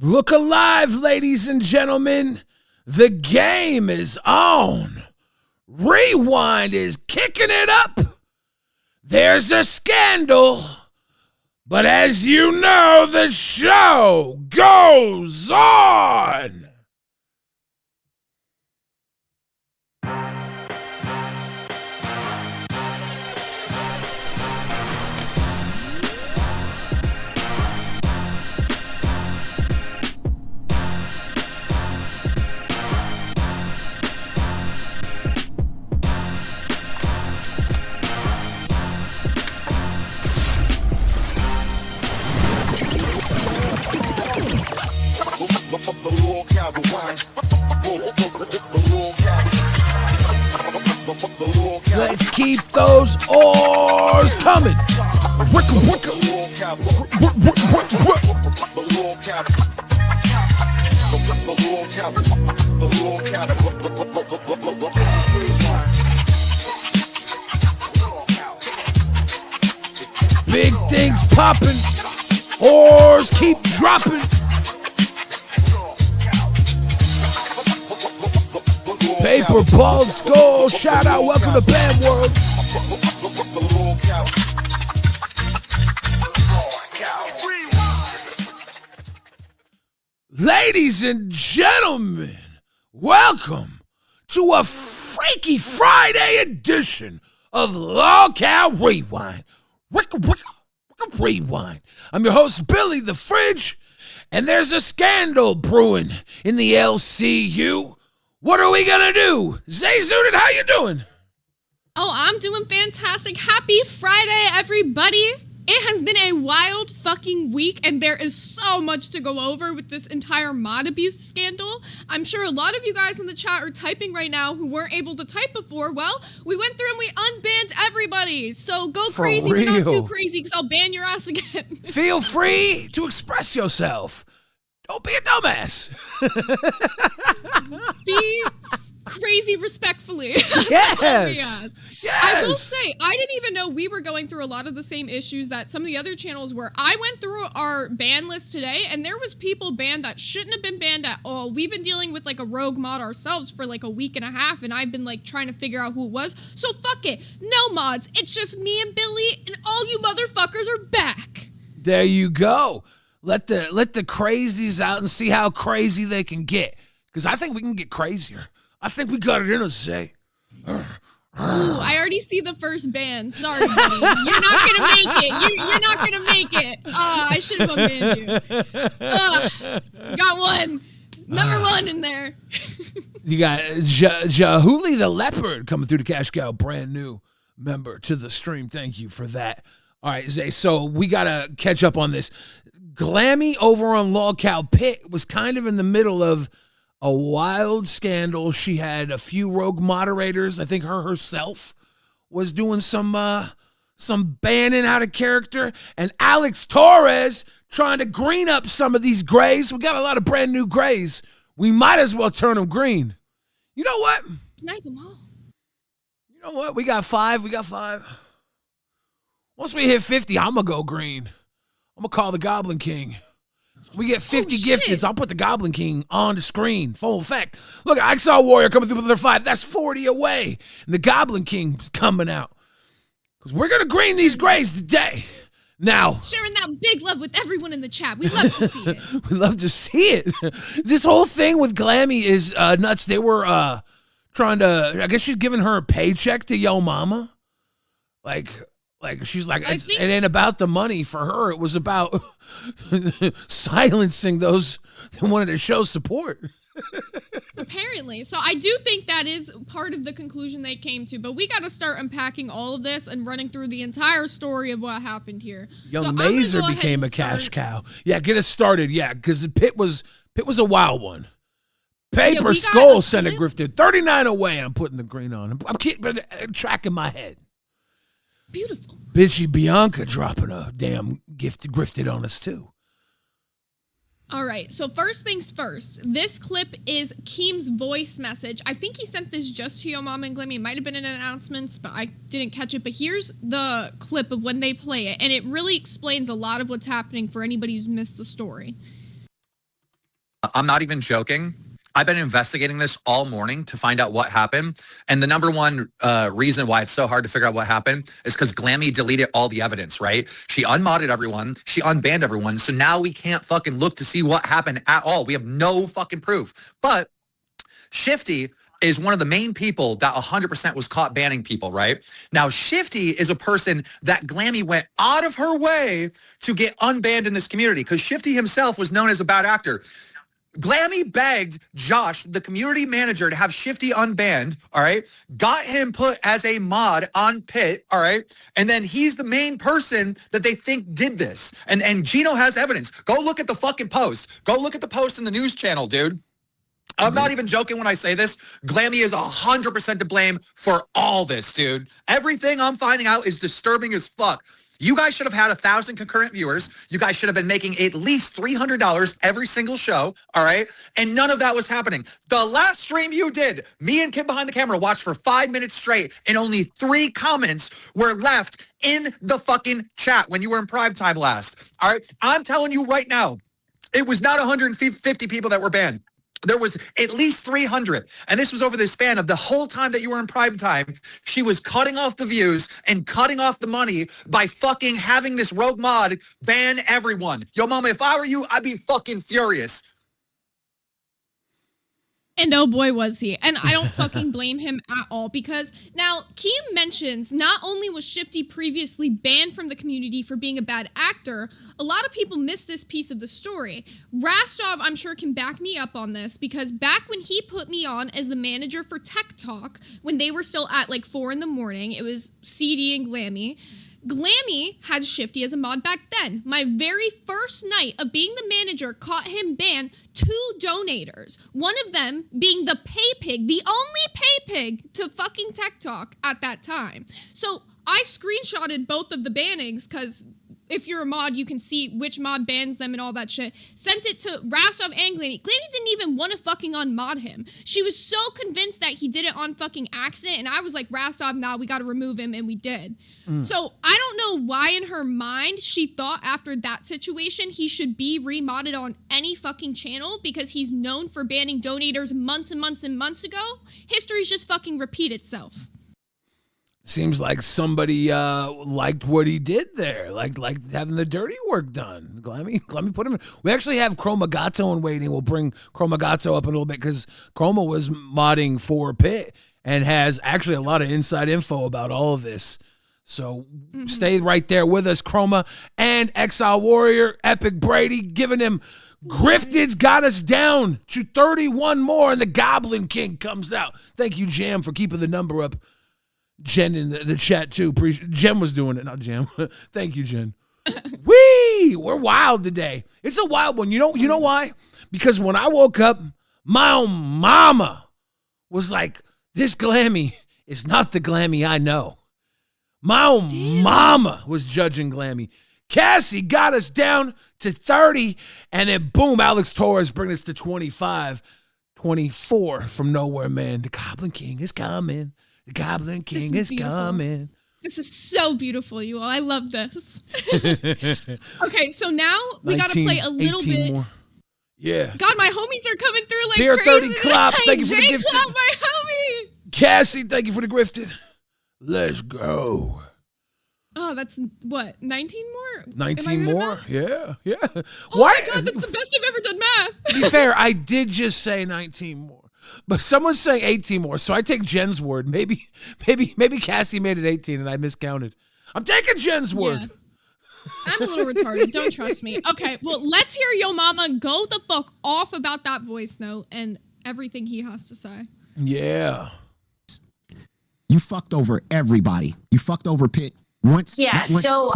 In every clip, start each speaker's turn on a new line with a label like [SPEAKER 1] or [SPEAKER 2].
[SPEAKER 1] Look alive, ladies and gentlemen. The game is on. Rewind is kicking it up. There's a scandal. But as you know, the show goes on. Let's keep those oars coming. Big things popping. Oars keep dropping. Paper, bald skull, shout out, welcome to Bam World. Ladies and gentlemen, welcome to a Freaky Friday edition of LolcowRewind. Rewind. I'm your host, Billy the Fridge, and there's a scandal brewing in the LCU. What are we gonna do? Zay Zooted, how you doing?
[SPEAKER 2] Oh, I'm doing fantastic. Happy Friday, everybody. It has been a wild fucking week, and there is so much to go over with this entire mod abuse scandal. I'm sure a lot of you guys in the chat are typing right now who weren't able to type before. Well, we went through and we unbanned everybody. So go
[SPEAKER 1] For
[SPEAKER 2] crazy,
[SPEAKER 1] real.
[SPEAKER 2] but not too crazy, because I'll ban your ass again.
[SPEAKER 1] Feel free to express yourself. Don't be a dumbass.
[SPEAKER 2] Be crazy respectfully.
[SPEAKER 1] Yes.
[SPEAKER 2] I will say, I didn't even know we were going through a lot of the same issues that some of the other channels were. I went through our ban list today, and there was people banned that shouldn't have been banned at all. We've been dealing with like a rogue mod ourselves for like a week and a half, and I've been like trying to figure out who it was. So fuck it. No mods. It's just me and Billy, and all you motherfuckers are back.
[SPEAKER 1] There you go. Let the crazies out and see how crazy they can get. Because I think we can get crazier. I think we got it in us, Zay.
[SPEAKER 2] Ooh, I already see the first ban. Sorry, buddy. You're not gonna make it. You're not gonna make it. I should have banned you. Got one. Number one in there.
[SPEAKER 1] You got Jahuli the Leopard coming through the cash cow, brand new member to the stream. Thank you for that. All right, Zay, so we got to catch up on this. Glammy over on Lolcow Pit was kind of in the middle of a wild scandal. She had a few rogue moderators. I think herself was doing some banning out of character. And Alex Torres trying to green up some of these grays. We got a lot of brand new grays. We might as well turn them green. You know what?
[SPEAKER 2] Snipe them all.
[SPEAKER 1] You know what? We got five. Once we hit 50, I'm going to go green. I'm going to call the Goblin King. We get 50 gifteds. I'll put the Goblin King on the screen. Full effect. Look, I saw Warrior coming through with their 5. That's 40 away. And the Goblin King's coming out. Because we're going to green these grays today. Now.
[SPEAKER 2] Sharing that big love with everyone in the chat. We love to see it.
[SPEAKER 1] We love to see it. This whole thing with Glammy is nuts. They were trying to, I guess she's giving her a paycheck to Yo Mama. Like she's like, it ain't about the money for her. It was about silencing those that wanted to show support.
[SPEAKER 2] Apparently. So I do think that is part of the conclusion they came to, but we got to start unpacking all of this and running through the entire story of what happened here.
[SPEAKER 1] Young Mazer became a cash cow. Yeah, get us started. Yeah, because the pit was a wild one. Paper Skull sent a grifted 39 away. I'm putting the green on. I'm keeping track in my head.
[SPEAKER 2] Beautiful.
[SPEAKER 1] Bitchy Bianca dropping a damn grifted on us too.
[SPEAKER 2] All right, so first things first. This clip is Keem's voice message. I think he sent this just to Yo Mama and Glammy. It might have been in announcements, but I didn't catch it. But here's the clip of when they play it, and it really explains a lot of what's happening for anybody who's missed the story.
[SPEAKER 3] I'm not even joking. I've been investigating this all morning to find out what happened. And the number one reason why it's so hard to figure out what happened is because Glammy deleted all the evidence, right? She unmodded everyone. She unbanned everyone. So now we can't fucking look to see what happened at all. We have no fucking proof. But Shifty is one of the main people that 100% was caught banning people, right? Now, Shifty is a person that Glammy went out of her way to get unbanned in this community because Shifty himself was known as a bad actor. Glammy begged Josh, the community manager, to have Shifty unbanned, all right? Got him put as a mod on Pit, all right? And then he's the main person that they think did this. And Gino has evidence. Go look at the fucking post. Go look at the post in the news channel, dude. I'm not even joking when I say this. Glammy is 100% to blame for all this, dude. Everything I'm finding out is disturbing as fuck. You guys should have had 1,000 concurrent viewers. You guys should have been making at least $300 every single show, all right? And none of that was happening. The last stream you did, me and Kim behind the camera watched for 5 minutes straight, and only 3 comments were left in the fucking chat when you were in prime time last, all right? I'm telling you right now, it was not 150 people that were banned. There was at least 300. And this was over the span of the whole time that you were in prime time. She was cutting off the views and cutting off the money by fucking having this rogue mod ban everyone. Yo, mama, if I were you, I'd be fucking furious.
[SPEAKER 2] And oh boy was he. And I don't fucking blame him at all, because now Keem mentions not only was Shifty previously banned from the community for being a bad actor, a lot of people miss this piece of the story. Rastov, I'm sure, can back me up on this, because back when he put me on as the manager for Tech Talk, when they were still at like 4 in the morning, it was CD and Glammy. Glammy had Shifty as a mod back then. My very first night of being the manager caught him ban 2 donators. One of them being the pay pig, the only pay pig to fucking Tech Talk at that time. So I screenshotted both of the bannings, because if you're a mod, you can see which mod bans them and all that shit. Sent it to Rastov and Glammy. Glammy didn't even want to fucking unmod him. She was so convinced that he did it on fucking accident, and I was like, Rastov, nah, we gotta remove him, and we did. So I don't know why in her mind she thought after that situation he should be remodded on any fucking channel, because he's known for banning donators months and months and months ago. History's just fucking repeat itself.
[SPEAKER 1] Seems like somebody liked what he did there, like having the dirty work done. Glammy put him in. We actually have Chromagato in waiting. We'll bring Chromagato up in a little bit, because Chroma was modding for Pit and has actually a lot of inside info about all of this. So stay right there with us, Chroma. And Exile Warrior, Epic Brady, giving him Grifted's got us down to 31 more, and the Goblin King comes out. Thank you, Jam, for keeping the number up. Jen in the chat too. Jen was doing it, not Jam. Thank you, Jen. We're wild today. It's a wild one. You know why? Because when I woke up, my own mama was like, "This Glammy is not the Glammy I know." My own mama was judging Glammy. Cassie got us down to 30, and then boom, Alex Torres bring us to 25, 24 from nowhere, man. The Goblin King is coming. The Goblin King is coming.
[SPEAKER 2] This is so beautiful, you all. I love this. Okay, so now we got to play a little bit
[SPEAKER 1] more. Yeah.
[SPEAKER 2] God, my homies are coming through like
[SPEAKER 1] Beer
[SPEAKER 2] crazy.
[SPEAKER 1] 30 Clop, thank you for the gifted.
[SPEAKER 2] Clop, my homie.
[SPEAKER 1] Cassie, thank you for the grifted. Let's go.
[SPEAKER 2] Oh, that's what, 19 more?
[SPEAKER 1] 19 more? Yeah.
[SPEAKER 2] Oh my God, that's the best I've ever done math.
[SPEAKER 1] To be fair, I did just say 19 more. But someone's saying 18 more, so I take Jen's word. Maybe Cassie made it 18 and I miscounted. I'm taking Jen's word.
[SPEAKER 2] Yeah. I'm a little retarded. Don't trust me. Okay, well, let's hear Yo Mama go the fuck off about that voice note and everything he has to say.
[SPEAKER 1] Yeah.
[SPEAKER 4] You fucked over everybody. You fucked over Pit. Once,
[SPEAKER 5] yeah, so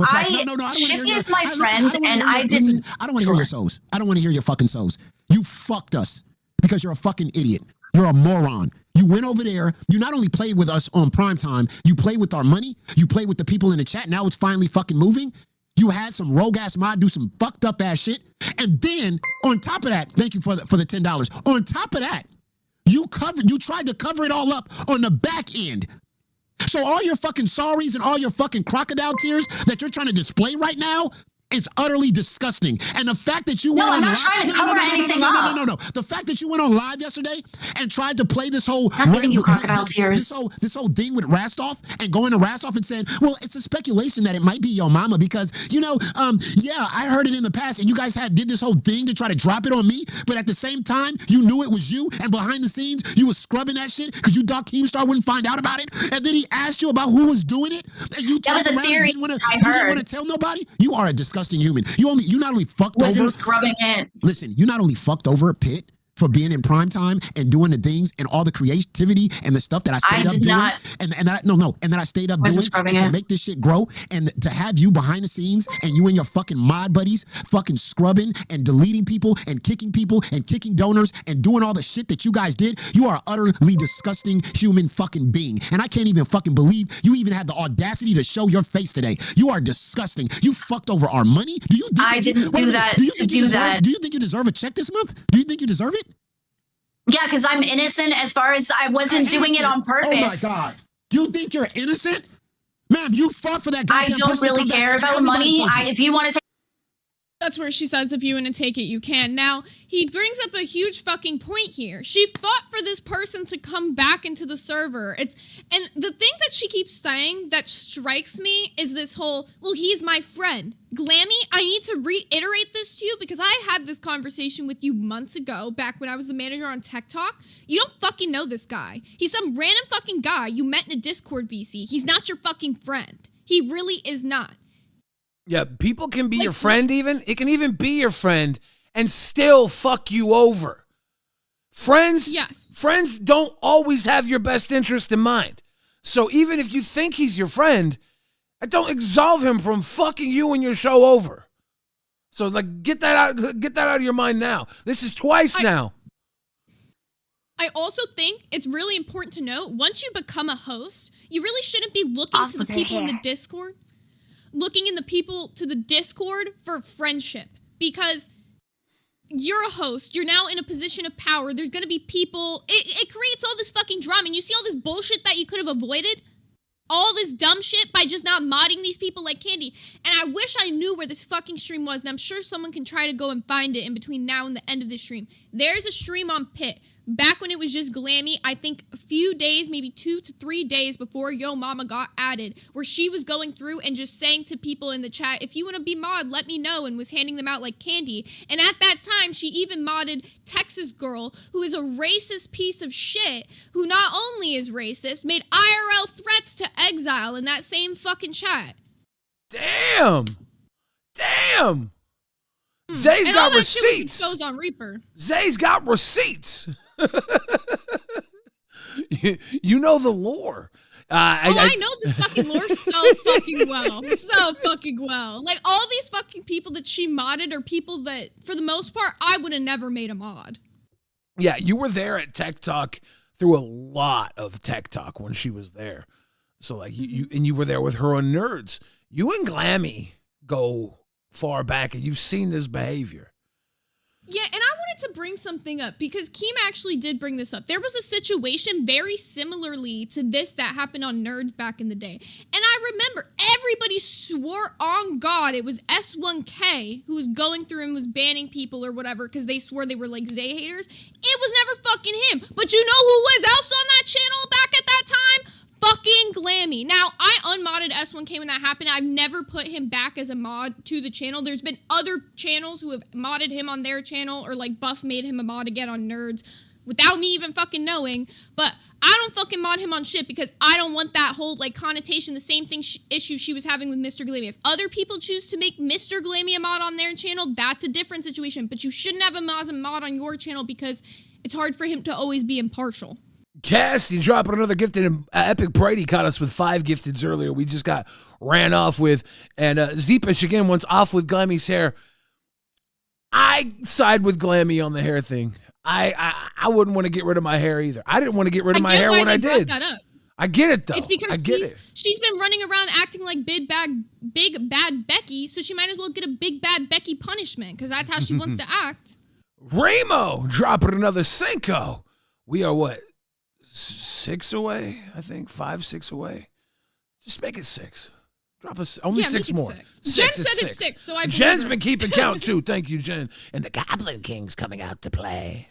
[SPEAKER 5] Shifty is my friend, and I didn't.
[SPEAKER 4] I don't want to hear your so's. I don't want to hear your fucking so's. You fucked us because you're a fucking idiot. You're a moron. You went over there. You not only played with us on primetime, you played with our money. You played with the people in the chat. Now it's finally fucking moving. You had some rogue ass mod do some fucked up ass shit, and then on top of that, thank you for the $10. On top of that, you tried to cover it all up on the back end. So all your fucking sorries and all your fucking crocodile tears that you're trying to display right now is utterly disgusting. And the fact that you
[SPEAKER 5] No,
[SPEAKER 4] went
[SPEAKER 5] I'm
[SPEAKER 4] on
[SPEAKER 5] not trying to cover anything up.
[SPEAKER 4] No. The fact that you went on live yesterday and tried to play this whole
[SPEAKER 5] I'm not giving you crocodile tears.
[SPEAKER 4] This whole thing with Rastov and going to Rastov and saying, well, it's a speculation that it might be your mama because, yeah, I heard it in the past and you guys did this whole thing to try to drop it on me, but at the same time, you knew it was you, and behind the scenes, you was scrubbing that shit because you thought Keemstar wouldn't find out about it, and then he asked you about who was doing it, and you
[SPEAKER 5] that was a theory
[SPEAKER 4] didn't want to tell nobody. You are a disgusting human. You not only fucked over.
[SPEAKER 5] Wasn't scrubbing it.
[SPEAKER 4] Listen, you not only fucked over Pitt for being in prime time and doing the things and all the creativity and the stuff that I stayed up doing. And that I stayed up doing to make this shit grow, and to have you behind the scenes and you and your fucking mod buddies fucking scrubbing and deleting people and kicking donors and doing all the shit that you guys did. You are an utterly disgusting human fucking being. And I can't even fucking believe you even had the audacity to show your face today. You are disgusting. You fucked over our money. Do you think
[SPEAKER 5] I didn't do that to do that?
[SPEAKER 4] Do you think you deserve a check this month? Do you think you deserve it?
[SPEAKER 5] Yeah, because I'm innocent as far as I wasn't doing it on purpose.
[SPEAKER 4] Oh my God. You think you're innocent? Ma'am, you fought for that guy.
[SPEAKER 5] I don't really care about money. If you want to take...
[SPEAKER 2] That's where she says, if you want to take it, you can. Now, he brings up a huge fucking point here. She fought for this person to come back into the server. And the thing that she keeps saying that strikes me is this whole, well, he's my friend. Glammy, I need to reiterate this to you because I had this conversation with you months ago, back when I was the manager on Tech Talk. You don't fucking know this guy. He's some random fucking guy you met in a Discord VC. He's not your fucking friend. He really is not.
[SPEAKER 1] Yeah, people can be your friend even. It can even be your friend and still fuck you over. Friends don't always have your best interest in mind. So even if you think he's your friend, don't absolve him from fucking you and your show over. So get that out of your mind now. This is twice now.
[SPEAKER 2] I also think it's really important to note, once you become a host, you really shouldn't be looking to the people in the Discord. Looking in the people to the Discord for friendship, because you're a host. You're now in a position of power. There's going to be people. It creates all this fucking drama. And you see all this bullshit that you could have avoided. All this dumb shit by just not modding these people like candy. And I wish I knew where this fucking stream was. And I'm sure someone can try to go and find it in between now and the end of this stream. There's a stream on Pit. Back when it was just Glammy, I think a few days, maybe 2 to 3 days before Yo Mama got added, where she was going through and just saying to people in the chat, if you want to be mod, let me know, and was handing them out like candy. And at that time, she even modded Texas Girl, who is a racist piece of shit, who not only is racist, made IRL threats to exile in that same fucking chat.
[SPEAKER 1] Damn! Zay's got receipts.
[SPEAKER 2] Goes on Reaper.
[SPEAKER 1] Zay's got receipts. you know the lore.
[SPEAKER 2] I know this fucking lore so fucking well. So fucking well. Like, all these fucking people that she modded are people that, for the most part, I would have never made a mod.
[SPEAKER 1] Yeah, you were there at Tech Talk through a lot of Tech Talk when she was there. So, like, you were there with her on Nerds. You and Glammy go far back, and you've seen this behavior.
[SPEAKER 2] Yeah, and I wanted to bring something up because Keem actually did bring this up. There was a situation very similarly to this that happened on Nerds back in the day. And I remember everybody swore on God it was S1K who was going through and was banning people or whatever because they swore they were like Zay haters. It was never fucking him. But you know who was else on that channel back at that time? Fucking Glammy. Now, I unmodded S1K when that happened. I've never put him back as a mod to the channel. There's been other channels who have modded him on their channel, or like Buff made him a mod again on Nerds without me even fucking knowing. But I don't fucking mod him on shit because I don't want that whole like connotation, the same thing issue she was having with Mr. Glammy. If other people choose to make Mr. Glammy a mod on their channel, that's a different situation. But you shouldn't have him as a mod on your channel because it's hard for him to always be impartial.
[SPEAKER 1] Cassie dropping another gifted. Epic Brady caught us with 5 gifteds earlier. We just got ran off with. And Zeepish again wants off with Glammy's hair. I side with Glammy on the hair thing. I wouldn't want to get rid of my hair either. I didn't want to get rid of my hair when I did. That up. I get it though.
[SPEAKER 2] It's because she's been running around acting like big bad Becky, so she might as well get a big bad Becky punishment because that's how she wants to act.
[SPEAKER 1] Ramo dropping another Cinco. We are what? 6 away, I think. 5, 6 away. Just make it 6. Drop us only
[SPEAKER 2] Yeah,
[SPEAKER 1] 6
[SPEAKER 2] make it
[SPEAKER 1] more.
[SPEAKER 2] 6.
[SPEAKER 1] 6
[SPEAKER 2] Jen
[SPEAKER 1] is
[SPEAKER 2] said it's 6, so I believe
[SPEAKER 1] Jen's
[SPEAKER 2] her.
[SPEAKER 1] been keeping count too. Thank you, Jen. And the Goblin King's coming out to play.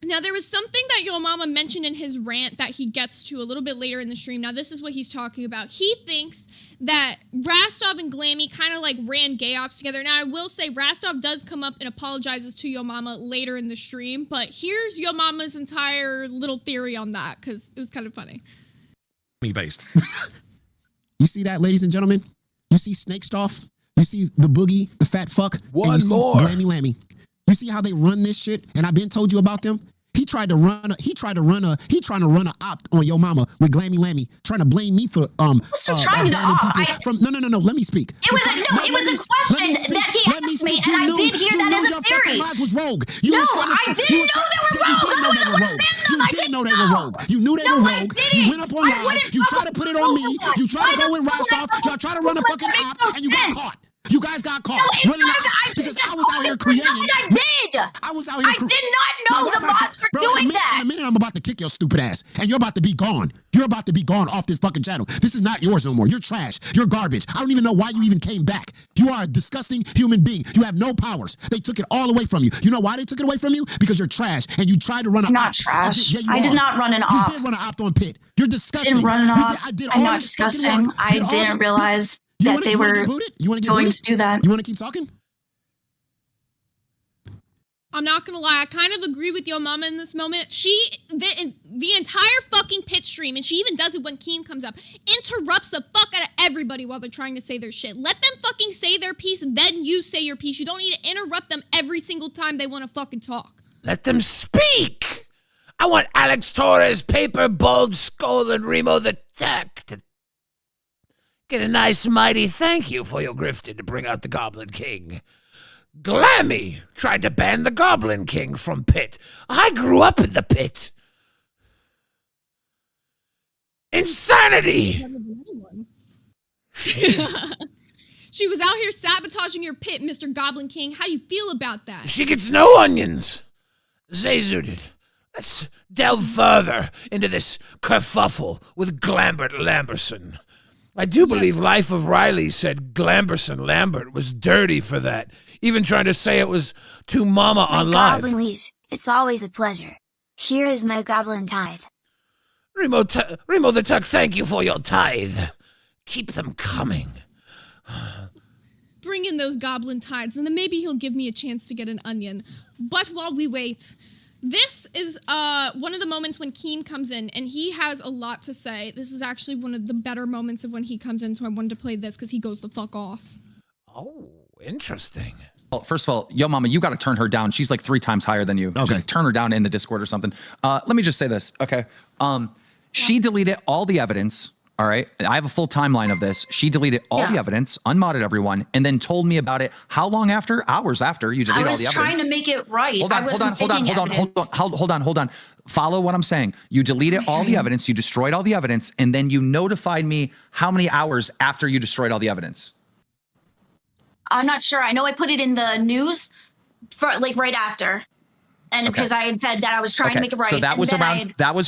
[SPEAKER 2] Now, there was something that Yo Mama mentioned in his rant that he gets to a little bit later in the stream. Now, this is what he's talking about. He thinks that Rastov and Glammy kind of like ran gay ops together. Now, I will say Rastov does come up and apologizes to Yo Mama later in the stream, but here's Yo Mama's entire little theory on that because it was kind of funny.
[SPEAKER 6] Me-based.
[SPEAKER 4] You see that, ladies and gentlemen? You see Snake Stuff? You see the Boogie, the fat fuck?
[SPEAKER 1] One more.
[SPEAKER 4] Glammy Lammy. You see how they run this shit? And I've been told you about them. He tried to run a opt on Yo Mama with Glammy Lammy, trying to blame me for
[SPEAKER 5] So trying to opt.
[SPEAKER 4] No, let me speak.
[SPEAKER 5] It was a question that he asked me, and I did hear that as a theory.
[SPEAKER 4] Was rogue.
[SPEAKER 5] No, I didn't know they were rogue. I would have abandoned them.
[SPEAKER 4] You did know they were rogue. You knew they were
[SPEAKER 5] No, I
[SPEAKER 4] rogue.
[SPEAKER 5] didn't.
[SPEAKER 4] You went up on
[SPEAKER 5] I
[SPEAKER 4] live.
[SPEAKER 5] wouldn't
[SPEAKER 4] You tried to put it on me.
[SPEAKER 5] fucking
[SPEAKER 4] You tried to
[SPEAKER 5] Why
[SPEAKER 4] go with
[SPEAKER 5] the fuck
[SPEAKER 4] Rostov.
[SPEAKER 5] would I
[SPEAKER 4] Y'all tried to run a
[SPEAKER 5] fuck
[SPEAKER 4] fucking
[SPEAKER 5] that makes
[SPEAKER 4] op,
[SPEAKER 5] no
[SPEAKER 4] and you got
[SPEAKER 5] sense.
[SPEAKER 4] caught. You guys got caught.
[SPEAKER 5] No, it's
[SPEAKER 4] running
[SPEAKER 5] not
[SPEAKER 4] out
[SPEAKER 5] that
[SPEAKER 4] because I was out here creating.
[SPEAKER 5] I did.
[SPEAKER 4] I was out here.
[SPEAKER 5] I did not know the mods were doing that.
[SPEAKER 4] In a minute, I'm about to kick your stupid ass, and you're about to be gone. You're about to be gone off this fucking channel. This is not yours no more. You're trash. You're garbage. I don't even know why you even came back. You are a disgusting human being. You have no powers. They took it all away from you. You know why they took it away from you? Because you're trash, and you tried to run an
[SPEAKER 5] I'm not
[SPEAKER 4] op.
[SPEAKER 5] trash.
[SPEAKER 4] Yeah, you
[SPEAKER 5] I did
[SPEAKER 4] are.
[SPEAKER 5] not run an
[SPEAKER 4] You
[SPEAKER 5] op.
[SPEAKER 4] did run an opt on Pit. You're disgusting.
[SPEAKER 5] Didn't run an op.
[SPEAKER 4] I did
[SPEAKER 5] I'm
[SPEAKER 4] all
[SPEAKER 5] not
[SPEAKER 4] this fucking
[SPEAKER 5] disgusting.
[SPEAKER 4] work.
[SPEAKER 5] I
[SPEAKER 4] Did all
[SPEAKER 5] didn't
[SPEAKER 4] this-
[SPEAKER 5] realize
[SPEAKER 4] You
[SPEAKER 5] that
[SPEAKER 4] wanna-
[SPEAKER 5] they
[SPEAKER 4] you wanna
[SPEAKER 5] were
[SPEAKER 4] get booted? You wanna get
[SPEAKER 5] going
[SPEAKER 4] booted?
[SPEAKER 5] to do that.
[SPEAKER 4] You want to keep talking?
[SPEAKER 2] I'm not gonna lie, I kind of agree with Yo Mama in this moment. The entire fucking pit stream, and she even does it when Keem comes up, interrupts the fuck out of everybody while they're trying to say their shit. Let them fucking say their piece, and then you say your piece. You don't need to interrupt them every single time they want to fucking talk.
[SPEAKER 1] Let them speak. I want Alex Torres, Paper, Bald Skull, and Remo the Tech to get a nice mighty thank you for your grifting to bring out the Goblin King. Glammy tried to ban the Goblin King from Pit. I grew up in the Pit. Insanity!
[SPEAKER 2] She was out here sabotaging your pit, Mr. Goblin King. How do you feel about that?
[SPEAKER 1] She gets no onions. Zayzooted. Let's delve further into this kerfuffle with Glambert Lamberson. I do believe Life of Riley said Glamberson Lambert was dirty for that, even trying to say it was to Mama on live.
[SPEAKER 7] Goblin Liege, it's always a pleasure. Here is my goblin tithe.
[SPEAKER 1] Remo the Tuck, thank you for your tithe. Keep them coming.
[SPEAKER 2] Bring in those goblin tides, and then maybe he'll give me a chance to get an onion. But while we wait, this is one of the moments when Keem comes in, and he has a lot to say. This is actually one of the better moments of when he comes in, so I wanted to play this because he goes the fuck off.
[SPEAKER 1] Oh, interesting.
[SPEAKER 3] Well, first of all, Yo Mama, you got to turn her down. She's like 3 times higher than you.
[SPEAKER 4] Okay.
[SPEAKER 3] Just turn her down in the Discord or something. Let me just say this, okay? She deleted all the evidence. All right. I have a full timeline of this. She deleted all the evidence, unmodded everyone, and then told me about it. How long after? Hours after you deleted all the evidence.
[SPEAKER 5] I was trying to make it right.
[SPEAKER 3] Hold on. Follow what I'm saying. You deleted all the evidence. You destroyed all the evidence, and then you notified me how many hours after you destroyed all the evidence?
[SPEAKER 5] I'm not sure. I know I put it in the news for like right after. And because I had said that I was trying to make it right.
[SPEAKER 3] So that was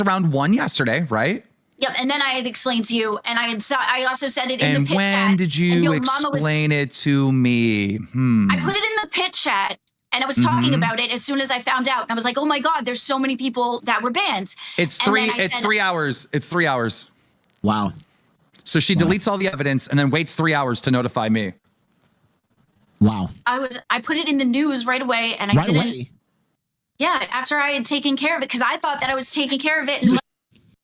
[SPEAKER 3] around 1 yesterday, right?
[SPEAKER 5] Yep, and then I had explained to you, and I also said it in the
[SPEAKER 3] And
[SPEAKER 5] pit chat.
[SPEAKER 3] when did you explain it to me?
[SPEAKER 5] I put it in the pit chat, and I was talking about it as soon as I found out. And I was like, oh my God, there's so many people that were banned.
[SPEAKER 3] It's 3 hours. It's 3 hours.
[SPEAKER 4] Wow.
[SPEAKER 3] So she deletes all the evidence and then waits 3 hours to notify me.
[SPEAKER 4] Wow.
[SPEAKER 5] I put it in the news right away, and I
[SPEAKER 4] Right
[SPEAKER 5] didn't.
[SPEAKER 4] away.
[SPEAKER 5] Yeah, after I had taken care of it, because I thought that I was taking care of it.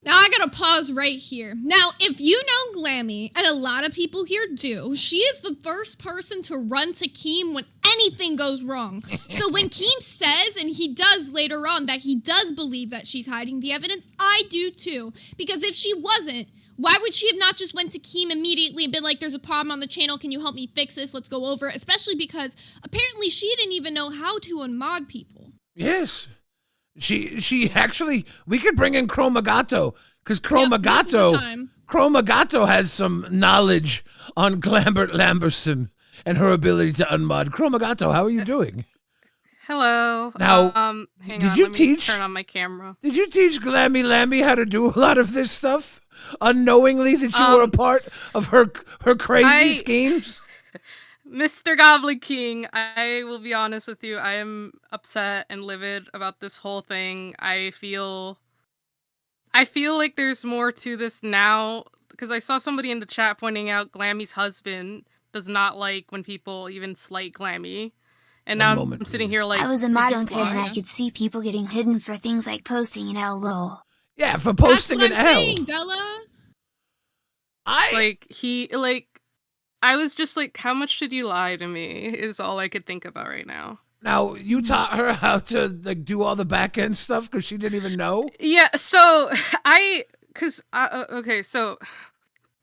[SPEAKER 2] Now I gotta pause right here. Now, if you know Glammy, and a lot of people here do, she is the first person to run to Keem when anything goes wrong. So when Keem says, and he does later on, that he does believe that she's hiding the evidence, I do too. Because if she wasn't, why would she have not just went to Keem immediately and been like, there's a problem on the channel, can you help me fix this? Let's go over it. Especially because apparently she didn't even know how to unmod people.
[SPEAKER 1] Yes. She actually, we could bring in Chromagato, because Chromagato has some knowledge on Glambert Lamberson and her ability to unmod. Chromagato, how are you doing?
[SPEAKER 6] Hello.
[SPEAKER 1] Now,
[SPEAKER 6] hang
[SPEAKER 1] did
[SPEAKER 6] on,
[SPEAKER 1] you
[SPEAKER 6] let me
[SPEAKER 1] teach-
[SPEAKER 6] turn on my camera.
[SPEAKER 1] Did you teach Glammy Lammy how to do a lot of this stuff unknowingly that you were a part of her crazy schemes?
[SPEAKER 6] Mr. Goblin King, I will be honest with you. I am upset and livid about this whole thing. I feel like there's more to this now because I saw somebody in the chat pointing out Glammy's husband does not like when people even slight Glammy. And now I'm sitting here like
[SPEAKER 7] I was a mod on Pit and I could see people getting hidden for things like posting an LOL.
[SPEAKER 1] Yeah, for posting
[SPEAKER 2] That's what
[SPEAKER 1] an
[SPEAKER 2] I'm
[SPEAKER 1] L.
[SPEAKER 2] saying, Della.
[SPEAKER 6] I was just like, how much did you lie to me? Is all I could think about right now.
[SPEAKER 1] Now, you taught her how to like do all the back end stuff because she didn't even know?
[SPEAKER 6] Yeah, so okay, so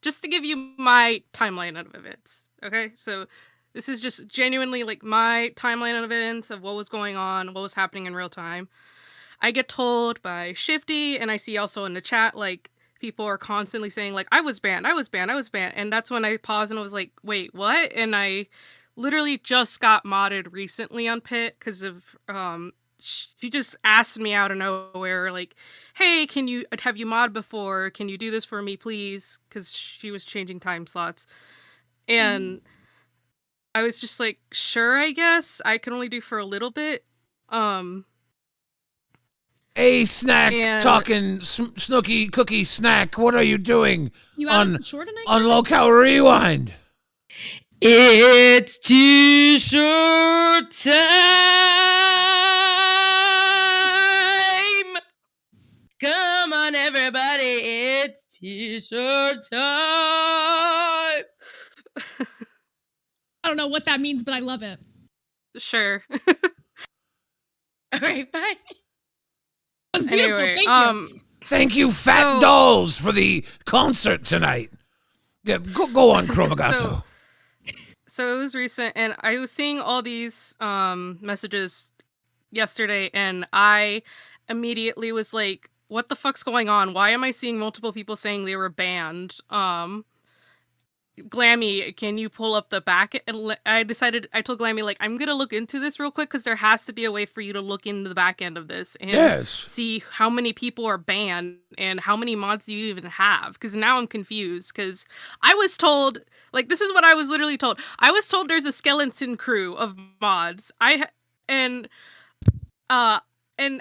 [SPEAKER 6] just to give you my timeline of events, okay? So this is just genuinely like my timeline of events of what was going on, what was happening in real time. I get told by Shifty, and I see also in the chat, like, people are constantly saying, like, I was banned. And that's when I paused and I was like, wait, what? And I literally just got modded recently on Pit because of, she just asked me out of nowhere, like, hey, have you mod before? Can you do this for me, please? Because she was changing time slots. And I was just like, sure, I guess. I can only do for a little bit.
[SPEAKER 1] Hey, Snack, talking Snooky Cookie Snack, what are you doing on LolcowRewind?
[SPEAKER 8] It's t-shirt time! Come on, everybody, it's t-shirt time!
[SPEAKER 2] I don't know what that means, but I love it.
[SPEAKER 6] Sure.
[SPEAKER 8] All right, bye.
[SPEAKER 2] That was beautiful.
[SPEAKER 6] Anyway,
[SPEAKER 2] Thank you.
[SPEAKER 1] Thank you, Fat Dolls, for the concert tonight. Yeah, go on, Chromagato.
[SPEAKER 6] So it was recent, and I was seeing all these messages yesterday, and I immediately was like, what the fuck's going on? Why am I seeing multiple people saying they were banned? Glammy, can you pull up the back? And I told Glammy, like, I'm gonna look into this real quick because there has to be a way for you to look into the back end of this and see how many people are banned and how many mods do you even have. Because now I'm confused because I was told, like, this is what I was literally told. I was told there's a skeleton crew of mods. And I'm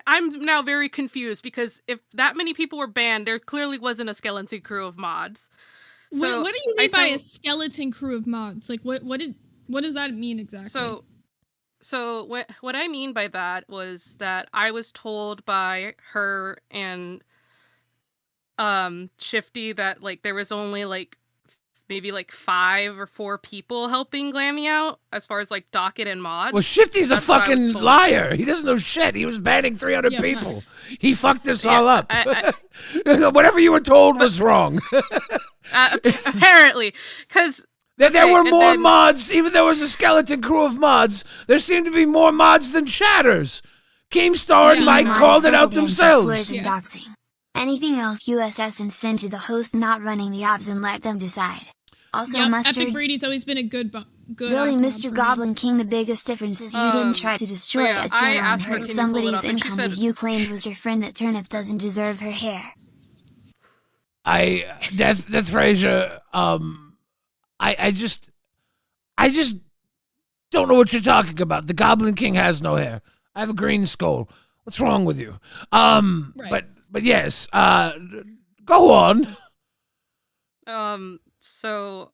[SPEAKER 6] now very confused because if that many people were banned, there clearly wasn't a skeleton crew of mods. So
[SPEAKER 2] what do you mean by a skeleton crew of mods? Like, what does that mean exactly?
[SPEAKER 6] So what I mean by that was that I was told by her and Shifty that, like, there was only like maybe like 5 or 4 people helping Glammy out as far as like docket and mods.
[SPEAKER 1] Well, Shifty's a fucking liar. He doesn't know shit. He was banning 300 people. Nice. He fucked this all up. Whatever you were told was wrong.
[SPEAKER 6] Apparently, because
[SPEAKER 1] there were more mods. Even though there was a skeleton crew of mods, there seemed to be more mods than chatters. Keemstar and Mike called it out themselves.
[SPEAKER 7] Anything else USS and send to the host not running the obs and let them decide. Also, Mustard.
[SPEAKER 2] Epic Breedy's always been a good
[SPEAKER 7] really, Mr. Goblin King, the biggest difference is you didn't try to destroy a channel and hurt somebody's income that you claimed was your friend. That Turnip doesn't deserve her hair.
[SPEAKER 1] Death Frazier, I just don't know what you're talking about. The Goblin King has no hair. I have a green skull. What's wrong with you? Right. But yes, go on.
[SPEAKER 6] So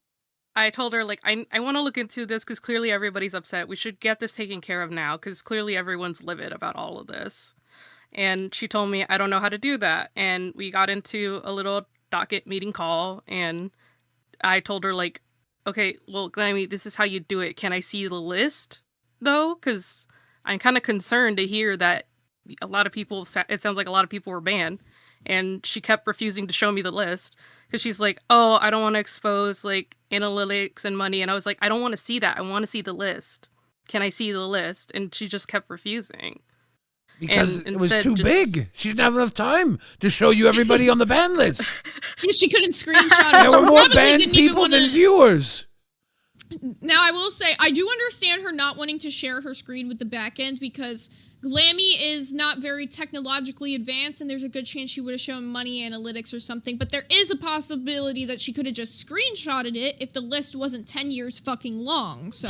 [SPEAKER 6] I told her, like, I want to look into this because clearly everybody's upset. We should get this taken care of now because clearly everyone's livid about all of this. And she told me, I don't know how to do that. And we got into a little docket meeting call, and I told her, like, okay, well, Glammy, this is how you do it. Can I see the list, though? Because I'm kind of concerned to hear that a lot of people, it sounds like a lot of people were banned. And she kept refusing to show me the list because she's like, oh, I don't want to expose, like, analytics and money. And I was like, I don't want to see that. I want to see the list. Can I see the list? And she just kept refusing.
[SPEAKER 1] Because it was too big. She didn't have enough time to show you everybody on the ban list.
[SPEAKER 2] Yeah, she couldn't screenshot it.
[SPEAKER 1] There were more banned people than viewers.
[SPEAKER 2] Now, I will say, I do understand her not wanting to share her screen with the back end because Glammy is not very technologically advanced, and there's a good chance she would have shown money analytics or something, but there is a possibility that she could have just screenshotted it if the list wasn't 10 years fucking long, so...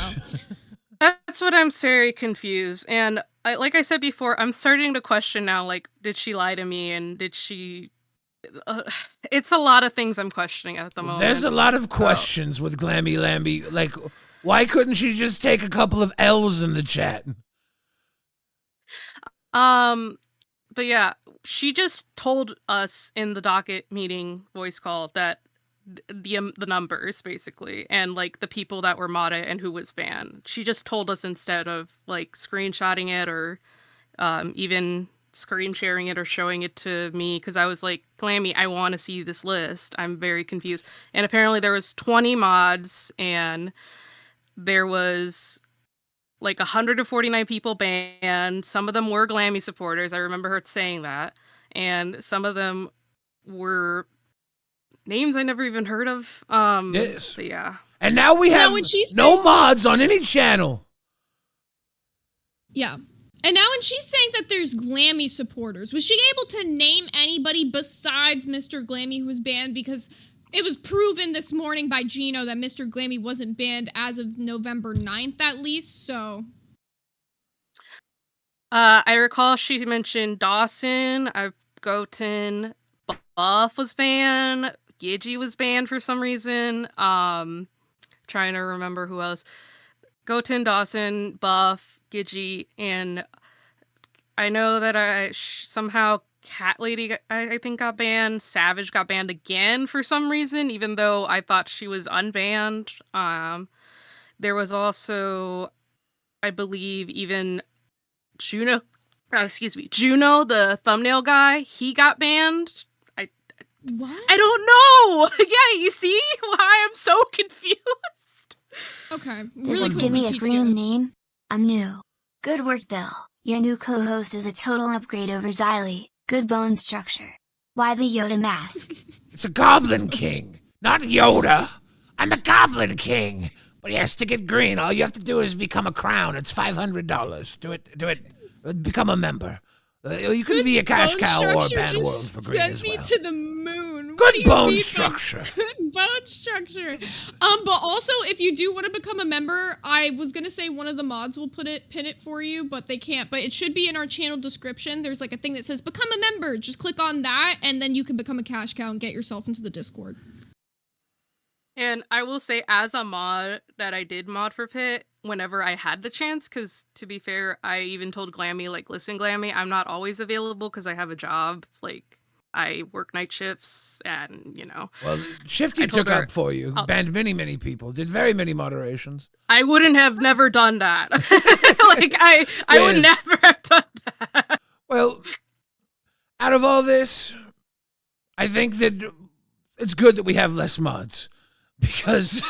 [SPEAKER 6] That's what I'm very confused, and like I said before, I'm starting to question now, like, did she lie to me, and did she... it's a lot of things I'm questioning at the moment.
[SPEAKER 1] There's a lot of questions with Glammy Lamby, like, why couldn't she just take a couple of L's in the chat?
[SPEAKER 6] But yeah, she just told us in the docket meeting voice call that the numbers basically, and like the people that were modded and who was banned. She just told us instead of like screenshotting it or even screen sharing it or showing it to me, because I was like, Glammy, I want to see this list. I'm very confused. And apparently there was 20 mods and there was like 149 people banned. Some of them were Glammy supporters. I remember her saying that. And some of them were names I never even heard of.
[SPEAKER 1] Yes.
[SPEAKER 6] But yeah.
[SPEAKER 1] And now we have no mods on any channel.
[SPEAKER 2] Yeah. And now when she's saying that there's Glammy supporters, was she able to name anybody besides Mr. Glammy who was banned? Because it was proven this morning by Gino that Mr. Glammy wasn't banned as of November 9th, at least, so...
[SPEAKER 6] I recall she mentioned Dawson, Goten, Buff was banned, Gigi was banned for some reason, trying to remember who else. Goten, Dawson, Buff, Gigi, and I know that somehow Cat Lady, I think, got banned. Savage got banned again for some reason, even though I thought she was unbanned. There was also, I believe, even Juno, Juno, the thumbnail guy, he got banned.
[SPEAKER 2] What?
[SPEAKER 6] I don't know. Yeah, you see why I'm so confused.
[SPEAKER 2] Okay.
[SPEAKER 7] Just give me a green name. I'm new. Good work, Bill. Your new co-host is a total upgrade over Xylee. Good bone structure. Why the Yoda mask?
[SPEAKER 1] It's a Goblin King, not Yoda. I'm the Goblin King. But yes, to get green, all you have to do is become a crown. It's $500. Do it. Become a member. You can be a cash cow or a band world for green as well.
[SPEAKER 2] Send me to the moon.
[SPEAKER 1] Good bone structure.
[SPEAKER 2] Good bone structure. But also, if you do want to become a member, I was gonna say one of the mods will pin it for you, but they can't. But it should be in our channel description. There's like a thing that says "Become a member." Just click on that, and then you can become a cash cow and get yourself into the Discord.
[SPEAKER 6] And I will say, as a mod that I did mod for Pit, whenever I had the chance, because to be fair, I even told Glammy, like, listen, Glammy, I'm not always available because I have a job. Like, I work night shifts and, you know.
[SPEAKER 1] Well, Shifty took up for you. Banned many people. Did very many moderations.
[SPEAKER 6] I wouldn't have never done that. Like, I would never have done that.
[SPEAKER 1] Well, out of all this, I think that it's good that we have less mods. Because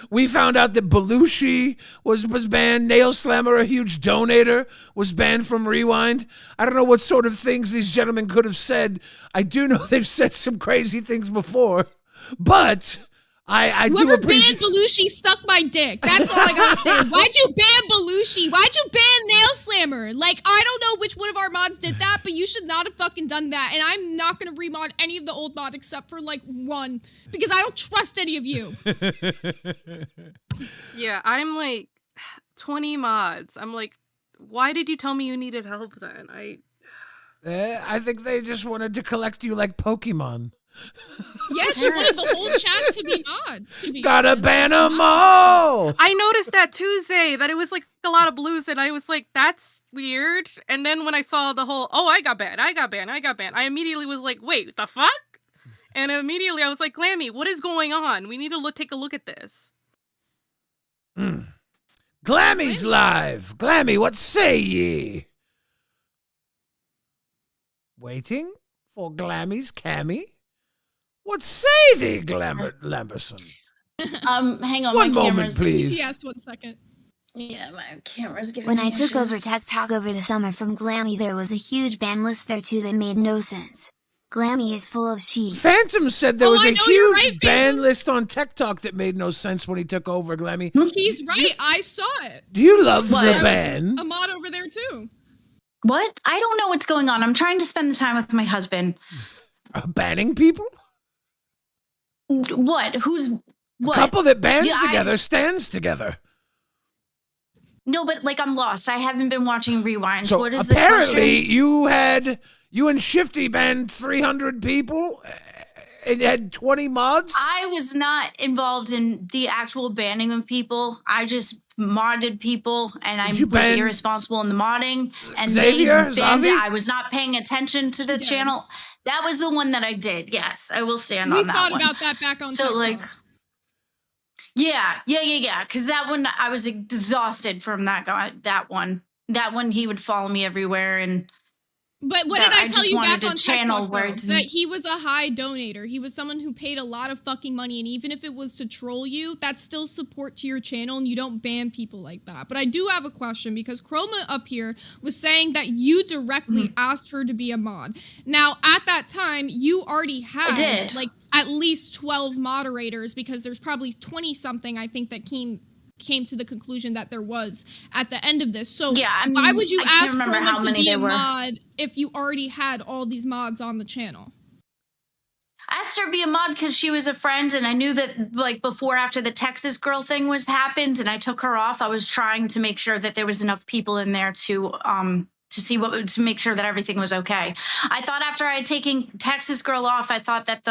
[SPEAKER 1] we found out that Belushi was banned. Nail Slammer, a huge donator, was banned from Rewind. I don't know what sort of things these gentlemen could have said. I do know they've said some crazy things before. But I do appreciate...
[SPEAKER 2] Whoever banned Belushi suck my dick. That's all I gotta say. Why'd you ban Belushi? Why'd you ban Nail Slammer? Like, I don't know which one of our mods did that, but you should not have fucking done that. And I'm not gonna remod any of the old mods except for, like, one. Because I don't trust any of you.
[SPEAKER 6] Yeah, I'm like, 20 mods. I'm like, why did you tell me you needed help then?
[SPEAKER 1] I think they just wanted to collect you like Pokemon.
[SPEAKER 2] Yeah, she wanted the whole chat to be mods.
[SPEAKER 1] Gotta ban them all!
[SPEAKER 6] I noticed that Tuesday, that it was like a lot of blues, and I was like, that's weird. And then when I saw the whole, I got banned, I immediately was like, wait, the fuck? And immediately I was like, Glammy, what is going on? We need to take a look at this.
[SPEAKER 1] Glammy's live! Glammy, what say ye? Waiting for Glammy's Cammy? What say thee, Lamberson?
[SPEAKER 5] Hang on.
[SPEAKER 1] One moment, please.
[SPEAKER 2] Yes, 1 second.
[SPEAKER 5] Yeah, my camera's giving
[SPEAKER 7] When
[SPEAKER 5] me
[SPEAKER 7] I took
[SPEAKER 5] issues.
[SPEAKER 7] over Tech Talk over the summer from Glammy, there was a huge ban list there too that made no sense. Glammy is full of sheep.
[SPEAKER 1] Phantom said there was
[SPEAKER 2] I
[SPEAKER 1] a
[SPEAKER 2] know you're
[SPEAKER 1] huge
[SPEAKER 2] right,
[SPEAKER 1] ban
[SPEAKER 2] Phantom.
[SPEAKER 1] list on TikTok that made no sense when he took over, Glammy.
[SPEAKER 2] He's right. I saw it.
[SPEAKER 1] Do you love
[SPEAKER 5] What?
[SPEAKER 1] the
[SPEAKER 2] I was
[SPEAKER 1] ban?
[SPEAKER 2] a mod over there too.
[SPEAKER 5] What? I don't know what's going on. I'm trying to spend the time with my husband.
[SPEAKER 1] Banning people?
[SPEAKER 5] What? Who's what?
[SPEAKER 1] A couple that bands
[SPEAKER 5] Yeah,
[SPEAKER 1] together stands together.
[SPEAKER 5] No, but like I'm lost. I haven't been watching Rewind.
[SPEAKER 1] So
[SPEAKER 5] what is
[SPEAKER 1] apparently
[SPEAKER 5] the
[SPEAKER 1] you and Shifty banned 300 people and had 20 mods?
[SPEAKER 5] I was not involved in the actual banning of people. I just modded people, and I
[SPEAKER 1] Did you
[SPEAKER 5] was
[SPEAKER 1] ban
[SPEAKER 5] irresponsible in the modding. And
[SPEAKER 1] Xavier?
[SPEAKER 5] they banned it.
[SPEAKER 1] Zavi?
[SPEAKER 5] I was not paying attention to the
[SPEAKER 2] did.
[SPEAKER 5] channel. That was the one that I did. Yes, I will stand
[SPEAKER 2] We
[SPEAKER 5] on that
[SPEAKER 2] thought
[SPEAKER 5] one.
[SPEAKER 2] about that back on
[SPEAKER 5] So
[SPEAKER 2] TikTok.
[SPEAKER 5] like, yeah. Because that one I was exhausted from that guy. That one he would follow me everywhere, and
[SPEAKER 2] But what
[SPEAKER 5] that
[SPEAKER 2] did I
[SPEAKER 5] I
[SPEAKER 2] tell
[SPEAKER 5] just
[SPEAKER 2] you
[SPEAKER 5] wanted
[SPEAKER 2] back
[SPEAKER 5] a
[SPEAKER 2] on
[SPEAKER 5] channel
[SPEAKER 2] TikTok,
[SPEAKER 5] where
[SPEAKER 2] though?
[SPEAKER 5] it
[SPEAKER 2] That
[SPEAKER 5] didn't-
[SPEAKER 2] he was a high donator. He was someone who paid a lot of fucking money, and even if it was to troll you, that's still support to your channel, and you don't ban people like that. But I do have a question, because Chroma up here was saying that you directly asked her to be a mod. Now, at that time, you already had
[SPEAKER 5] did.
[SPEAKER 2] like at least 12 moderators, because there's probably 20-something, I think, that came to the conclusion that there was at the end of this. So
[SPEAKER 5] Yeah, I
[SPEAKER 2] why
[SPEAKER 5] mean,
[SPEAKER 2] would you
[SPEAKER 5] I can't
[SPEAKER 2] ask
[SPEAKER 5] remember
[SPEAKER 2] Chroma
[SPEAKER 5] how
[SPEAKER 2] to
[SPEAKER 5] many
[SPEAKER 2] be
[SPEAKER 5] there
[SPEAKER 2] a
[SPEAKER 5] were.
[SPEAKER 2] mod if you already had all these mods on the channel?
[SPEAKER 5] I asked her to be a mod because she was a friend, and I knew that like before, after the Texas girl thing was happened, and I took her off. I was trying to make sure that there was enough people in there to see to make sure that everything was okay. I thought after I had taken Texas girl off, I thought that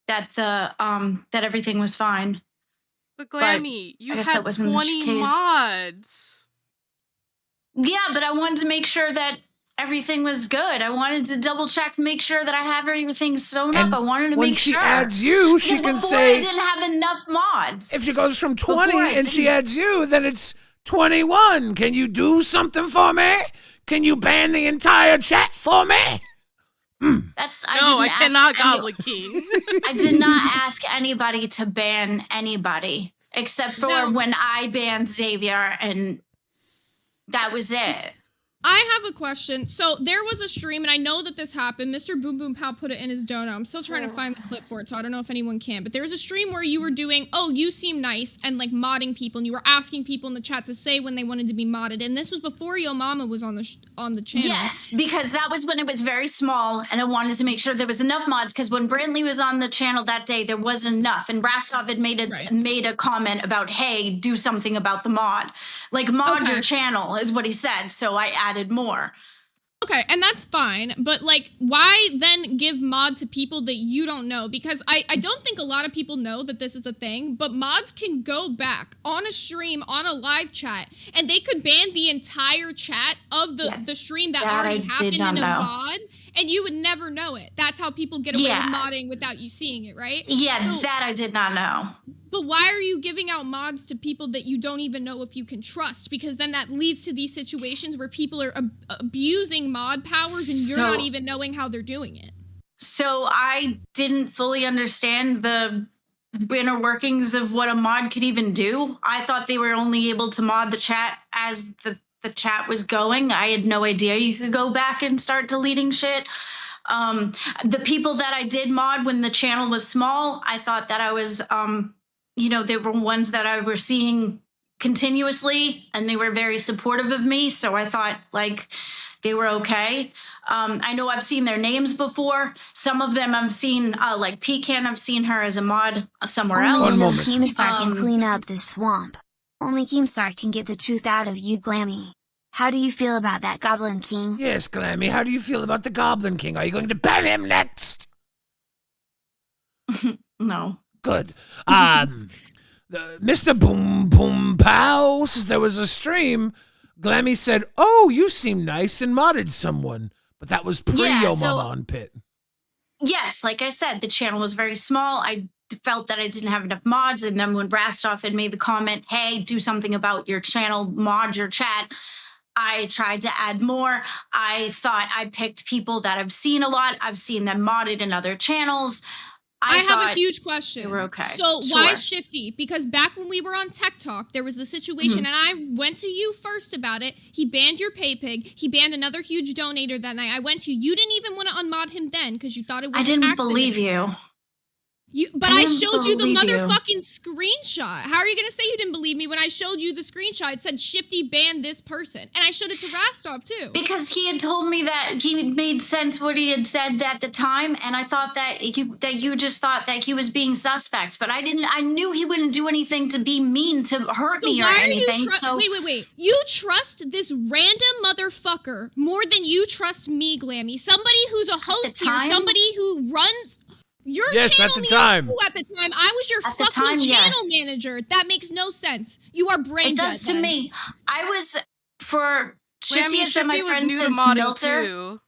[SPEAKER 5] that everything was fine.
[SPEAKER 6] But Glammy, you
[SPEAKER 5] I guess
[SPEAKER 6] had
[SPEAKER 5] that wasn't the
[SPEAKER 6] 20
[SPEAKER 5] case.
[SPEAKER 6] mods.
[SPEAKER 5] Yeah, but I wanted to make sure that everything was good. I wanted to double check, make sure that I have everything sewn up.
[SPEAKER 1] And
[SPEAKER 5] I wanted to
[SPEAKER 1] when
[SPEAKER 5] make
[SPEAKER 1] she
[SPEAKER 5] sure.
[SPEAKER 1] adds you, she
[SPEAKER 5] Because
[SPEAKER 1] can
[SPEAKER 5] before
[SPEAKER 1] say,
[SPEAKER 5] I didn't have enough mods.
[SPEAKER 1] if she goes from 20
[SPEAKER 5] Before I
[SPEAKER 1] and she
[SPEAKER 5] didn't.
[SPEAKER 1] adds you, then it's 21. Can you do something for me? Can you ban the entire chat for me?
[SPEAKER 5] That's
[SPEAKER 6] No, I
[SPEAKER 5] didn't ask
[SPEAKER 6] cannot,
[SPEAKER 5] any-
[SPEAKER 6] Goblin King.
[SPEAKER 5] I did not ask anybody to ban anybody except for
[SPEAKER 2] No.
[SPEAKER 5] when I banned Xavier, and that was it.
[SPEAKER 2] I have a question. So there was a stream, and I know that this happened. Mr. Boom Boom Pow put it in his donut. I'm still trying to find the clip for it, so I don't know if anyone can. But there was a stream where you were doing, oh, you seem nice, and like modding people, and you were asking people in the chat to say when they wanted to be modded. And this was before Yo Mama was on the channel.
[SPEAKER 5] Yes, because that was when it was very small, and I wanted to make sure there was enough mods. Because when Brantley was on the channel that day, there wasn't enough, and Rastov had made a comment about, "Hey, do something about the mod, like mod your channel," is what he said. So I added more.
[SPEAKER 2] Okay, and that's fine, but like, why then give mod to people that you don't know? Because I don't think a lot of people know that this is a thing, but mods can go back on a stream, on a live chat, and they could ban the entire chat of the stream that
[SPEAKER 5] that
[SPEAKER 2] already
[SPEAKER 5] I
[SPEAKER 2] happened
[SPEAKER 5] did not
[SPEAKER 2] in a
[SPEAKER 5] know.
[SPEAKER 2] VOD, and you would never know it. That's how people get away
[SPEAKER 5] Yeah.
[SPEAKER 2] with modding without you seeing it, right?
[SPEAKER 5] Yeah,
[SPEAKER 2] So-
[SPEAKER 5] that I did not know.
[SPEAKER 2] But why are you giving out mods to people that you don't even know if you can trust? Because then that leads to these situations where people are abusing mod powers and you're not
[SPEAKER 5] So-
[SPEAKER 2] even knowing how they're doing it.
[SPEAKER 5] So I didn't fully understand the inner workings of what a mod could even do. I thought they were only able to mod the chat as the chat was going. I had no idea you could go back and start deleting shit. The people that I did mod when the channel was small, I thought that I was, they were ones that I were seeing continuously, and they were very supportive of me. So I thought like they were okay. I know I've seen their names before. Some of them I've seen, like Pecan, I've seen her as a mod somewhere
[SPEAKER 7] Only
[SPEAKER 5] else.
[SPEAKER 1] moment.
[SPEAKER 7] Keemstar can
[SPEAKER 5] Um,
[SPEAKER 7] clean up this swamp. Only Keemstar can get the truth out of you, Glammy. How do you feel about that, Goblin King?
[SPEAKER 1] Yes, Glammy, how do you feel about the Goblin King? Are you going to ban him next?
[SPEAKER 5] No.
[SPEAKER 1] Good. Mr. Boom Boom Pow says there was a stream. Glammy said, "Oh, you seem nice," and modded someone. But that was pre
[SPEAKER 5] Yeah,
[SPEAKER 1] Yo
[SPEAKER 5] so-
[SPEAKER 1] Mama on Pit.
[SPEAKER 5] Yes, like I said, the channel was very small. I felt that I didn't have enough mods. And then when Rastov had made the comment, "Hey, do something about your channel, mod your chat," I tried to add more. I thought I picked people that I've seen a lot. I've seen them modded in other channels.
[SPEAKER 2] I have a
[SPEAKER 5] thought
[SPEAKER 2] huge question.
[SPEAKER 5] you were okay.
[SPEAKER 2] So
[SPEAKER 5] Sure.
[SPEAKER 2] why Shifty? Because back when we were on Tech Talk, there was the situation, and I went to you first about it. He banned your pay pig. He banned another huge donator that night. I went to you. You didn't even want to unmod him then because you thought it was
[SPEAKER 5] I didn't
[SPEAKER 2] an accident.
[SPEAKER 5] believe you.
[SPEAKER 2] But
[SPEAKER 5] I
[SPEAKER 2] I
[SPEAKER 5] didn't
[SPEAKER 2] showed you the
[SPEAKER 5] believe you.
[SPEAKER 2] motherfucking screenshot. How are you going to say you didn't believe me when I showed you the screenshot? It said Shifty banned this person. And I showed it to Rastov too.
[SPEAKER 5] Because he had told me that he made sense what he had said at the time, and I thought that you just thought that he was being suspect. But I didn't. I knew he wouldn't do anything to be mean to hurt me or anything. So
[SPEAKER 2] wait. You trust this random motherfucker more than you trust me, Glammy. Somebody who's a host here. Somebody who runs your channel.
[SPEAKER 1] At the time.
[SPEAKER 2] At the time, I was your fucking channel manager. That makes no sense. You are brain dead.
[SPEAKER 5] It does to me. I was for Shifty has been my
[SPEAKER 6] Shifty was
[SPEAKER 5] friend
[SPEAKER 6] new to
[SPEAKER 5] since
[SPEAKER 6] modding
[SPEAKER 5] Milter.
[SPEAKER 6] too.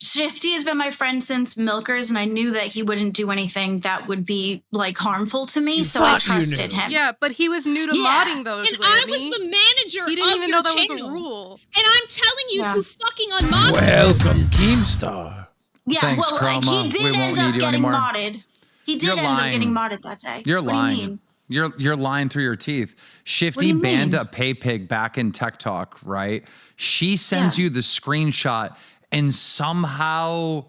[SPEAKER 5] Shifty has been my friend since Milkers, and I knew that he wouldn't do anything that would be like harmful to me, so I trusted him.
[SPEAKER 6] Yeah, but he was new to modding those.
[SPEAKER 2] And I was the manager
[SPEAKER 6] He didn't
[SPEAKER 2] of
[SPEAKER 6] even
[SPEAKER 2] your
[SPEAKER 6] know that was
[SPEAKER 2] channel.
[SPEAKER 6] a rule.
[SPEAKER 2] And I'm telling you to fucking unmod.
[SPEAKER 1] Welcome, Keemstar.
[SPEAKER 5] Yeah,
[SPEAKER 9] Thanks,
[SPEAKER 5] well,
[SPEAKER 9] Chroma.
[SPEAKER 5] he did
[SPEAKER 9] We won't
[SPEAKER 5] end up
[SPEAKER 9] need you
[SPEAKER 5] getting
[SPEAKER 9] anymore.
[SPEAKER 5] modded. He did
[SPEAKER 9] You're
[SPEAKER 5] end up
[SPEAKER 9] lying.
[SPEAKER 5] getting modded that day.
[SPEAKER 9] You're
[SPEAKER 5] What
[SPEAKER 9] lying.
[SPEAKER 5] do you mean?
[SPEAKER 9] You're lying through your teeth. Shifty
[SPEAKER 5] you
[SPEAKER 9] banned
[SPEAKER 5] mean?
[SPEAKER 9] a pay pig back in Tech Talk, right? She sends you the screenshot, and somehow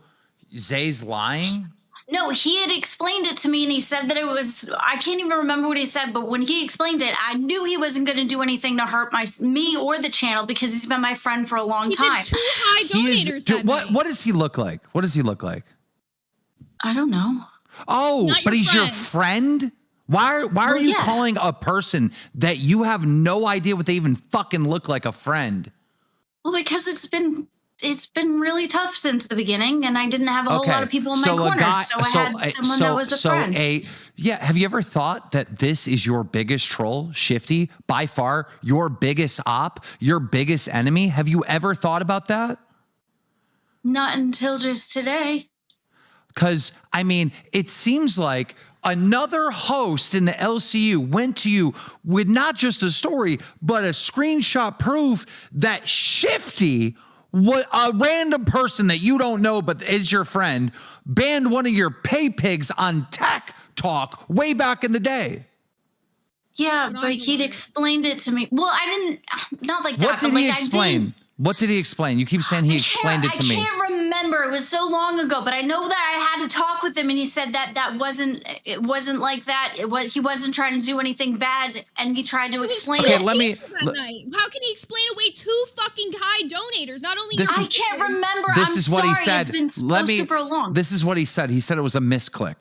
[SPEAKER 9] Zay's lying.
[SPEAKER 5] No, he had explained it to me, and he said that it was. I can't even remember what he said, but when he explained it, I knew he wasn't going to do anything to hurt me or the channel because he's been my friend for a long time.
[SPEAKER 2] He did 2 high donators that night.
[SPEAKER 9] What does he look like? What does he look like?
[SPEAKER 5] I don't know.
[SPEAKER 9] Oh,
[SPEAKER 2] Not
[SPEAKER 9] but
[SPEAKER 2] your
[SPEAKER 9] he's your
[SPEAKER 2] friend.
[SPEAKER 9] friend? Why are you
[SPEAKER 5] yeah.
[SPEAKER 9] calling a person that you have no idea what they even fucking look like a friend?
[SPEAKER 5] Well, because it's been really tough since the beginning, and I didn't have a whole lot of people in my corner, so I had someone that was a friend.
[SPEAKER 9] Have you ever thought that this is your biggest troll, Shifty? By far, your biggest op, your biggest enemy? Have you ever thought about that?
[SPEAKER 5] Not until just today.
[SPEAKER 9] Because, I mean, it seems like another host in the LCU went to you with not just a story, but a screenshot proof that Shifty, what a random person that you don't know but is your friend, banned one of your pay pigs on Tech Talk way back in the day.
[SPEAKER 5] Yeah, but he'd explained it to me. Well, I didn't, not like that.
[SPEAKER 9] What did he explain? What did he explain? You keep saying he explained it to me.
[SPEAKER 5] I can't remember. It was so long ago, but I know that I had to talk with him, and he said that it wasn't like that. He wasn't trying to do anything bad, and he tried to explain it.
[SPEAKER 2] How can he explain away 2 fucking high donators? Not only
[SPEAKER 5] I can't remember.
[SPEAKER 9] This is what he said.
[SPEAKER 5] It's been super long.
[SPEAKER 9] This is what he said. He said it was a misclick.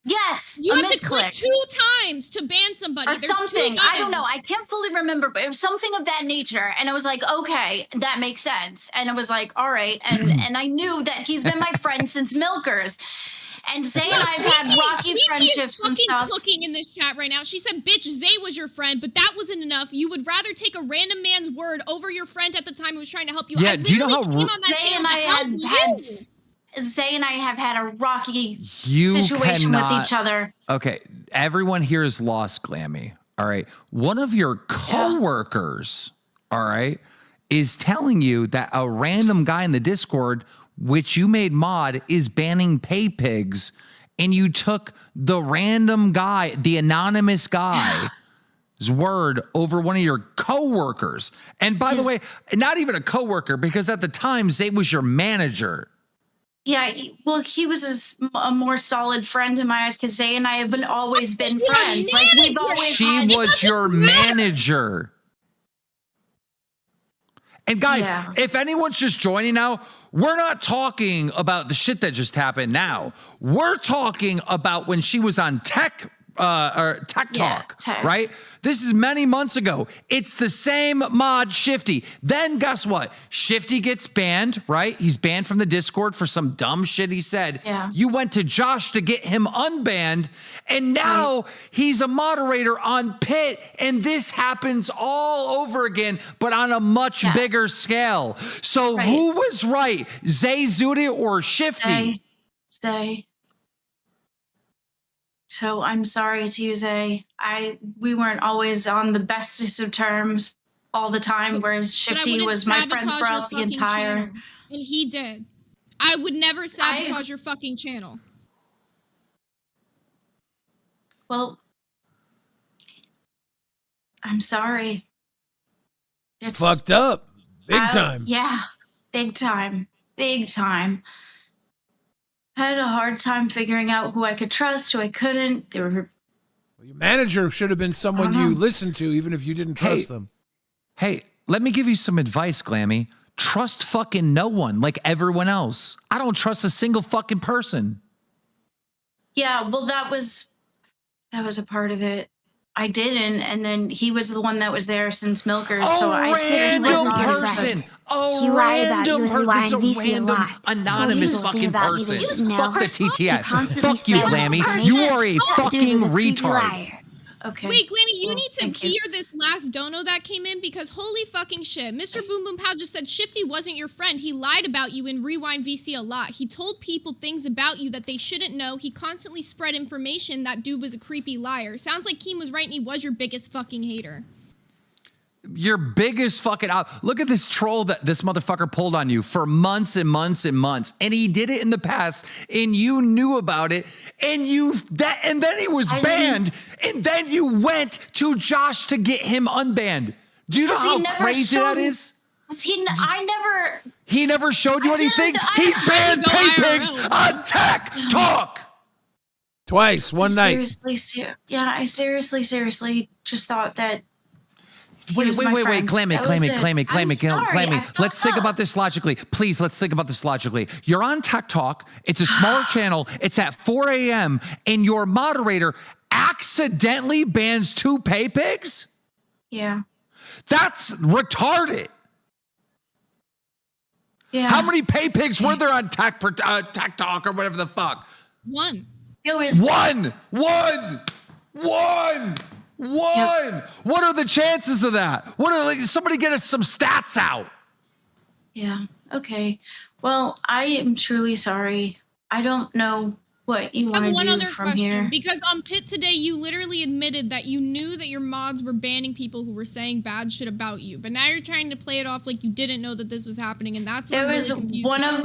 [SPEAKER 5] Yes,
[SPEAKER 2] you
[SPEAKER 5] a
[SPEAKER 2] have to click
[SPEAKER 5] misclick.
[SPEAKER 2] 2 times to ban somebody.
[SPEAKER 5] Or
[SPEAKER 2] There's 2
[SPEAKER 5] something. I don't know. I
[SPEAKER 2] buttons.
[SPEAKER 5] can't fully remember, but it was something of that nature. And I was like, okay, that makes sense. And I was like, all right. And I knew that he's been my friend since Milkers. And Zay and I have had rocky friendships and stuff.
[SPEAKER 2] Cooking in this chat right now. She said, bitch, Zay was your friend, but that wasn't enough. You would rather take a random man's word over your friend at the time who was trying to help you.
[SPEAKER 9] Yeah,
[SPEAKER 2] I
[SPEAKER 9] do you know how
[SPEAKER 2] came on that
[SPEAKER 5] Zay
[SPEAKER 2] channel
[SPEAKER 5] and I
[SPEAKER 2] to help you.
[SPEAKER 5] Zay and I have had a rocky situation with each other.
[SPEAKER 9] Okay, everyone here is lost, Glammy. All right, one of your coworkers, all right, is telling you that a random guy in the Discord, which you made mod, is banning pay pigs, and you took the random guy, the anonymous guy. Word over one of your coworkers. And by the way, not even a coworker, because at the time Zay was your manager.
[SPEAKER 5] Yeah, he was a more solid friend in my eyes because Zay and I have always been friends. Like we've always
[SPEAKER 9] She was your manager. And guys, if anyone's just joining now, we're not talking about the shit that just happened now. We're talking about when she was on Tech Talk, right? This is many months ago. It's the same mod, Shifty. Then guess what? Shifty gets banned, right? He's banned from the Discord for some dumb shit he said.
[SPEAKER 5] Yeah.
[SPEAKER 9] You went to Josh to get him unbanned, and now he's a moderator on Pit, and this happens all over again, but on a much bigger scale. So who was right? Zay Zudia or Shifty?
[SPEAKER 5] Zay. So I'm sorry to you, Zay. We weren't always on the bestest of terms all the time, whereas Shifty was my friend throughout the entire.
[SPEAKER 2] Channel. And he did. I would never sabotage your fucking channel.
[SPEAKER 5] Well, I'm sorry. It's
[SPEAKER 1] Fucked up. Big time.
[SPEAKER 5] Yeah, big time. Big time. I had a hard time figuring out who I could trust, who I couldn't. There were
[SPEAKER 1] Your manager should have been someone you listened to, even if you didn't trust them.
[SPEAKER 9] Hey, let me give you some advice, Glammy. Trust fucking no one like everyone else. I don't trust a single fucking person.
[SPEAKER 5] Yeah, well, that was a part of it. I didn't, and then he was the one that was there since Milkers, so I seriously
[SPEAKER 9] random
[SPEAKER 5] thought
[SPEAKER 9] person. A
[SPEAKER 7] He lied about you
[SPEAKER 9] random
[SPEAKER 7] and Rewind
[SPEAKER 9] person.
[SPEAKER 7] VC a
[SPEAKER 9] Random
[SPEAKER 7] lot.
[SPEAKER 9] anonymous
[SPEAKER 7] Told
[SPEAKER 9] fucking
[SPEAKER 7] you about you
[SPEAKER 9] person.
[SPEAKER 7] didn't know.
[SPEAKER 9] Fuck the
[SPEAKER 7] He
[SPEAKER 9] TTS.
[SPEAKER 7] constantly
[SPEAKER 9] Fuck you,
[SPEAKER 7] spreads
[SPEAKER 9] Glammy.
[SPEAKER 7] information.
[SPEAKER 9] You are a
[SPEAKER 7] That dude
[SPEAKER 9] fucking
[SPEAKER 7] was a creepy
[SPEAKER 9] retard.
[SPEAKER 7] liar.
[SPEAKER 5] Okay.
[SPEAKER 2] Wait, Glammy, you
[SPEAKER 5] Well,
[SPEAKER 2] need to
[SPEAKER 5] thank you.
[SPEAKER 2] hear this last dono that came in because holy fucking shit. Mr. Boom Boom Pow just said Shifty wasn't your friend. He lied about you in Rewind VC a lot. He told people things about you that they shouldn't know. He constantly spread information. That dude was a creepy liar. Sounds like Keem was right and he was your biggest fucking hater.
[SPEAKER 9] Your biggest fucking out. Look at this troll that this motherfucker pulled on you for months and months and months. And he did it in the past and you knew about it and and then he was banned and then you went to Josh to get him unbanned. Do you know how crazy that is? He never showed you anything. He banned Pay Pigs on Tech Talk.
[SPEAKER 1] Twice, one night.
[SPEAKER 5] I seriously just thought that.
[SPEAKER 9] Wait, claim it. Let's think about this logically. Please, let's think about this logically. You're on Tech Talk. It's a smaller channel. It's at 4 a.m. and your moderator accidentally bans 2 Pay Pigs?
[SPEAKER 5] Yeah.
[SPEAKER 9] That's retarded.
[SPEAKER 5] Yeah.
[SPEAKER 9] How many Pay Pigs were there on Tech Talk or whatever the fuck?
[SPEAKER 2] One.
[SPEAKER 5] It was
[SPEAKER 9] One.
[SPEAKER 5] Yep.
[SPEAKER 9] What are the chances of that? Somebody get us some stats out.
[SPEAKER 5] Yeah. Okay. Well, I am truly sorry. I don't know what you
[SPEAKER 2] I
[SPEAKER 5] want
[SPEAKER 2] have
[SPEAKER 5] to
[SPEAKER 2] one
[SPEAKER 5] do
[SPEAKER 2] other
[SPEAKER 5] from
[SPEAKER 2] question
[SPEAKER 5] here.
[SPEAKER 2] because on Pit today you literally admitted that you knew that your mods were banning people who were saying bad shit about you, but now you're trying to play it off like you didn't know that this was happening, and that's what
[SPEAKER 5] There
[SPEAKER 2] I'm
[SPEAKER 5] was
[SPEAKER 2] really confused
[SPEAKER 5] one
[SPEAKER 2] about.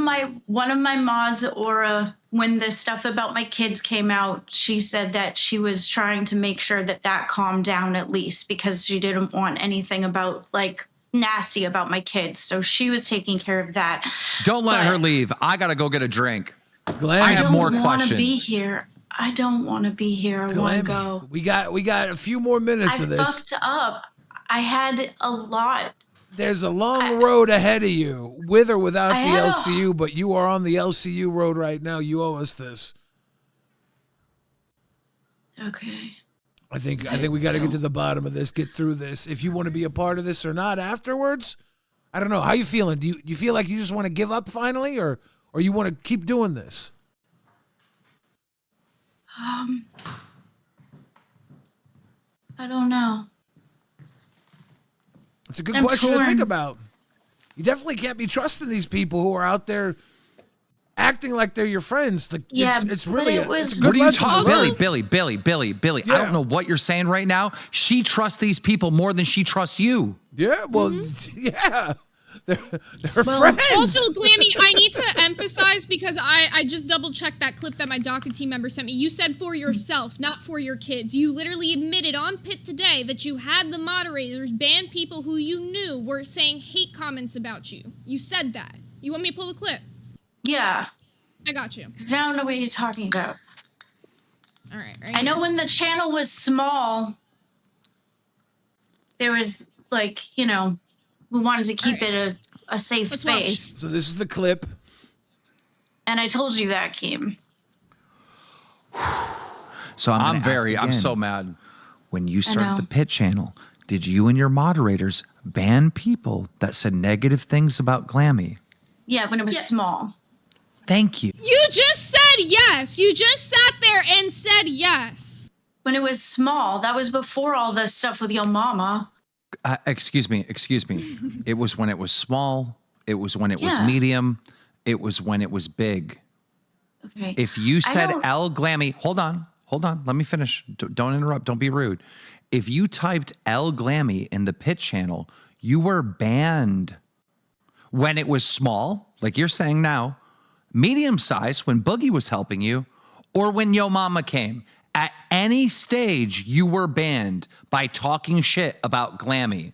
[SPEAKER 5] of my mods, Aura, when the stuff about my kids came out, she said that she was trying to make sure that calmed down at least because she didn't want anything about like nasty about my kids. So she was taking care of that.
[SPEAKER 9] Don't let her leave. I gotta go get a drink.
[SPEAKER 1] Glam,
[SPEAKER 9] I have more
[SPEAKER 5] I don't want to
[SPEAKER 9] questions.
[SPEAKER 5] be here. I don't want to be here. I want to go.
[SPEAKER 1] We got a few more minutes
[SPEAKER 5] I
[SPEAKER 1] of this.
[SPEAKER 5] fucked up. I had a lot.
[SPEAKER 1] There's a long road ahead of you, with or without
[SPEAKER 5] I
[SPEAKER 1] the
[SPEAKER 5] had a-
[SPEAKER 1] LCU, but you are on the LCU road right now. You owe us this.
[SPEAKER 5] Okay.
[SPEAKER 1] I think we got to get to the bottom of this, get through this. If you want to be a part of this or not afterwards, I don't know. How you feeling? Do you feel like you just want to give up finally, or you want to keep doing this?
[SPEAKER 5] I don't know.
[SPEAKER 1] It's a good
[SPEAKER 5] I'm
[SPEAKER 1] question to
[SPEAKER 5] torn.
[SPEAKER 1] think about. You definitely can't be trusting these people who are out there acting like they're your friends. Like,
[SPEAKER 5] Yeah,
[SPEAKER 1] it's
[SPEAKER 5] but
[SPEAKER 1] really
[SPEAKER 5] it was-
[SPEAKER 1] it's a good
[SPEAKER 9] What are you
[SPEAKER 1] lesson to
[SPEAKER 9] talking,
[SPEAKER 1] learn.
[SPEAKER 9] Billy?
[SPEAKER 1] Yeah.
[SPEAKER 9] I don't know what you're saying right now. She trusts these people more than she trusts you.
[SPEAKER 1] Yeah, well,
[SPEAKER 5] Mm-hmm.
[SPEAKER 1] yeah, they're friends.
[SPEAKER 2] Also, Glammy, I need to emphasize because I just double checked that clip that my DACA team member sent me. You said for yourself, not for your kids. You literally admitted on Pit today that you had the moderators ban people who you knew were saying hate comments about you. You said that. You want me to pull the clip?
[SPEAKER 5] Yeah.
[SPEAKER 2] I got you.
[SPEAKER 5] 'Cause I don't know what you're talking about.
[SPEAKER 2] All right.
[SPEAKER 5] I know when the channel was small, there was like, you know, we wanted to keep it a safe
[SPEAKER 2] Let's watch.
[SPEAKER 5] space.
[SPEAKER 1] So this is the clip.
[SPEAKER 5] And I told you that, Keem.
[SPEAKER 9] So I'm so mad. When you started the Pit channel, did you and your moderators ban people that said negative things about Glammy?
[SPEAKER 5] Yeah, when it was small.
[SPEAKER 9] Thank you.
[SPEAKER 2] You just said yes. You just sat there and said yes.
[SPEAKER 5] When it was small, that was before all the stuff with your mama.
[SPEAKER 9] Excuse me. It was when it was small. It was when it was
[SPEAKER 5] Yeah.
[SPEAKER 9] medium. It was when it was big.
[SPEAKER 5] Okay.
[SPEAKER 9] If you
[SPEAKER 5] I
[SPEAKER 9] said
[SPEAKER 5] don't-
[SPEAKER 9] L Glammy, hold on. Let me finish. Don't interrupt. Don't be rude. If you typed L Glammy in the Pit channel, you were banned. When it was small, like you're saying now, medium size when Boogie was helping you, or when Yo Mama came. at any stage you were banned by talking shit about Glammy.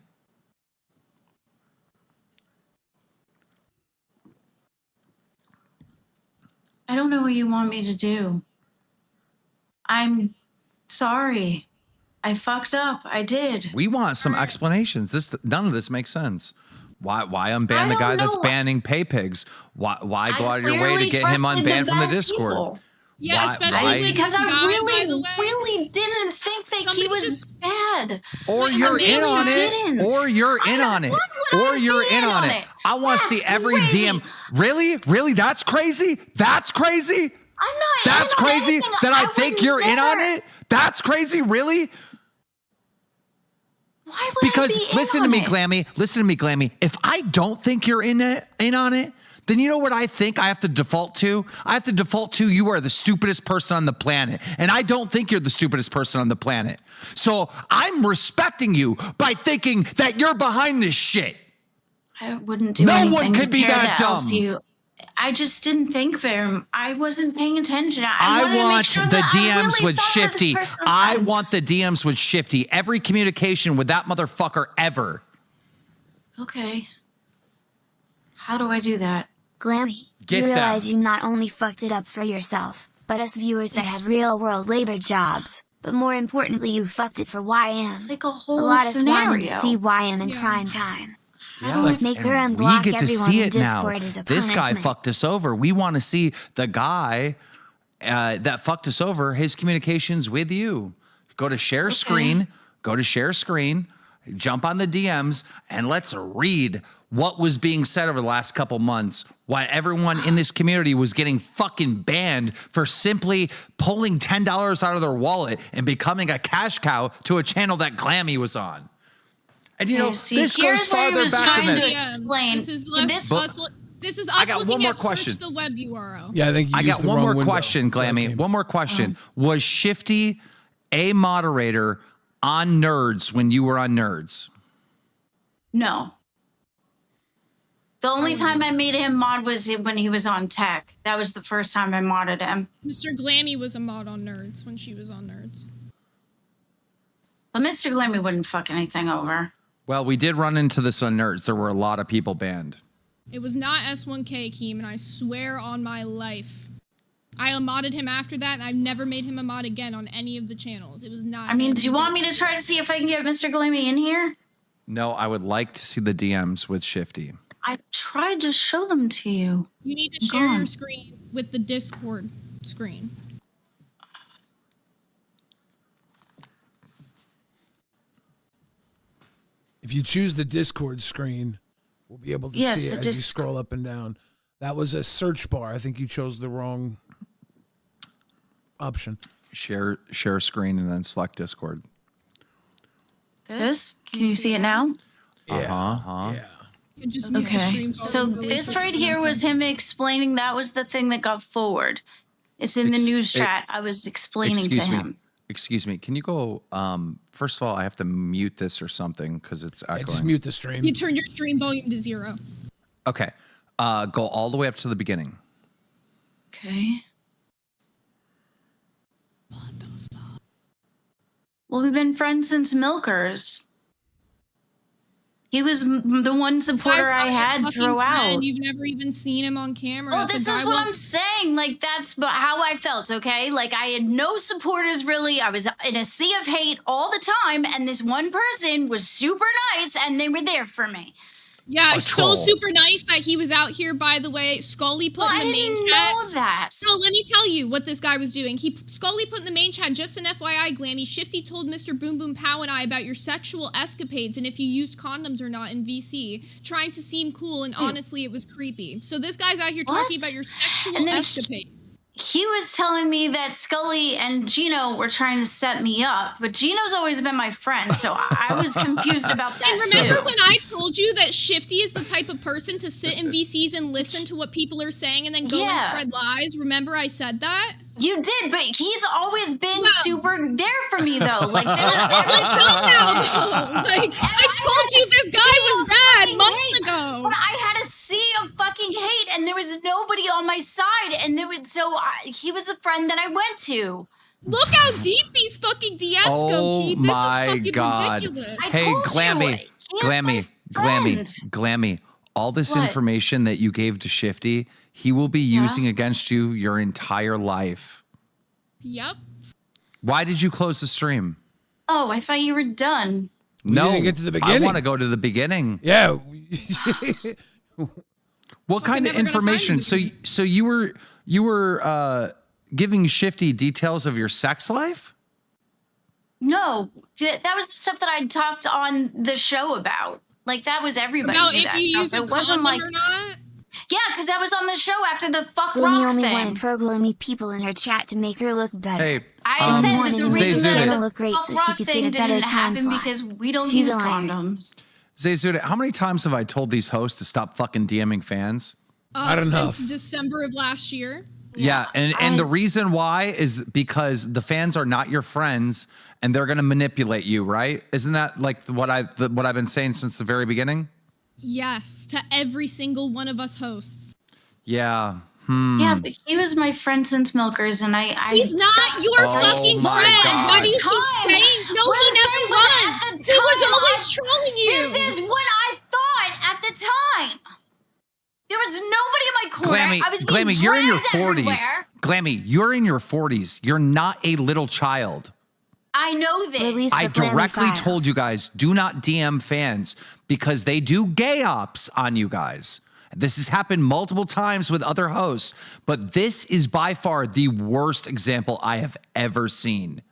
[SPEAKER 5] I don't know what you want me to do. I'm sorry. I fucked up. I did.
[SPEAKER 9] We want some explanations. None of this makes sense. Why unban the guy that's banning pay pigs? Why go out of your way to get him unbanned from the Discord?
[SPEAKER 5] People.
[SPEAKER 2] Yeah, especially
[SPEAKER 5] because I
[SPEAKER 2] guy,
[SPEAKER 5] really didn't think that he was bad.
[SPEAKER 9] Or you're in on it. Or you're in on it. Or you're in on it. I want to see every DM. Really? That's crazy? That's crazy?
[SPEAKER 5] I'm not.
[SPEAKER 9] That's crazy that I think you're in on it? That's crazy? Really?
[SPEAKER 5] Why would
[SPEAKER 9] because
[SPEAKER 5] I be
[SPEAKER 9] listen to me, Glammy. Listen to me, Glammy. If I don't think you're in on it, then you know what I think I have to default to? I have to default to you are the stupidest person on the planet. And I don't think you're the stupidest person on the planet. So I'm respecting you by thinking that you're behind this shit.
[SPEAKER 5] I wouldn't do anything.
[SPEAKER 9] No one could be that dumb.
[SPEAKER 5] I just didn't think very. I wasn't paying attention.
[SPEAKER 9] I want the DMs with Shifty. I want the DMs with Shifty. Every communication with that motherfucker ever.
[SPEAKER 5] Okay. How do I do that?
[SPEAKER 7] Glammy, you realize you not only fucked it up for yourself, but us viewers that have real-world labor jobs. But more importantly, you fucked it for YM.
[SPEAKER 5] It's like a whole
[SPEAKER 7] lot
[SPEAKER 5] scenario.
[SPEAKER 7] of wanting to see YM in prime time.
[SPEAKER 9] Yeah,
[SPEAKER 7] Make her unblock
[SPEAKER 9] we get to
[SPEAKER 7] everyone
[SPEAKER 9] see
[SPEAKER 7] in
[SPEAKER 9] it now.
[SPEAKER 7] Discord as a
[SPEAKER 9] This guy
[SPEAKER 7] punishment.
[SPEAKER 9] fucked us over. We want to see the guy that fucked us over, his communications with you. Go to share screen. Go to share screen. Jump on the DMs and let's read what was being said over the last couple months. Why everyone in this community was getting fucking banned for simply pulling $10 out of their wallet and becoming a cash cow to a channel that Glammy was on. And you know, this goes farther back than this.
[SPEAKER 5] Explain.
[SPEAKER 2] This is us
[SPEAKER 9] I got
[SPEAKER 2] looking
[SPEAKER 9] one more
[SPEAKER 2] at
[SPEAKER 9] question.
[SPEAKER 2] search the web URL.
[SPEAKER 1] Yeah, I think
[SPEAKER 9] I got one more question, Glammy. One more question. Was Shifty a moderator on Nerds when you were on Nerds?
[SPEAKER 5] No. The only time I made him mod was when he was on Tech. That was the first time I modded him.
[SPEAKER 2] Mr. Glammy was a mod on Nerds when she was on Nerds.
[SPEAKER 5] But Mr. Glammy wouldn't fuck anything over.
[SPEAKER 9] Well, we did run into this on Nerds. There were a lot of people banned.
[SPEAKER 2] It was not S1K, Keem, and I swear on my life. I modded him after that, and I've never made him a mod again on any of the channels. It was not.
[SPEAKER 5] I mean, do you want me to try to see if I can get Mr. Glammy in here?
[SPEAKER 9] No, I would like to see the DMs with Shifty.
[SPEAKER 5] I tried to show them to you.
[SPEAKER 2] You need to share your screen with the Discord screen.
[SPEAKER 1] If you choose the Discord screen, we'll be able to see it as you scroll up and down. That was a search bar. I think you chose the wrong option.
[SPEAKER 9] Share screen and then select Discord.
[SPEAKER 5] This? Can you see it now?
[SPEAKER 1] Yeah.
[SPEAKER 2] Just mute the stream
[SPEAKER 5] So this right here was him explaining. That was the thing that got forward. It's in the news chat. I was explaining to him.
[SPEAKER 9] Excuse me. Can you go? First of all, I have to mute this or something because it's echoing.
[SPEAKER 1] Just mute the stream.
[SPEAKER 2] You turn your stream volume to 0.
[SPEAKER 9] Okay. Go all the way up to the beginning.
[SPEAKER 5] Okay. Well, we've been friends since Milkers. He was the one supporter I had throughout.
[SPEAKER 2] You've never even seen him on camera.
[SPEAKER 5] Oh, this is what I'm saying. Like, that's how I felt, okay? Like, I had no supporters, really. I was in a sea of hate all the time, and this one person was super nice, and they were there for me.
[SPEAKER 2] Yeah, so super nice that he was out here, by the way. Scully put in the main chat.
[SPEAKER 5] I didn't know that.
[SPEAKER 2] So let me tell you what this guy was doing. Scully put in the main chat, just an FYI, Glammy, Shifty told Mr. Boom Boom Pow and I about your sexual escapades and if you used condoms or not in VC, trying to seem cool, and honestly, it was creepy. So this guy's out here talking about your sexual escapades.
[SPEAKER 5] He was telling me that Scully and Gino were trying to set me up, but Gino's always been my friend, so I was confused about that.
[SPEAKER 2] And remember when I told you that Shifty is the type of person to sit in VCs and listen to what people are saying and then go and spread lies? Remember I said that?
[SPEAKER 5] You did, but he's always been super there for me, though. Like,
[SPEAKER 2] until now, though. Like, I told you this guy was bad months ago.
[SPEAKER 5] But I had a sea of fucking hate, and there was nobody on my side, and he was the friend that I went to.
[SPEAKER 2] Look how deep these fucking DMs go, Keith. This is fucking
[SPEAKER 9] God.
[SPEAKER 2] ridiculous.
[SPEAKER 9] Hey,
[SPEAKER 5] told you,
[SPEAKER 9] Glammy,
[SPEAKER 5] he is
[SPEAKER 9] Glammy,
[SPEAKER 5] my
[SPEAKER 9] Glammy,
[SPEAKER 5] friend.
[SPEAKER 9] Glammy. All this
[SPEAKER 5] What?
[SPEAKER 9] information that you gave to Shifty, he will be
[SPEAKER 5] Yeah.
[SPEAKER 9] using against you your entire life.
[SPEAKER 2] Yep.
[SPEAKER 9] Why did you close the stream?
[SPEAKER 5] Oh, I thought you were done.
[SPEAKER 1] We didn't get to the
[SPEAKER 9] I
[SPEAKER 1] beginning.
[SPEAKER 9] want to go to the beginning.
[SPEAKER 1] Yeah.
[SPEAKER 9] What kind of
[SPEAKER 2] never gonna find
[SPEAKER 9] information?
[SPEAKER 2] anything.
[SPEAKER 9] So you were giving Shifty details of your sex life?
[SPEAKER 5] No, that was the stuff that I talked on the show about. Like, that was everybody
[SPEAKER 2] About
[SPEAKER 5] knew
[SPEAKER 2] if
[SPEAKER 5] that
[SPEAKER 2] you
[SPEAKER 5] stuff.
[SPEAKER 2] use a
[SPEAKER 5] It wasn't
[SPEAKER 2] condom
[SPEAKER 5] like,
[SPEAKER 2] or not.
[SPEAKER 5] yeah, because that was on the show after the fuck
[SPEAKER 7] Gloomy
[SPEAKER 5] rock
[SPEAKER 7] only
[SPEAKER 5] thing.
[SPEAKER 7] wanted pro-gloomy people in her chat to make her look better.
[SPEAKER 9] Hey,
[SPEAKER 5] I said that
[SPEAKER 7] wanted
[SPEAKER 5] the
[SPEAKER 7] to make
[SPEAKER 5] reason
[SPEAKER 7] the
[SPEAKER 5] that
[SPEAKER 7] channel
[SPEAKER 5] the
[SPEAKER 7] look great
[SPEAKER 5] fuck
[SPEAKER 7] so she
[SPEAKER 5] rock
[SPEAKER 7] could
[SPEAKER 5] thing
[SPEAKER 7] get a better
[SPEAKER 5] didn't
[SPEAKER 7] time
[SPEAKER 5] happen
[SPEAKER 7] slot.
[SPEAKER 5] because we don't
[SPEAKER 7] She's
[SPEAKER 5] use
[SPEAKER 7] a liar.
[SPEAKER 5] condoms.
[SPEAKER 9] Zayzuda, how many times have I told these hosts to stop fucking DMing fans?
[SPEAKER 1] Not enough.
[SPEAKER 2] Since December of last year.
[SPEAKER 9] Yeah, and the reason why is because the fans are not your friends and they're going to manipulate you, right? Isn't that like what I've been saying since the very beginning?
[SPEAKER 2] Yes, to every single one of us hosts.
[SPEAKER 9] Yeah.
[SPEAKER 5] Yeah, but he was my friend since Milkers, and I
[SPEAKER 2] He's not your
[SPEAKER 9] Oh
[SPEAKER 2] fucking
[SPEAKER 9] my
[SPEAKER 2] friend.
[SPEAKER 9] God.
[SPEAKER 2] Why do you
[SPEAKER 5] Time.
[SPEAKER 2] keep saying? No,
[SPEAKER 5] What
[SPEAKER 2] he
[SPEAKER 5] I'm
[SPEAKER 2] never
[SPEAKER 5] saying,
[SPEAKER 2] was.
[SPEAKER 5] but at the
[SPEAKER 2] He was
[SPEAKER 5] time,
[SPEAKER 2] always trolling you.
[SPEAKER 5] This is what I thought at the time. There was nobody in my corner.
[SPEAKER 9] Glammy,
[SPEAKER 5] I was being
[SPEAKER 9] Glammy, you're in your
[SPEAKER 5] dragged
[SPEAKER 9] 40s.
[SPEAKER 5] everywhere.
[SPEAKER 9] Glammy, you're in your 40s. You're not a little child.
[SPEAKER 5] I know this.
[SPEAKER 7] Release
[SPEAKER 9] I
[SPEAKER 7] the Glammy
[SPEAKER 9] directly
[SPEAKER 7] files.
[SPEAKER 9] told you guys, do not DM fans because they do gay ops on you guys. This has happened multiple times with other hosts, but this is by far the worst example I have ever seen.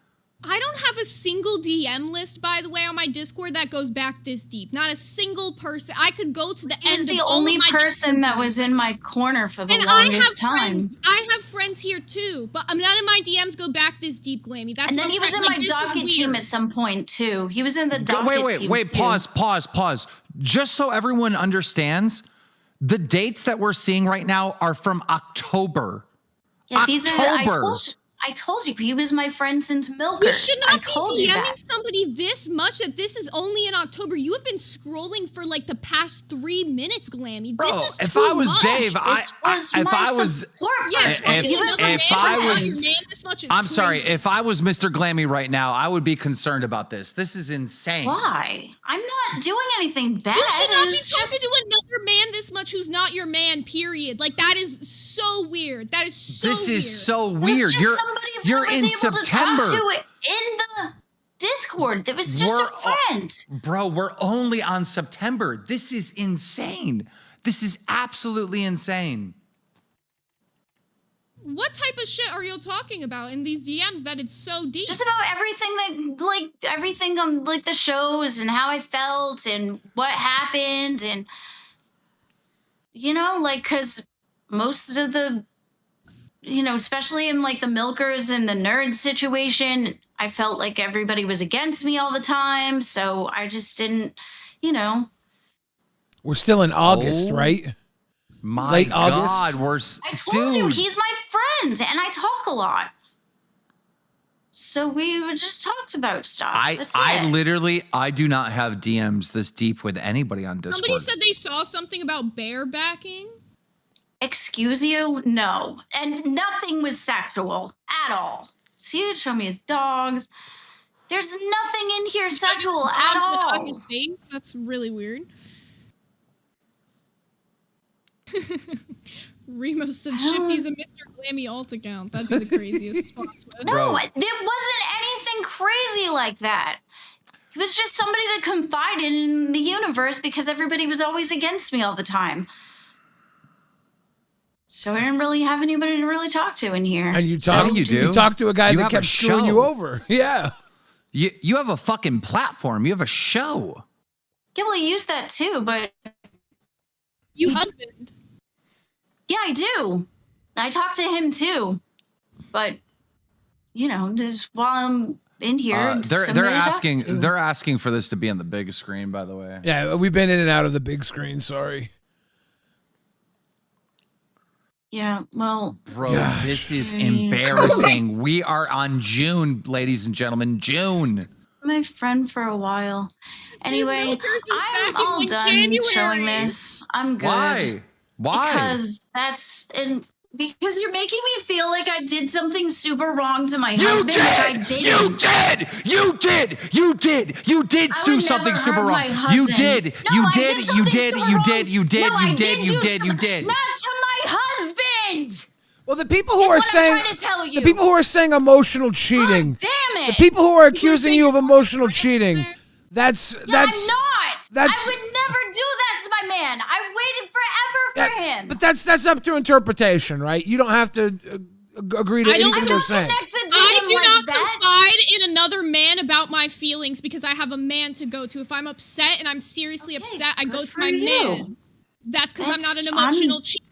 [SPEAKER 2] I don't have a single DM list, by the way, on my Discord that goes back this deep. Not a single person. I could go to the
[SPEAKER 5] He was
[SPEAKER 2] end
[SPEAKER 5] the
[SPEAKER 2] of all
[SPEAKER 5] only
[SPEAKER 2] of my
[SPEAKER 5] person
[SPEAKER 2] Discord
[SPEAKER 5] that was in my corner for the
[SPEAKER 2] and I have
[SPEAKER 5] longest time.
[SPEAKER 2] friends. I have friends here too, but none of my DMs go back this deep, Glammy. That's
[SPEAKER 5] And
[SPEAKER 2] what
[SPEAKER 5] then
[SPEAKER 2] I'm
[SPEAKER 5] he was in
[SPEAKER 2] trying-
[SPEAKER 5] my
[SPEAKER 2] this is
[SPEAKER 5] docket team
[SPEAKER 2] weird.
[SPEAKER 5] at some point too. He was in the docket team.
[SPEAKER 9] Wait,
[SPEAKER 5] too.
[SPEAKER 9] pause. Just so everyone understands, the dates that we're seeing right now are from October.
[SPEAKER 5] Yeah, these are.
[SPEAKER 9] October.
[SPEAKER 5] I told you he was my friend since
[SPEAKER 2] You
[SPEAKER 5] Milkers.
[SPEAKER 2] should
[SPEAKER 5] I
[SPEAKER 2] not
[SPEAKER 5] told
[SPEAKER 2] be
[SPEAKER 5] you that.
[SPEAKER 2] DMing somebody this much that this is only in October. You have been scrolling for like the past 3 minutes, Glammy.
[SPEAKER 9] Bro,
[SPEAKER 2] this is
[SPEAKER 9] if
[SPEAKER 2] too
[SPEAKER 9] I was
[SPEAKER 2] much.
[SPEAKER 9] Dave,
[SPEAKER 5] This was
[SPEAKER 9] if
[SPEAKER 5] my
[SPEAKER 9] I was,
[SPEAKER 5] support
[SPEAKER 2] Yeah,
[SPEAKER 5] person.
[SPEAKER 2] trolling
[SPEAKER 5] He was
[SPEAKER 2] another
[SPEAKER 5] my
[SPEAKER 2] man
[SPEAKER 9] if I
[SPEAKER 2] for
[SPEAKER 5] friend.
[SPEAKER 9] was-
[SPEAKER 2] your man this much is
[SPEAKER 9] I'm sorry,
[SPEAKER 2] crazy.
[SPEAKER 9] if I was Mr. Glammy right now, I would be concerned about this. This is insane.
[SPEAKER 5] Why? I'm not doing anything bad.
[SPEAKER 2] You should not
[SPEAKER 5] It
[SPEAKER 2] be
[SPEAKER 5] was
[SPEAKER 2] talking
[SPEAKER 5] just-
[SPEAKER 2] to another man this much who's not your man, period. Like, that is so weird. That is so
[SPEAKER 9] This
[SPEAKER 2] weird.
[SPEAKER 9] is so
[SPEAKER 5] It was
[SPEAKER 9] weird.
[SPEAKER 5] just somebody that
[SPEAKER 9] You're
[SPEAKER 5] I was
[SPEAKER 9] in
[SPEAKER 5] able
[SPEAKER 9] September.
[SPEAKER 5] To talk to in the Discord. That was just
[SPEAKER 9] We're
[SPEAKER 5] a friend.
[SPEAKER 9] Bro, we're only on September. This is insane. This is absolutely insane.
[SPEAKER 2] What type of shit are you talking about in these DMs that it's so deep?
[SPEAKER 5] Just about everything on like the shows and how I felt and what happened and like because most of the especially in like the Milkers and the nerd situation, I felt like everybody was against me all the time, so I just didn't
[SPEAKER 1] We're still in August,
[SPEAKER 9] Oh.
[SPEAKER 1] right?
[SPEAKER 9] My
[SPEAKER 1] Late
[SPEAKER 9] God,
[SPEAKER 1] August.
[SPEAKER 5] I told you
[SPEAKER 9] dude.
[SPEAKER 5] he's my friend and I talk a lot. So we just talked about stuff. That's it.
[SPEAKER 9] I do not have DMs this deep with anybody on Discord.
[SPEAKER 2] Somebody said they saw something about barebacking.
[SPEAKER 5] Excuse you? No. And nothing was sexual at all. See, it showed me his dogs. There's nothing in here sexual at
[SPEAKER 2] On his
[SPEAKER 5] all.
[SPEAKER 2] face. That's really weird. Remo said Shifty's a Mr. Glammy alt account. That'd be the craziest spot.
[SPEAKER 5] No,
[SPEAKER 9] Bro.
[SPEAKER 5] there wasn't anything crazy like that. He was just somebody that confided in the universe because everybody was always against me all the time. So I didn't really have anybody to really talk to in here.
[SPEAKER 1] And you
[SPEAKER 9] So
[SPEAKER 1] talk,
[SPEAKER 9] you do.
[SPEAKER 1] you talked to a guy
[SPEAKER 9] You
[SPEAKER 1] that
[SPEAKER 9] have
[SPEAKER 1] kept
[SPEAKER 9] a
[SPEAKER 1] screwing you
[SPEAKER 9] show.
[SPEAKER 1] over. Yeah.
[SPEAKER 9] You have a fucking platform. You have a show.
[SPEAKER 5] Yeah, well, I use that too, but
[SPEAKER 2] You husband.
[SPEAKER 5] yeah, I do. I talk to him too. But, just while I'm in here,
[SPEAKER 9] They're
[SPEAKER 5] somebody to talk to.
[SPEAKER 9] they're asking for this to be on the big screen, by the way.
[SPEAKER 1] Yeah, we've been in and out of the big screen. Sorry.
[SPEAKER 5] Yeah, well,
[SPEAKER 9] Bro,
[SPEAKER 1] Gosh.
[SPEAKER 9] this is embarrassing. We are on June, ladies and gentlemen. June.
[SPEAKER 5] my friend for a while. Anyway,
[SPEAKER 2] Milkers is
[SPEAKER 5] I'm
[SPEAKER 2] back in,
[SPEAKER 5] all
[SPEAKER 2] like,
[SPEAKER 5] done
[SPEAKER 2] January.
[SPEAKER 5] showing this. I'm good.
[SPEAKER 9] Why?
[SPEAKER 5] Because that's and Because you're making me feel like I did something super wrong to my husband, which I didn't.
[SPEAKER 9] You did do something super wrong. You did. You did.
[SPEAKER 5] Not to my husband.
[SPEAKER 1] Well, the people who are saying
[SPEAKER 5] the
[SPEAKER 1] people who are saying emotional cheating,
[SPEAKER 5] damn it!
[SPEAKER 1] the people who are accusing you of emotional cheating, that's
[SPEAKER 5] I'm not. I would never do that to my man. I waited forever for him.
[SPEAKER 1] But that's up to interpretation, right? You don't have to agree to anything they're saying.
[SPEAKER 2] I do not confide in another man about my feelings because I have a man to go to. If I'm upset and I'm seriously upset, I go to my man. That's because I'm not an emotional cheater.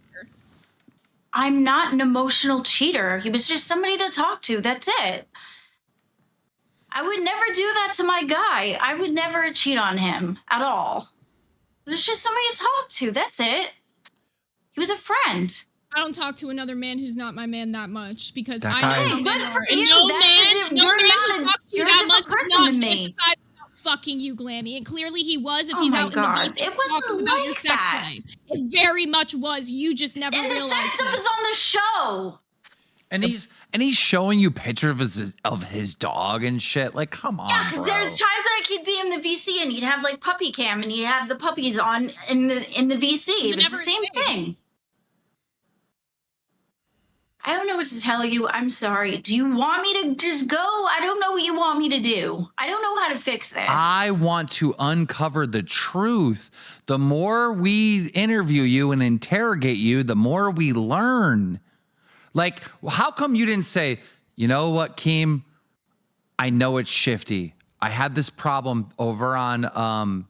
[SPEAKER 5] I'm not an emotional cheater. He was just somebody to talk to. That's it. I would never do that to my guy. I would never cheat on him at all. It was just somebody to talk to. That's it. He was a friend.
[SPEAKER 2] I don't talk to another man who's not my man that much because
[SPEAKER 9] That
[SPEAKER 2] I
[SPEAKER 9] guy-
[SPEAKER 2] know
[SPEAKER 5] Hey,
[SPEAKER 2] men
[SPEAKER 5] good
[SPEAKER 2] are.
[SPEAKER 5] for
[SPEAKER 2] And
[SPEAKER 5] you.
[SPEAKER 2] no man who talks to you
[SPEAKER 5] you're a
[SPEAKER 2] that much
[SPEAKER 5] different
[SPEAKER 2] is not
[SPEAKER 5] person than me.
[SPEAKER 2] fantasizing about fucking you, Glammy. And clearly he was if
[SPEAKER 5] Oh
[SPEAKER 2] he's
[SPEAKER 5] my
[SPEAKER 2] out in the
[SPEAKER 5] God.
[SPEAKER 2] VC
[SPEAKER 5] It wasn't
[SPEAKER 2] talking about your
[SPEAKER 5] like
[SPEAKER 2] sex
[SPEAKER 5] that.
[SPEAKER 2] life. It very much was. You just never
[SPEAKER 5] And the
[SPEAKER 2] realized
[SPEAKER 5] sex stuff
[SPEAKER 2] it.
[SPEAKER 5] is on the show.
[SPEAKER 9] And he's showing you pictures of his dog and shit. Like, come on,
[SPEAKER 5] Yeah, because
[SPEAKER 9] bro.
[SPEAKER 5] there's times like he'd be in the VC and he'd have like puppy cam and he'd have the puppies on in the VC. It was
[SPEAKER 2] Never
[SPEAKER 5] the same
[SPEAKER 2] escaped.
[SPEAKER 5] thing. I don't know what to tell you. I'm sorry. Do you want me to just go? I don't know what you want me to do. I don't know how to fix this.
[SPEAKER 9] I want to uncover the truth. The more we interview you and interrogate you, the more we learn. Like, how come you didn't say, you know what, Keem? I know it's shifty. I had this problem over on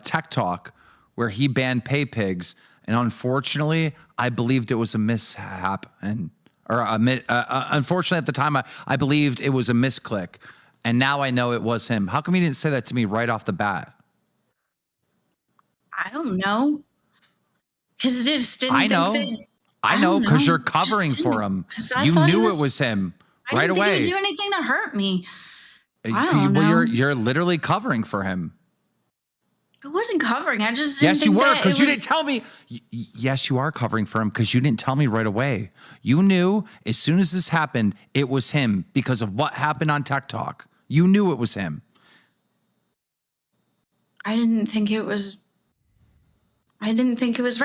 [SPEAKER 9] Tech Talk where he banned pay pigs. And unfortunately, I believed it was a mishap. Unfortunately, at the time, I believed it was a misclick. And now I know it was him. How come you didn't say that to me right off the bat?
[SPEAKER 5] I don't know. Because I just didn't
[SPEAKER 9] I know.
[SPEAKER 5] think that...
[SPEAKER 9] I know, because you're
[SPEAKER 5] Just
[SPEAKER 9] covering for
[SPEAKER 5] didn't.
[SPEAKER 9] him.
[SPEAKER 5] 'Cause I
[SPEAKER 9] You
[SPEAKER 5] thought he
[SPEAKER 9] knew
[SPEAKER 5] was-
[SPEAKER 9] it was him
[SPEAKER 5] I
[SPEAKER 9] right
[SPEAKER 5] didn't
[SPEAKER 9] away.
[SPEAKER 5] think he would do anything to hurt me. I don't
[SPEAKER 9] Well,
[SPEAKER 5] know.
[SPEAKER 9] you're literally covering for him.
[SPEAKER 5] I wasn't covering. I just didn't
[SPEAKER 9] Yes, you
[SPEAKER 5] think
[SPEAKER 9] were,
[SPEAKER 5] that
[SPEAKER 9] because
[SPEAKER 5] it
[SPEAKER 9] you
[SPEAKER 5] was...
[SPEAKER 9] didn't tell me. Yes, you are covering for him because you didn't tell me right away. You knew as soon as this happened, it was him because of what happened on Tech Talk. You knew it was him.
[SPEAKER 5] I didn't think it was right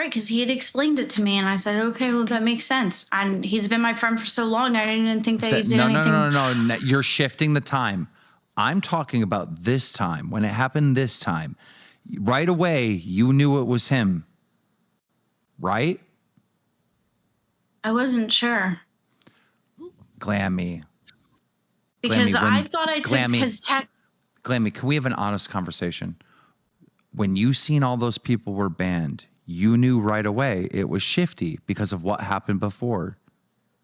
[SPEAKER 5] because he had explained it to me and I said, okay, well, that makes sense. And he's been my friend for so long. I didn't think that he did anything.
[SPEAKER 9] No. You're shifting the time. I'm talking about this time. When it happened this time, right away, you knew it was him. Right?
[SPEAKER 5] I wasn't sure.
[SPEAKER 9] Glammy.
[SPEAKER 5] Because
[SPEAKER 9] Glammy,
[SPEAKER 5] I thought I took his tech.
[SPEAKER 9] Glammy, can we have an honest conversation? When you seen all those people were banned, you knew right away it was shifty because of what happened before.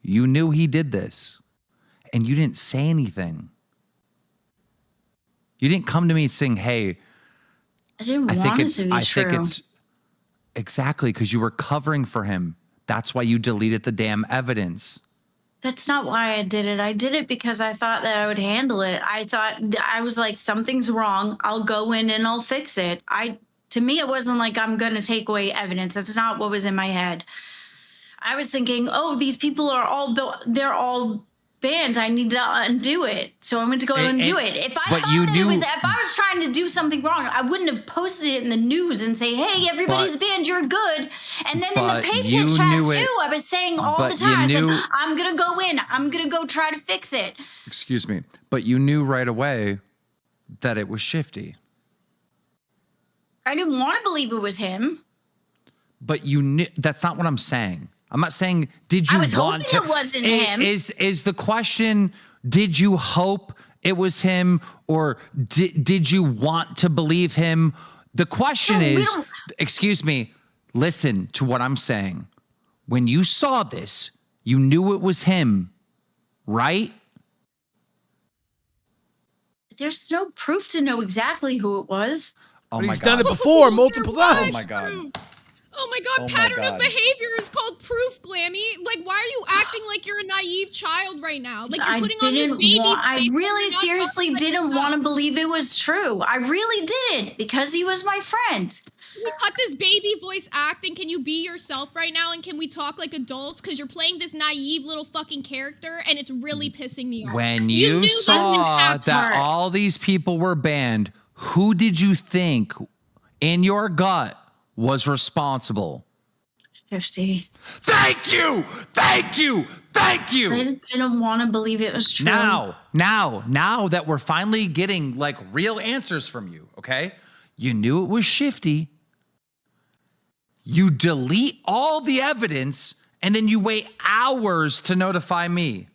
[SPEAKER 9] You knew he did this, and you didn't say anything. You didn't come to me saying, hey,
[SPEAKER 5] I didn't want it to be true.
[SPEAKER 9] think it's exactly because you were covering for him. That's why you deleted the damn evidence.
[SPEAKER 5] That's not why I did it. I did it because I thought that I would handle it. I was like, something's wrong. I'll go in and I'll fix it. To me, it wasn't like I'm going to take away evidence. That's not what was in my head. I was thinking, oh, these people are they're all banned. I need to undo it. So I went to go and undo it. If I was trying to do something wrong, I wouldn't have posted it in the news and say, hey, everybody's banned, you're good. And then in the PayPal chat too, I was saying all the time, I said, I'm going to go in. I'm going to go try to fix it.
[SPEAKER 9] Excuse me. But you knew right away that it was shifty.
[SPEAKER 5] I didn't want to believe it was him.
[SPEAKER 9] But you knew. That's not what I'm saying. I'm not saying, did you want to?
[SPEAKER 5] I was hoping it wasn't him.
[SPEAKER 9] Is the question, did you hope it was him or did you want to believe him? The question is, excuse me, listen to what I'm saying. When you saw this, you knew it was him, right?
[SPEAKER 5] There's no proof to know exactly who it was.
[SPEAKER 9] Oh
[SPEAKER 1] but
[SPEAKER 9] my
[SPEAKER 1] he's
[SPEAKER 9] God.
[SPEAKER 1] done it before multiple times.
[SPEAKER 9] Oh my God.
[SPEAKER 2] Oh my god,
[SPEAKER 9] Oh my
[SPEAKER 2] pattern
[SPEAKER 9] God.
[SPEAKER 2] of behavior is called proof, Glammy. Like, why are you acting like you're a naive child right now? Like, you're putting on this baby
[SPEAKER 5] I
[SPEAKER 2] face, but
[SPEAKER 5] really
[SPEAKER 2] you're not
[SPEAKER 5] seriously
[SPEAKER 2] talking like
[SPEAKER 5] didn't
[SPEAKER 2] yourself.
[SPEAKER 5] want to believe it was true. I really didn't because he was my friend.
[SPEAKER 2] Can we cut this baby voice acting? Can you be yourself right now? And can we talk like adults? Because you're playing this naive little fucking character, and it's really pissing me off.
[SPEAKER 9] When
[SPEAKER 2] knew
[SPEAKER 9] you
[SPEAKER 2] that
[SPEAKER 9] saw
[SPEAKER 2] this
[SPEAKER 9] that all these people were banned, who did you think in your gut was responsible?
[SPEAKER 5] Shifty.
[SPEAKER 9] Thank you! Thank you! Thank you!
[SPEAKER 5] I didn't want to believe it was true.
[SPEAKER 9] Now that we're finally getting like real answers from you, okay? You knew it was Shifty. You delete all the evidence and then you wait hours to notify me.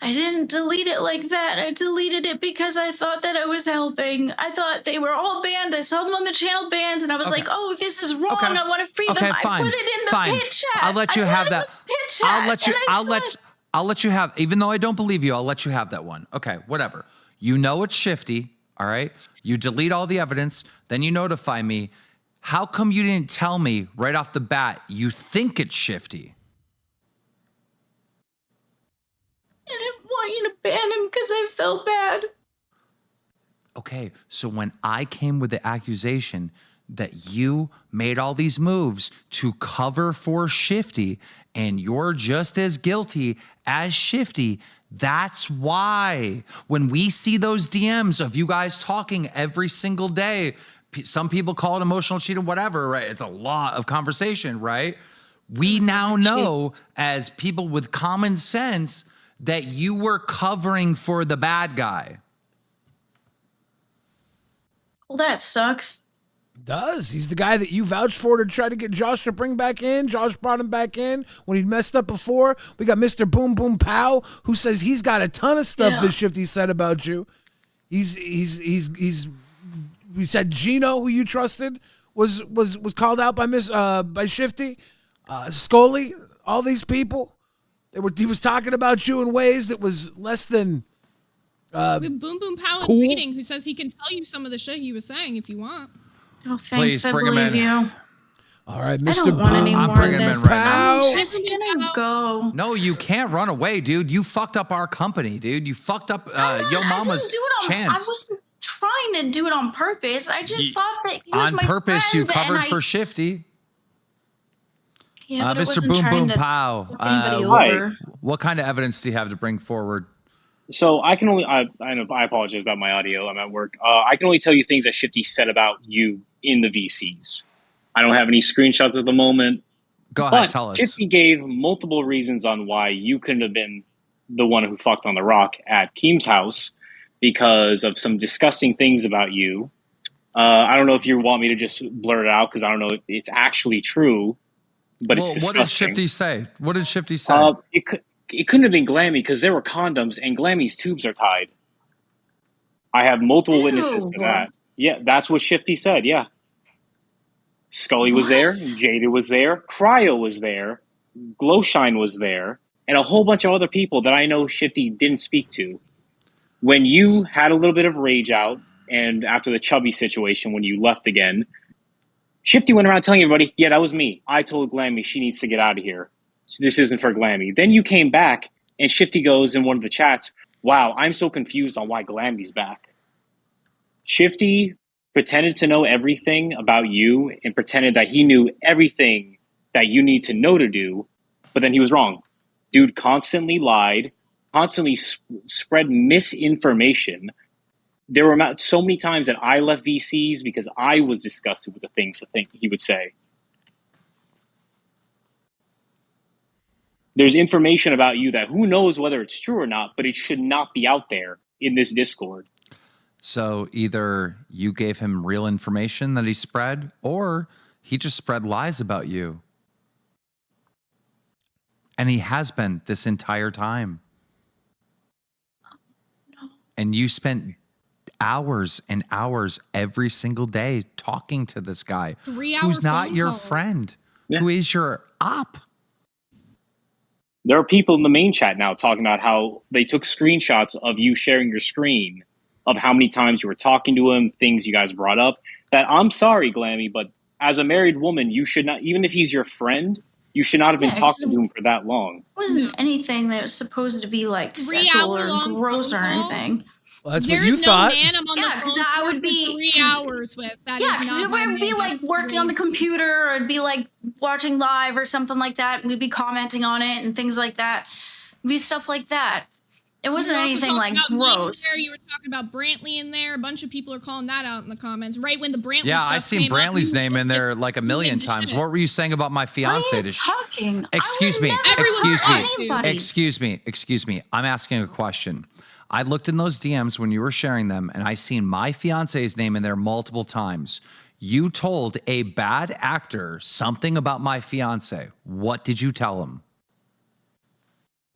[SPEAKER 5] I didn't delete it like that. I deleted it because I thought that I was helping. I thought they were all banned. I saw them on the channel banned, and I was like, "Oh, this is wrong. I want to free them."
[SPEAKER 9] Okay,
[SPEAKER 5] I
[SPEAKER 9] fine.
[SPEAKER 5] put it in the
[SPEAKER 9] Fine.
[SPEAKER 5] pit chat.
[SPEAKER 9] I'll let you
[SPEAKER 5] I put
[SPEAKER 9] have
[SPEAKER 5] it in
[SPEAKER 9] that.
[SPEAKER 5] the pit chat,
[SPEAKER 9] I'll let you have. Even though I don't believe you, I'll let you have that one. Okay, whatever. You know it's Shifty. All right. You delete all the evidence, then you notify me. How come you didn't tell me right off the bat you think it's Shifty?
[SPEAKER 5] I didn't want you to ban him because I felt bad.
[SPEAKER 9] Okay, so when I came with the accusation that you made all these moves to cover for Shifty and you're just as guilty as Shifty, that's why when we see those DMs of you guys talking every single day, some people call it emotional cheating, whatever, right? It's a lot of conversation, right? We now know as people with common sense that you were covering for the bad guy.
[SPEAKER 5] Well, that sucks.
[SPEAKER 1] Does. He's the guy that you vouched for to try to get Josh to bring back in. Josh brought him back in when he messed up before. We got Mr. Boom Boom Pow, who says he's got a ton of stuff that Shifty said about you. We said Gino, who you trusted, was called out by Shifty. Scully, all these people. He was talking about you in ways that was less than
[SPEAKER 2] we have Boom Boom Pow in reading, who says he can tell you some of the shit he was saying if you want.
[SPEAKER 5] Oh, thanks.
[SPEAKER 9] Please
[SPEAKER 5] I
[SPEAKER 9] bring him
[SPEAKER 5] believe
[SPEAKER 9] in.
[SPEAKER 5] you.
[SPEAKER 1] All right,
[SPEAKER 5] I
[SPEAKER 1] Mr.
[SPEAKER 5] don't want any
[SPEAKER 1] Boom.
[SPEAKER 5] more
[SPEAKER 9] I'm bringing
[SPEAKER 5] of
[SPEAKER 9] him in
[SPEAKER 5] this.
[SPEAKER 9] right now.
[SPEAKER 5] I'm just gonna go.
[SPEAKER 9] No, you can't run away, dude. You fucked up our company, dude. You fucked up Yo Mama's chance.
[SPEAKER 5] I wasn't trying to do it on purpose. I just thought that he was
[SPEAKER 9] On
[SPEAKER 5] my
[SPEAKER 9] purpose,
[SPEAKER 5] friend,
[SPEAKER 9] you
[SPEAKER 5] and
[SPEAKER 9] covered for Shifty.
[SPEAKER 5] Yeah, but it
[SPEAKER 9] Mr.
[SPEAKER 5] wasn't
[SPEAKER 9] Boom
[SPEAKER 5] trying
[SPEAKER 9] Boom
[SPEAKER 5] to
[SPEAKER 9] Pow.
[SPEAKER 5] fuck anybody
[SPEAKER 10] Hi.
[SPEAKER 5] over.
[SPEAKER 9] What kind of evidence do you have to bring forward?
[SPEAKER 10] So I can only, I know, I apologize about my audio. I'm at work. I can only tell you things that Shifty said about you in the VCs. I don't have any screenshots at the moment.
[SPEAKER 9] Go ahead, tell us.
[SPEAKER 10] Shifty gave multiple reasons on why you couldn't have been the one who fucked on the rock at Keem's house because of some disgusting things about you. I don't know if you want me to just blurt it out because I don't know if it's actually true, but it's disgusting.
[SPEAKER 9] What did Shifty say? What did Shifty say?
[SPEAKER 10] It couldn't have been Glammy because there were condoms and Glammy's tubes are tied. I have multiple witnesses to that. Yeah, that's what Shifty said. Yeah. Scully was there. Jada was there. Cryo was there. Glowshine was there. And a whole bunch of other people that I know Shifty didn't speak to. When you had a little bit of rage out and after the Chubby situation, when you left again, Shifty went around telling everybody, yeah, that was me. I told Glammy she needs to get out of here. So this isn't for Glammy. Then you came back and Shifty goes in one of the chats, wow, I'm so confused on why Glammy's back. Shifty pretended to know everything about you and pretended that he knew everything that you need to know to do, but then he was wrong. Dude constantly lied, constantly spread misinformation. There were so many times that I left VCs because I was disgusted with the things he would say. There's information about you that who knows whether it's true or not, but it should not be out there in this Discord.
[SPEAKER 9] So either you gave him real information that he spread, or he just spread lies about you. And he has been this entire time. And you spent hours and hours every single day talking to this guy
[SPEAKER 2] 3-hour
[SPEAKER 9] who's not
[SPEAKER 2] phone
[SPEAKER 9] your
[SPEAKER 2] calls.
[SPEAKER 9] friend, who is your op.
[SPEAKER 10] There are people in the main chat now talking about how they took screenshots of you sharing your screen of how many times you were talking to him, things you guys brought up. That I'm sorry, Glammy, but as a married woman, you should not, even if he's your friend, you should not have been talking to him for that long.
[SPEAKER 5] It wasn't anything that was supposed to be like
[SPEAKER 2] 3
[SPEAKER 5] sexual
[SPEAKER 2] hour
[SPEAKER 5] or
[SPEAKER 2] long
[SPEAKER 5] gross or
[SPEAKER 2] phone call?
[SPEAKER 5] anything.
[SPEAKER 1] Well, that's
[SPEAKER 2] There
[SPEAKER 1] what you
[SPEAKER 2] is
[SPEAKER 1] thought.
[SPEAKER 2] no man I'm on
[SPEAKER 5] Yeah,
[SPEAKER 2] the
[SPEAKER 5] 'cause
[SPEAKER 2] phone
[SPEAKER 5] I
[SPEAKER 2] for
[SPEAKER 5] would be-
[SPEAKER 2] 3 hours with. That
[SPEAKER 5] Yeah,
[SPEAKER 2] is
[SPEAKER 5] because
[SPEAKER 2] not my
[SPEAKER 5] we'd be
[SPEAKER 2] man.
[SPEAKER 5] like
[SPEAKER 2] That's
[SPEAKER 5] working on the
[SPEAKER 2] rude.
[SPEAKER 5] computer, or it'd be like watching live or something like that, and we'd be commenting on it and things like that. It'd be stuff like that. It wasn't
[SPEAKER 2] You were also
[SPEAKER 5] anything
[SPEAKER 2] talking
[SPEAKER 5] like
[SPEAKER 2] about me in
[SPEAKER 5] gross.
[SPEAKER 2] there. You were talking about Brantley in there. A bunch of people are calling that out in the comments. Right when the Brantley
[SPEAKER 9] Yeah,
[SPEAKER 2] stuff
[SPEAKER 9] I seen
[SPEAKER 2] came up,
[SPEAKER 9] Brantley's
[SPEAKER 2] you
[SPEAKER 9] name in there like a million
[SPEAKER 2] the
[SPEAKER 9] times.
[SPEAKER 2] shit.
[SPEAKER 9] What were you saying about my
[SPEAKER 5] What are
[SPEAKER 9] fiance?
[SPEAKER 5] you talking?
[SPEAKER 9] Excuse
[SPEAKER 5] I would
[SPEAKER 9] me.
[SPEAKER 5] never
[SPEAKER 9] Excuse
[SPEAKER 5] hurt
[SPEAKER 9] me.
[SPEAKER 5] anybody.
[SPEAKER 9] Excuse me. I'm asking a question. I looked in those DMs when you were sharing them, and I seen my fiance's name in there multiple times. You told a bad actor something about my fiance. What did you tell him?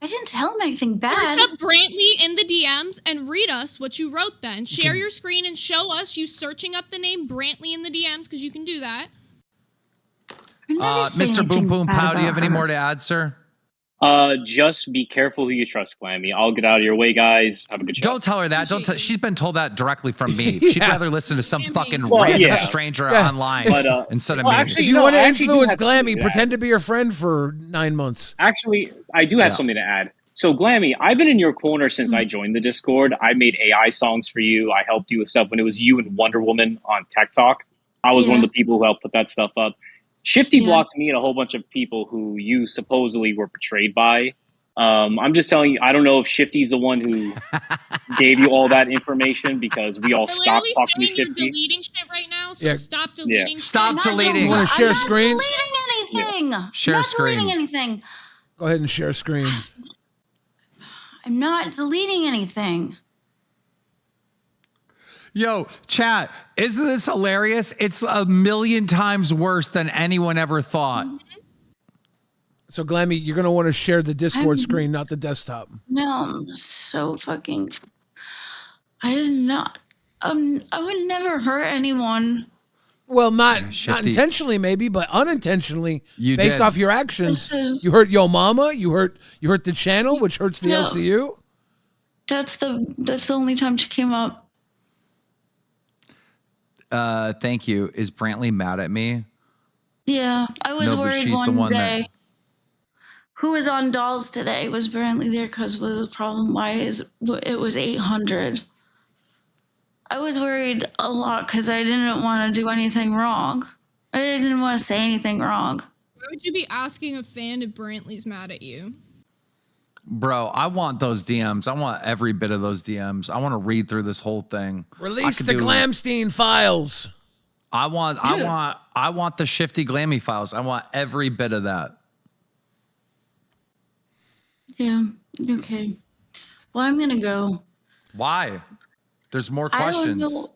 [SPEAKER 5] I didn't tell him anything bad.
[SPEAKER 2] Search up Brantley in the DMs and read us what you wrote then. Share your screen and show us you searching up the name Brantley in the DMs, because you can do that.
[SPEAKER 5] I never say
[SPEAKER 9] Mr. Boom
[SPEAKER 5] anything
[SPEAKER 9] Boom
[SPEAKER 5] bad
[SPEAKER 9] Pow, do you
[SPEAKER 5] about
[SPEAKER 9] have any
[SPEAKER 5] her.
[SPEAKER 9] more to add, sir?
[SPEAKER 10] Just be careful who you trust, Glammy. I'll get out of your way, guys. Have a good show.
[SPEAKER 9] Don't tell her that. Don't tell. She's been told that directly from me.
[SPEAKER 1] Yeah.
[SPEAKER 9] She'd rather listen to some fucking
[SPEAKER 10] Well,
[SPEAKER 9] random
[SPEAKER 10] yeah.
[SPEAKER 9] stranger
[SPEAKER 1] Yeah.
[SPEAKER 9] online
[SPEAKER 10] But,
[SPEAKER 9] instead of
[SPEAKER 10] well,
[SPEAKER 9] me.
[SPEAKER 10] actually,
[SPEAKER 1] If you
[SPEAKER 10] No,
[SPEAKER 1] want to
[SPEAKER 10] I actually do
[SPEAKER 1] influence
[SPEAKER 10] have something
[SPEAKER 1] Glammy,
[SPEAKER 10] to
[SPEAKER 1] pretend
[SPEAKER 10] add.
[SPEAKER 1] to be your friend for 9 months.
[SPEAKER 10] Actually, I do have
[SPEAKER 9] Yeah.
[SPEAKER 10] something to add. So, Glammy, I've been in your corner since I joined the Discord. I made AI songs for you. I helped you with stuff when it was you and Wonder Woman on Tech Talk. I was one of the people who helped put that stuff up. Shifty blocked me and a whole bunch of people who you supposedly were betrayed by. I'm just telling you, I don't know if Shifty's the one who gave you all that information, because we all
[SPEAKER 2] They're
[SPEAKER 10] stopped
[SPEAKER 2] literally
[SPEAKER 10] talking to
[SPEAKER 2] saying you're
[SPEAKER 10] Shifty.
[SPEAKER 2] deleting shit right now, so
[SPEAKER 1] Yeah.
[SPEAKER 2] stop deleting shit.
[SPEAKER 9] Stop deleting.
[SPEAKER 1] You want to share
[SPEAKER 5] I'm
[SPEAKER 1] a screen?
[SPEAKER 5] not deleting anything.
[SPEAKER 9] Share a
[SPEAKER 5] not
[SPEAKER 9] screen.
[SPEAKER 5] deleting anything.
[SPEAKER 1] Go ahead and share a screen.
[SPEAKER 5] I'm not deleting anything.
[SPEAKER 9] Yo, chat, isn't this hilarious? It's a million times worse than anyone ever thought.
[SPEAKER 1] So, Glammy, you're going to want to share the Discord screen, not the desktop.
[SPEAKER 5] No, I'm so fucking. I did not. I would never hurt anyone.
[SPEAKER 1] Well, not
[SPEAKER 9] Shifty.
[SPEAKER 1] intentionally, maybe, but unintentionally,
[SPEAKER 9] You
[SPEAKER 1] based
[SPEAKER 9] did.
[SPEAKER 1] off your actions.
[SPEAKER 5] This is-
[SPEAKER 1] You hurt Yo Mama. You hurt the channel, which hurts the
[SPEAKER 5] No.
[SPEAKER 1] LCU.
[SPEAKER 5] That's the only time she came up.
[SPEAKER 9] Thank you. Is Brantley mad at me?
[SPEAKER 5] Yeah, I was
[SPEAKER 9] No, but
[SPEAKER 5] worried
[SPEAKER 9] she's the
[SPEAKER 5] one
[SPEAKER 9] one
[SPEAKER 5] day.
[SPEAKER 9] that-
[SPEAKER 5] Who was on dolls today? Was Brantley there because of the problem? Why is it was 800? I was worried a lot because I didn't want to do anything wrong. I didn't want to say anything wrong.
[SPEAKER 2] Why would you be asking a fan if Brantley's mad at you?
[SPEAKER 9] Bro, I want those DMs. I want every bit of those DMs. I want to read through this whole thing.
[SPEAKER 1] Release the Glamstein files.
[SPEAKER 9] I want the Shifty Glammy files. I want every bit of that.
[SPEAKER 5] Yeah. Okay. Well, I'm gonna go.
[SPEAKER 9] Why? There's more
[SPEAKER 5] I don't
[SPEAKER 9] questions.
[SPEAKER 5] know.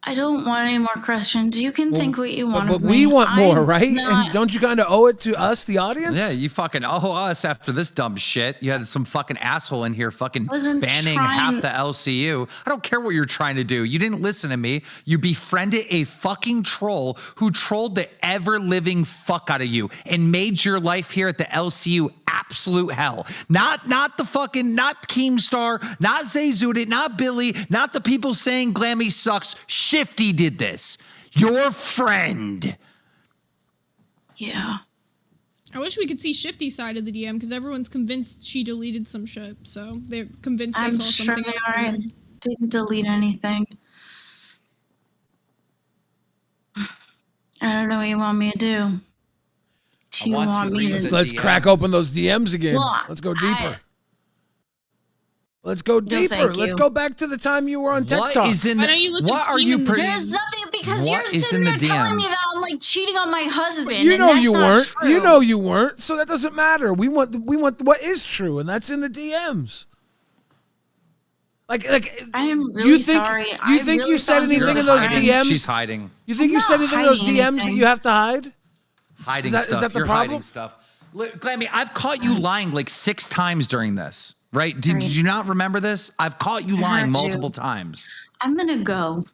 [SPEAKER 5] I don't want any more questions. You can think what you want.
[SPEAKER 1] But
[SPEAKER 5] of
[SPEAKER 1] we
[SPEAKER 5] me.
[SPEAKER 1] want more,
[SPEAKER 5] I'm
[SPEAKER 1] right?
[SPEAKER 5] not-
[SPEAKER 1] And don't you kind of owe it to us, the audience?
[SPEAKER 9] Yeah, you fucking owe us after this dumb shit. You had some fucking asshole in here fucking
[SPEAKER 5] Wasn't
[SPEAKER 9] banning
[SPEAKER 5] trying-
[SPEAKER 9] half the LCU. I don't care what you're trying to do. You didn't listen to me. You befriended a fucking troll who trolled the ever-living fuck out of you and made your life here at the LCU absolute hell. Not Keemstar, not Zayzudit, not Billy, not the people saying Glammy sucks. Shifty did this. Your friend.
[SPEAKER 5] Yeah.
[SPEAKER 2] I wish we could see Shifty's side of the DM, because everyone's convinced she deleted some shit. So they're convinced I
[SPEAKER 5] I'm
[SPEAKER 2] saw
[SPEAKER 5] sure
[SPEAKER 2] something else.
[SPEAKER 5] I didn't delete anything. I don't know what you want me to do. Do you want me to?
[SPEAKER 1] Let's crack open those DMs again.
[SPEAKER 5] Well,
[SPEAKER 1] Let's go deeper. Let's go deeper.
[SPEAKER 5] thank
[SPEAKER 1] Let's
[SPEAKER 5] you.
[SPEAKER 1] go back to the time you were on Tech
[SPEAKER 9] What
[SPEAKER 1] Talk.
[SPEAKER 9] is in
[SPEAKER 2] Why
[SPEAKER 9] the,
[SPEAKER 2] don't you look
[SPEAKER 9] what
[SPEAKER 2] at
[SPEAKER 9] are
[SPEAKER 2] Team
[SPEAKER 9] you
[SPEAKER 2] in the
[SPEAKER 9] pre-
[SPEAKER 5] There's nothing because
[SPEAKER 9] What
[SPEAKER 5] you're
[SPEAKER 9] is
[SPEAKER 5] sitting
[SPEAKER 9] in
[SPEAKER 5] there
[SPEAKER 9] the
[SPEAKER 5] telling me
[SPEAKER 9] DMs?
[SPEAKER 5] that I'm like cheating on my husband.
[SPEAKER 1] You
[SPEAKER 5] and
[SPEAKER 1] know
[SPEAKER 5] that's
[SPEAKER 1] you
[SPEAKER 5] not
[SPEAKER 1] weren't.
[SPEAKER 5] true.
[SPEAKER 1] You know you weren't. So that doesn't matter. We want what is true, and that's in the DMs. Like
[SPEAKER 5] I am
[SPEAKER 1] you
[SPEAKER 5] really
[SPEAKER 1] think
[SPEAKER 5] sorry.
[SPEAKER 1] you
[SPEAKER 5] I
[SPEAKER 1] think
[SPEAKER 5] really
[SPEAKER 1] you said
[SPEAKER 5] thought he
[SPEAKER 1] anything
[SPEAKER 5] was
[SPEAKER 1] in those
[SPEAKER 5] hiding.
[SPEAKER 1] DMs?
[SPEAKER 9] She's hiding.
[SPEAKER 1] You think
[SPEAKER 5] I'm
[SPEAKER 1] you said
[SPEAKER 5] not
[SPEAKER 1] anything in those
[SPEAKER 5] hiding
[SPEAKER 1] DMs that
[SPEAKER 5] anything.
[SPEAKER 1] you have to hide?
[SPEAKER 9] Hiding
[SPEAKER 1] Is that-
[SPEAKER 9] stuff.
[SPEAKER 1] is that the
[SPEAKER 9] You're
[SPEAKER 1] problem?
[SPEAKER 9] hiding stuff. Look, Glammy, I've caught you lying like 6 times during this, right? Did you not remember this? I've caught you
[SPEAKER 5] I
[SPEAKER 9] lying
[SPEAKER 5] heard you.
[SPEAKER 9] multiple times.
[SPEAKER 5] I'm gonna go.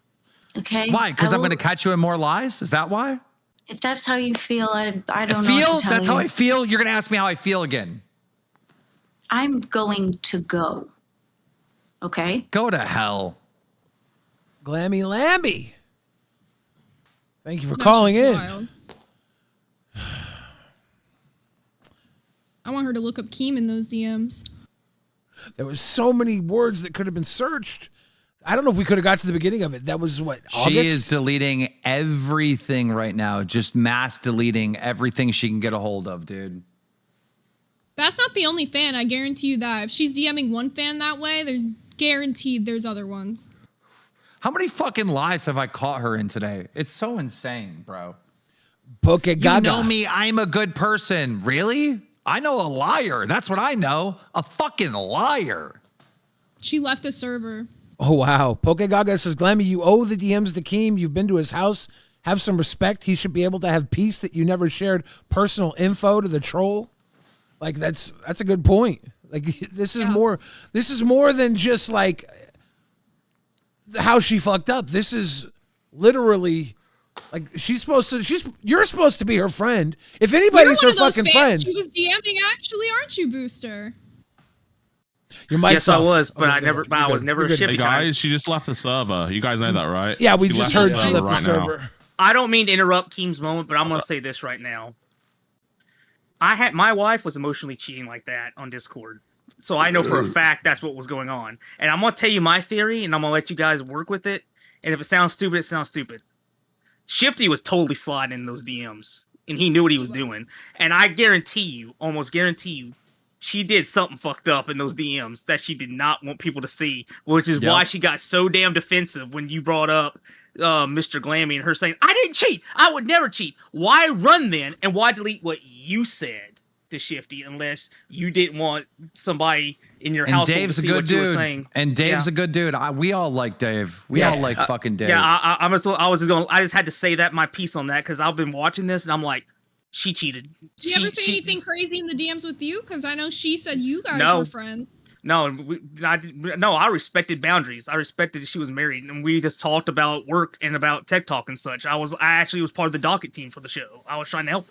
[SPEAKER 5] Okay.
[SPEAKER 9] Why? Because I'm
[SPEAKER 5] will-
[SPEAKER 9] going to catch you in more lies? Is that why?
[SPEAKER 5] If that's how you feel, I don't know what
[SPEAKER 9] Feel?
[SPEAKER 5] to tell
[SPEAKER 9] That's
[SPEAKER 5] you.
[SPEAKER 9] how I feel? You're going to ask me how I feel again.
[SPEAKER 5] I'm going to go. Okay.
[SPEAKER 9] Go to hell.
[SPEAKER 1] Glammy Lambie. Thank you for
[SPEAKER 2] That's
[SPEAKER 1] calling
[SPEAKER 2] just
[SPEAKER 1] in.
[SPEAKER 2] wild. want her to look up Keem in those DMs.
[SPEAKER 1] There was so many words that could have been searched. I don't know if we could have got to the beginning of it. That was what, August?
[SPEAKER 9] She is deleting everything right now. Just mass deleting everything she can get a hold of, dude.
[SPEAKER 2] That's not the only fan. I guarantee you that. If she's DMing one fan that way, there's guaranteed there's other ones.
[SPEAKER 9] How many fucking lies have I caught her in today? It's so insane, bro.
[SPEAKER 1] Poke Gaga.
[SPEAKER 9] You know me. I'm a good person. Really? I know a liar. That's what I know. A fucking liar.
[SPEAKER 2] She left the server.
[SPEAKER 1] Oh, wow. Poke Gaga says, Glammy, you owe the DMs to Keem. You've been to his house. Have some respect. He should be able to have peace that you never shared personal info to the troll. Like, that's a good point. Like, this is more than just like how she fucked up. This is literally like you're supposed to be her friend. If anybody's her fucking friend.
[SPEAKER 2] She was DMing actually, aren't you, Booster?
[SPEAKER 1] Your mic's
[SPEAKER 11] yes,
[SPEAKER 1] off.
[SPEAKER 11] I was, but
[SPEAKER 1] Okay,
[SPEAKER 11] I was never a
[SPEAKER 12] Hey
[SPEAKER 11] shipping
[SPEAKER 12] guys, she just left the server. You guys know that, right?
[SPEAKER 1] Yeah, we
[SPEAKER 12] She
[SPEAKER 1] just
[SPEAKER 12] left
[SPEAKER 1] heard
[SPEAKER 12] the
[SPEAKER 1] she
[SPEAKER 12] server
[SPEAKER 1] left the
[SPEAKER 12] right now.
[SPEAKER 1] server.
[SPEAKER 11] I don't mean to interrupt Keem's moment, but I'm going to say this right now. My wife was emotionally cheating like that on Discord. So I know for a fact that's what was going on. And I'm going to tell you my theory, and I'm going to let you guys work with it. And if it sounds stupid, it sounds stupid. Shifty was totally sliding in those DMs, and he knew what he was doing. And I guarantee you, almost guarantee you, she did something fucked up in those DMs that she did not want people to see, which is why she got so damn defensive when you brought up Mr. Glammy and her saying, I didn't cheat. I would never cheat. Why run then? And why delete what you said to Shifty unless you didn't want somebody in your household
[SPEAKER 9] Dave's
[SPEAKER 11] to see
[SPEAKER 9] a good
[SPEAKER 11] what you were
[SPEAKER 9] dude.
[SPEAKER 11] saying?
[SPEAKER 9] And Dave's a good dude. We all like Dave. We all like fucking Dave.
[SPEAKER 11] Yeah, I just had to say that my piece on that because I've been watching this and I'm like, she cheated.
[SPEAKER 2] Do you ever say anything crazy in the DMs with you? Because I know she said you guys were friends.
[SPEAKER 11] No, I respected boundaries. I respected that she was married, and we just talked about work and about tech talk and such. I actually was part of the docket team for the show. I was trying to help.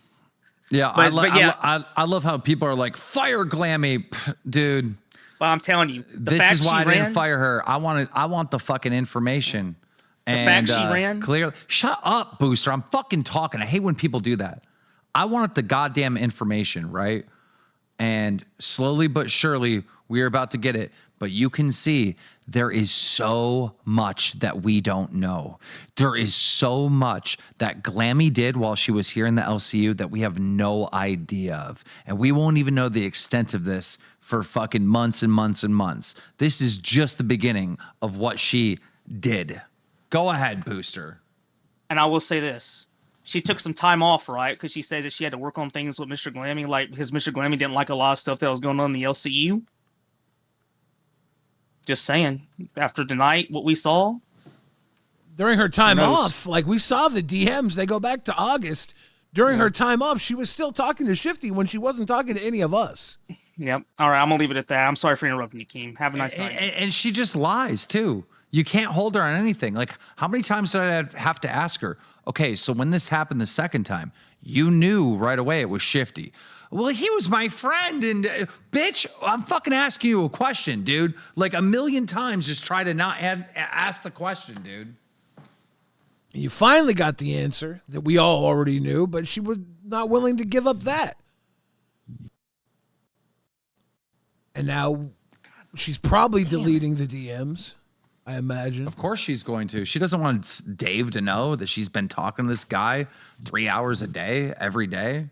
[SPEAKER 9] Yeah, I love how people are like, fire Glammy, dude.
[SPEAKER 11] But I'm telling you,
[SPEAKER 9] this is why I didn't fire her. I want the fucking information.
[SPEAKER 11] And the fact she ran.
[SPEAKER 9] Clearly, shut up, Booster. I'm fucking talking. I hate when people do that. I wanted the goddamn information, right? And slowly but surely, we're about to get it. But you can see there is so much that we don't know. There is so much that Glammy did while she was here in the LCU that we have no idea of. And we won't even know the extent of this for fucking months and months and months. This is just the beginning of what she did. Go ahead, Booster.
[SPEAKER 11] And I will say this. She took some time off, right? Because she said that she had to work on things with Mr. Glammy, like because Mr. Glammy didn't like a lot of stuff that was going on in the LCU. Just saying. After tonight, what we saw.
[SPEAKER 1] During her time off, like we saw the DMs, they go back to August. During her time off, she was still talking to Shifty when she wasn't talking to any of us.
[SPEAKER 11] Yep. All right, I'm going to leave it at that. I'm sorry for interrupting you, Keem. Have a nice night.
[SPEAKER 9] And she just lies, too. You can't hold her on anything. Like, how many times did I have to ask her, okay, so when this happened the second time, you knew right away it was Shifty. Well, he was my friend, and bitch, I'm fucking asking you a question, dude. Like a million times, just try to not ask the question, dude.
[SPEAKER 1] You finally got the answer that we all already knew, but she was not willing to give up that. And now she's probably deleting the DMs. I imagine.
[SPEAKER 9] Of course she's going to. She doesn't want Dave to know that she's been talking to this guy 3 hours a day, every day.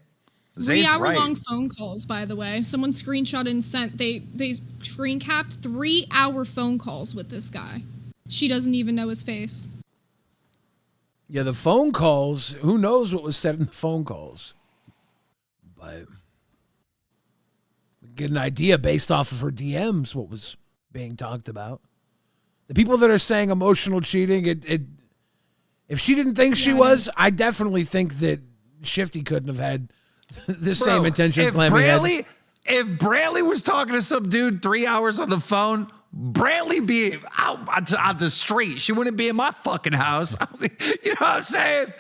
[SPEAKER 2] 3-hour-long phone calls, by the way. Someone screenshot and sent. They screen capped 3-hour phone calls with this guy. She doesn't even know his face.
[SPEAKER 1] Yeah, the phone calls. Who knows what was said in the phone calls? But we get an idea based off of her DMs what was being talked about. The people that are saying emotional cheating, if she didn't think she was, I definitely think that Shifty couldn't have had the same intentions Glammy had.
[SPEAKER 9] If Brantley was talking to some dude 3 hours on the phone, Brantley be out on the street. She wouldn't be in my fucking house. You know what I'm saying?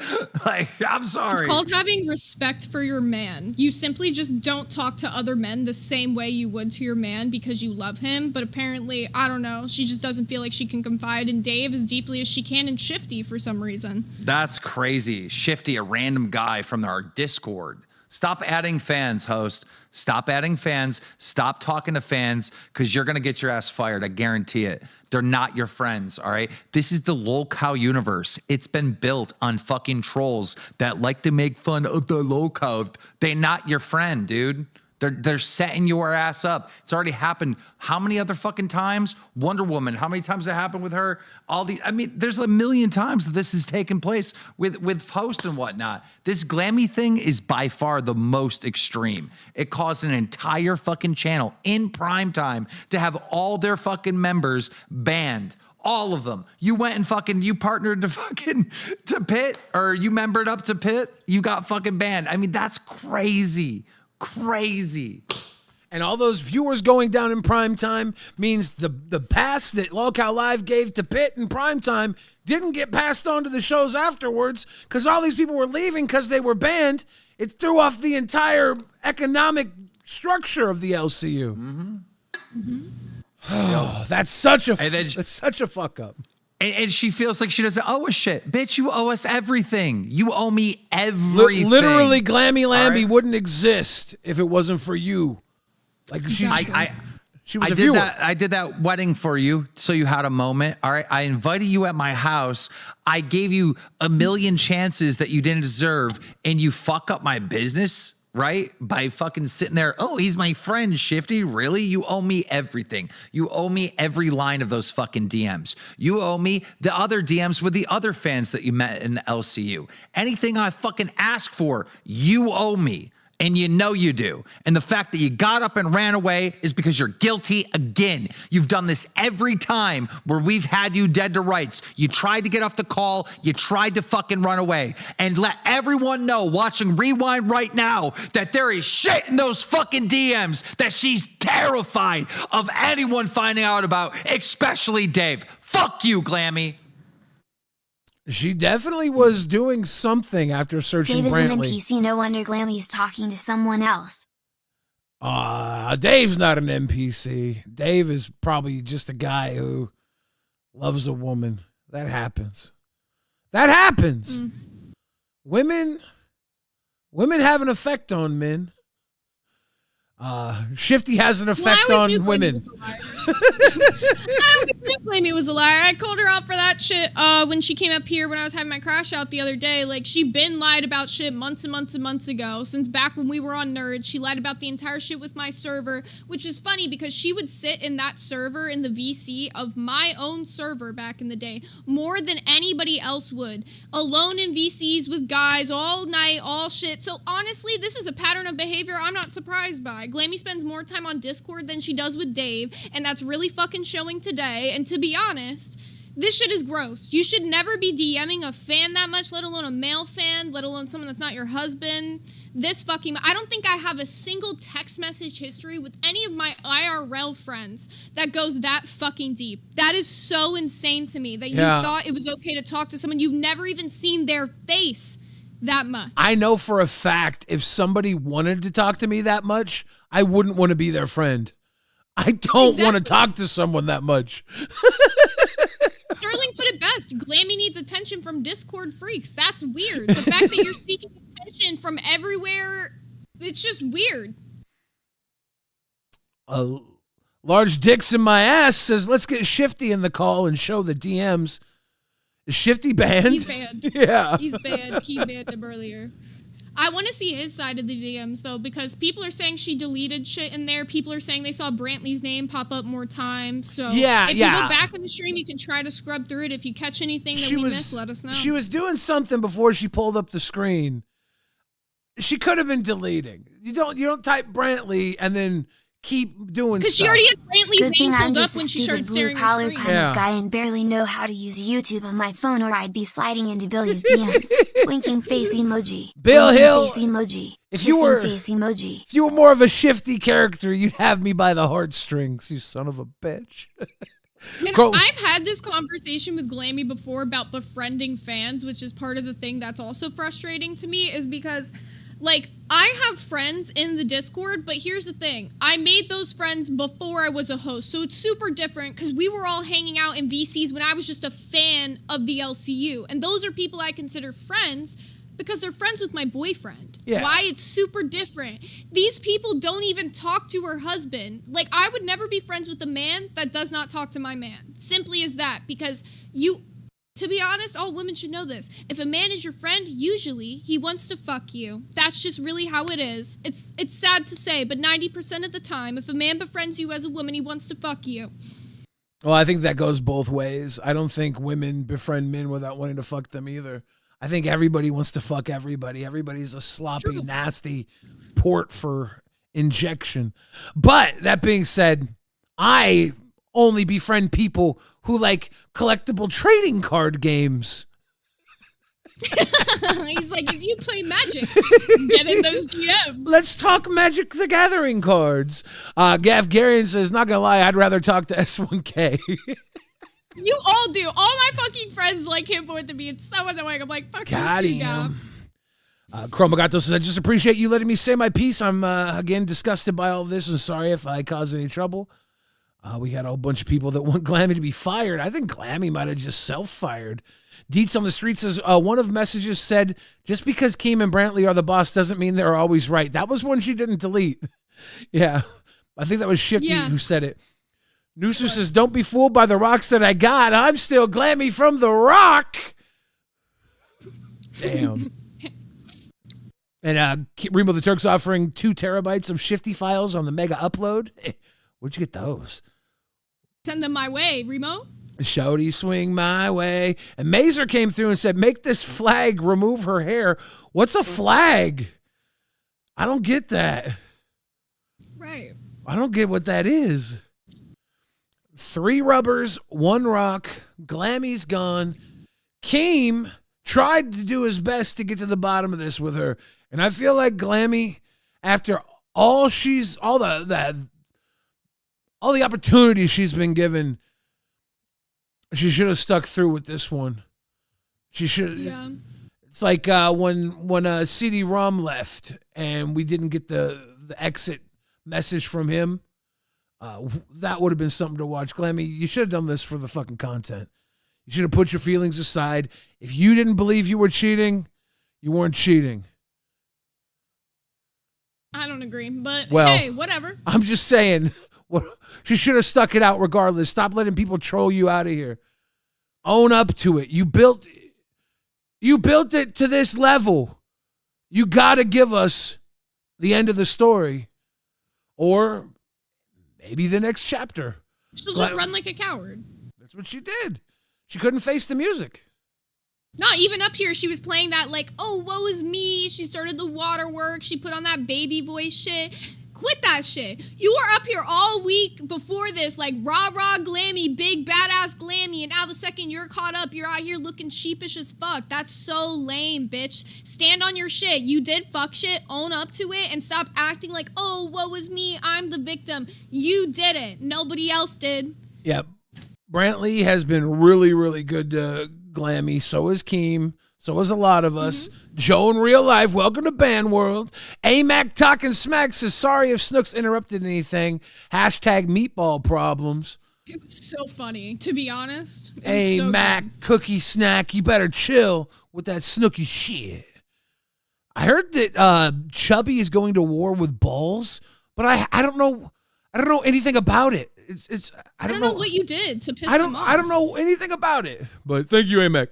[SPEAKER 9] Like, I'm sorry.
[SPEAKER 2] It's called having respect for your man. You simply just don't talk to other men the same way you would to your man because you love him. But apparently, I don't know, she just doesn't feel like she can confide in Dave as deeply as she can in Shifty for some reason.
[SPEAKER 9] That's crazy. Shifty, a random guy from our Discord, Stop adding fans, host. Stop adding fans. Stop talking to fans because you're going to get your ass fired. I guarantee it. They're not your friends, all right? This is the LolCow universe. It's been built on fucking trolls that like to make fun of the LolCow. They're not your friend, dude. They're setting your ass up. It's already happened. How many other fucking times? Wonder Woman, how many times it happened with her? I mean, there's a million times that this has taken place with host and whatnot. This Glammy thing is by far the most extreme. It caused an entire fucking channel in prime time to have all their fucking members banned. All of them. You went and you partnered to Pitt, or you membered up to Pitt. You got fucking banned. I mean, that's crazy. Crazy.
[SPEAKER 1] And all those viewers going down in prime time means the pass that LolCow Live gave to Pitt in prime time didn't get passed on to the shows afterwards because all these people were leaving because they were banned. It threw off the entire economic structure of the LCU. Mm-hmm. Mm-hmm. Oh, that's such a fuck up.
[SPEAKER 9] And she feels like she doesn't owe us shit. Bitch, you owe us everything. You owe me everything.
[SPEAKER 1] Literally, Glammy Lambie wouldn't exist if it wasn't for you. Like she was a viewer.
[SPEAKER 9] I did that wedding for you, so you had a moment. All right, I invited you at my house. I gave you a million chances that you didn't deserve, and you fuck up my business. Right? By fucking sitting there, oh, he's my friend, Shifty. Really? You owe me everything. You owe me every line of those fucking DMs. You owe me the other DMs with the other fans that you met in the LCU. Anything I fucking ask for, you owe me. And you know you do. And the fact that you got up and ran away is because you're guilty again. You've done this every time where we've had you dead to rights. You tried to get off the call. You tried to fucking run away. And let everyone know watching Rewind right now that there is shit in those fucking DMs that she's terrified of anyone finding out about, especially Dave. Fuck you, Glammy.
[SPEAKER 1] She definitely was doing something after searching
[SPEAKER 7] Dave
[SPEAKER 1] Brantley.
[SPEAKER 7] Dave is an NPC, no wonder Glammy's talking to someone else.
[SPEAKER 1] Dave's not an NPC. Dave is probably just a guy who loves a woman. That happens. That happens. Mm. Women have an effect on men. Shifty has an effect on women.
[SPEAKER 2] I always knew Glammy was a liar. I called her out for that shit when she came up here when I was having my crash out the other day. Like, she been lied about shit months and months and months ago. Since back when we were on Nerds, she lied about the entire shit with my server, which is funny because she would sit in that server in the VC of my own server back in the day more than anybody else would. Alone in VCs with guys all night, all shit. So honestly, this is a pattern of behavior I'm not surprised by. Glammy spends more time on Discord than she does with Dave, and that's really fucking showing today. And to be honest, this shit is gross. You should never be DMing a fan that much, let alone a male fan, let alone someone that's not your husband. I don't think I have a single text message history with any of my IRL friends that goes that fucking deep. That is so insane to me that you thought it was okay to talk to someone you've never even seen their face that much.
[SPEAKER 1] I know for a fact if somebody wanted to talk to me that much, I wouldn't want to be their friend. I don't want to talk to someone that much.
[SPEAKER 2] Sterling put it best. Glammy needs attention from Discord freaks. That's weird. The fact that you're seeking attention from everywhere, it's just weird.
[SPEAKER 1] Large Dicks in my ass says, let's get Shifty in the call and show the DMs. Is Shifty banned?
[SPEAKER 2] He's banned.
[SPEAKER 1] Yeah.
[SPEAKER 2] He's banned. He banned him earlier. I want to see his side of the DMs, though, because people are saying she deleted shit in there. People are saying they saw Brantley's name pop up more times. So if you go back in the stream, you can try to scrub through it. If you catch anything that we missed, let us know.
[SPEAKER 1] She was doing something before she pulled up the screen. She could have been deleting. You don't type Brantley and then keep doing stuff.
[SPEAKER 2] Because she already had Brantley's
[SPEAKER 7] Good thing
[SPEAKER 2] name
[SPEAKER 7] I'm
[SPEAKER 2] pulled up
[SPEAKER 7] just
[SPEAKER 2] when
[SPEAKER 7] a
[SPEAKER 2] she started
[SPEAKER 7] stupid
[SPEAKER 2] staring at
[SPEAKER 7] blue-collar
[SPEAKER 2] the
[SPEAKER 7] kind
[SPEAKER 2] screen.
[SPEAKER 7] of guy and barely know how to use YouTube on my phone, or I'd be sliding into Billy's DMs. Winking face emoji.
[SPEAKER 1] Bill
[SPEAKER 7] Winking
[SPEAKER 1] Hill.
[SPEAKER 7] Face emoji.
[SPEAKER 1] If you were
[SPEAKER 7] face emoji.
[SPEAKER 1] If you were more of a Shifty character, you'd have me by the heartstrings, you son of a bitch.
[SPEAKER 2] And I've had this conversation with Glammy before about befriending fans, which is part of the thing that's also frustrating to me, is because, like, I have friends in the Discord, but here's the thing. I made those friends before I was a host, so it's super different because we were all hanging out in VCs when I was just a fan of the LCU. And those are people I consider friends Because they're friends with my boyfriend.
[SPEAKER 1] Yeah.
[SPEAKER 2] Why it's super different. These people don't even talk to her husband. Like, I would never be friends with a man that does not talk to my man. Simply as that. Because to be honest, all women should know this. If a man is your friend, usually he wants to fuck you. That's just really how it is. It's sad to say, but 90% of the time, if a man befriends you as a woman, he wants to fuck you.
[SPEAKER 1] Well, I think that goes both ways. I don't think women befriend men without wanting to fuck them either. I think everybody wants to fuck everybody. Everybody's a sloppy, nasty port for injection. But that being said, I only befriend people who like collectible trading card games.
[SPEAKER 2] He's like, if you play Magic, get in those DMs.
[SPEAKER 1] Let's talk Magic the Gathering cards. Gav Garian says, not gonna lie, I'd rather talk to S1K.
[SPEAKER 2] You all do. All my fucking friends like him more than me. It's so annoying. I'm like, fuck you too, Gav.
[SPEAKER 1] Chromagato says, I just appreciate you letting me say my piece. I'm, again, disgusted by all of this and sorry if I caused any trouble. We had a whole bunch of people that want Glammy to be fired. I think Glammy might have just self-fired. Deets on the Street says, one of messages said, just because Keem and Brantley are the boss doesn't mean they're always right. That was one she didn't delete. Yeah. I think that was Shifty who said it. Nooser says, don't be fooled by the rocks that I got. I'm still Glammy from the rock. Damn. And Remo the Turk's offering 2 terabytes of Shifty files on the mega upload. Where'd you get those?
[SPEAKER 2] Send them my way, Remo.
[SPEAKER 1] Shouty swing my way. And Mazer came through and said, make this flag remove her hair. What's a flag? I don't get that.
[SPEAKER 2] Right.
[SPEAKER 1] I don't get what that is. 3 rubbers, 1 rock. Glammy's gone. Keem tried to do his best to get to the bottom of this with her. And I feel like Glammy, after all the opportunities she's been given, she should have stuck through with this one. She should. Yeah. It's like when CD-ROM left and we didn't get the exit message from him. That would have been something to watch. Glammy, you should have done this for the fucking content. You should have put your feelings aside. If you didn't believe you were cheating, you weren't cheating.
[SPEAKER 2] I don't agree, but
[SPEAKER 1] well,
[SPEAKER 2] hey, whatever.
[SPEAKER 1] I'm just saying, she should have stuck it out regardless. Stop letting people troll you out of here. Own up to it. You built it to this level. You got to give us the end of the story. Or maybe the next chapter.
[SPEAKER 2] She'll just run like a coward.
[SPEAKER 1] That's what she did. She couldn't face the music.
[SPEAKER 2] Not even up here. She was playing that like, oh, woe is me. She started the waterworks. She put on that baby voice shit. Quit that shit. You were up here all week before this, like rah Glammy, big badass Glammy, and now the second you're caught up, you're out here looking sheepish as fuck. That's so lame, bitch. Stand on your shit. You did fuck shit, own up to it, and stop acting like, oh, woe is me, I'm the victim. You didn't. Nobody else did.
[SPEAKER 1] Yeah. Brantley has been really, really good to Glammy. So is Keem. So is a lot of us. Mm-hmm. Joe in real life, welcome to Band World. AMAC Talking Smack says, sorry if Snooks interrupted anything. Hashtag meatball problems.
[SPEAKER 2] It was so funny, to be honest.
[SPEAKER 1] AMAC Cookie Snack, you better chill with that Snooky shit. I heard that Chubby is going to war with balls, but I don't know anything about it. I don't know
[SPEAKER 2] what you did to piss them off.
[SPEAKER 1] I don't know anything about it. But thank you, AMAC.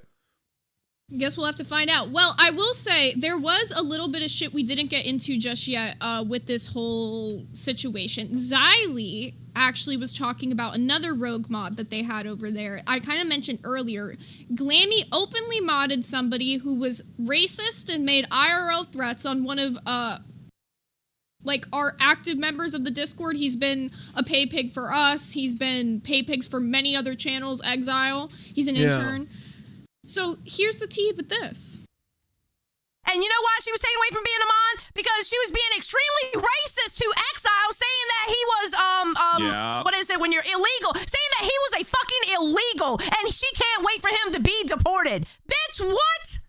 [SPEAKER 2] Guess we'll have to find out. Well, I will say there was a little bit of shit we didn't get into just yet with this whole situation. Xylee actually was talking about another rogue mod that they had over there. I kind of mentioned earlier. Glammy openly modded somebody who was racist and made IRL threats on one of like our active members of the Discord. He's been a pay pig for us. He's been pay pigs for many other channels. Exile. He's an intern. So here's the tea with this.
[SPEAKER 8] And you know why she was taken away from being a mod? Because she was being extremely racist to Exile, saying that he was, what is it, when you're illegal? Saying that he was a fucking illegal, and she can't wait for him to be deported. Bitch, what?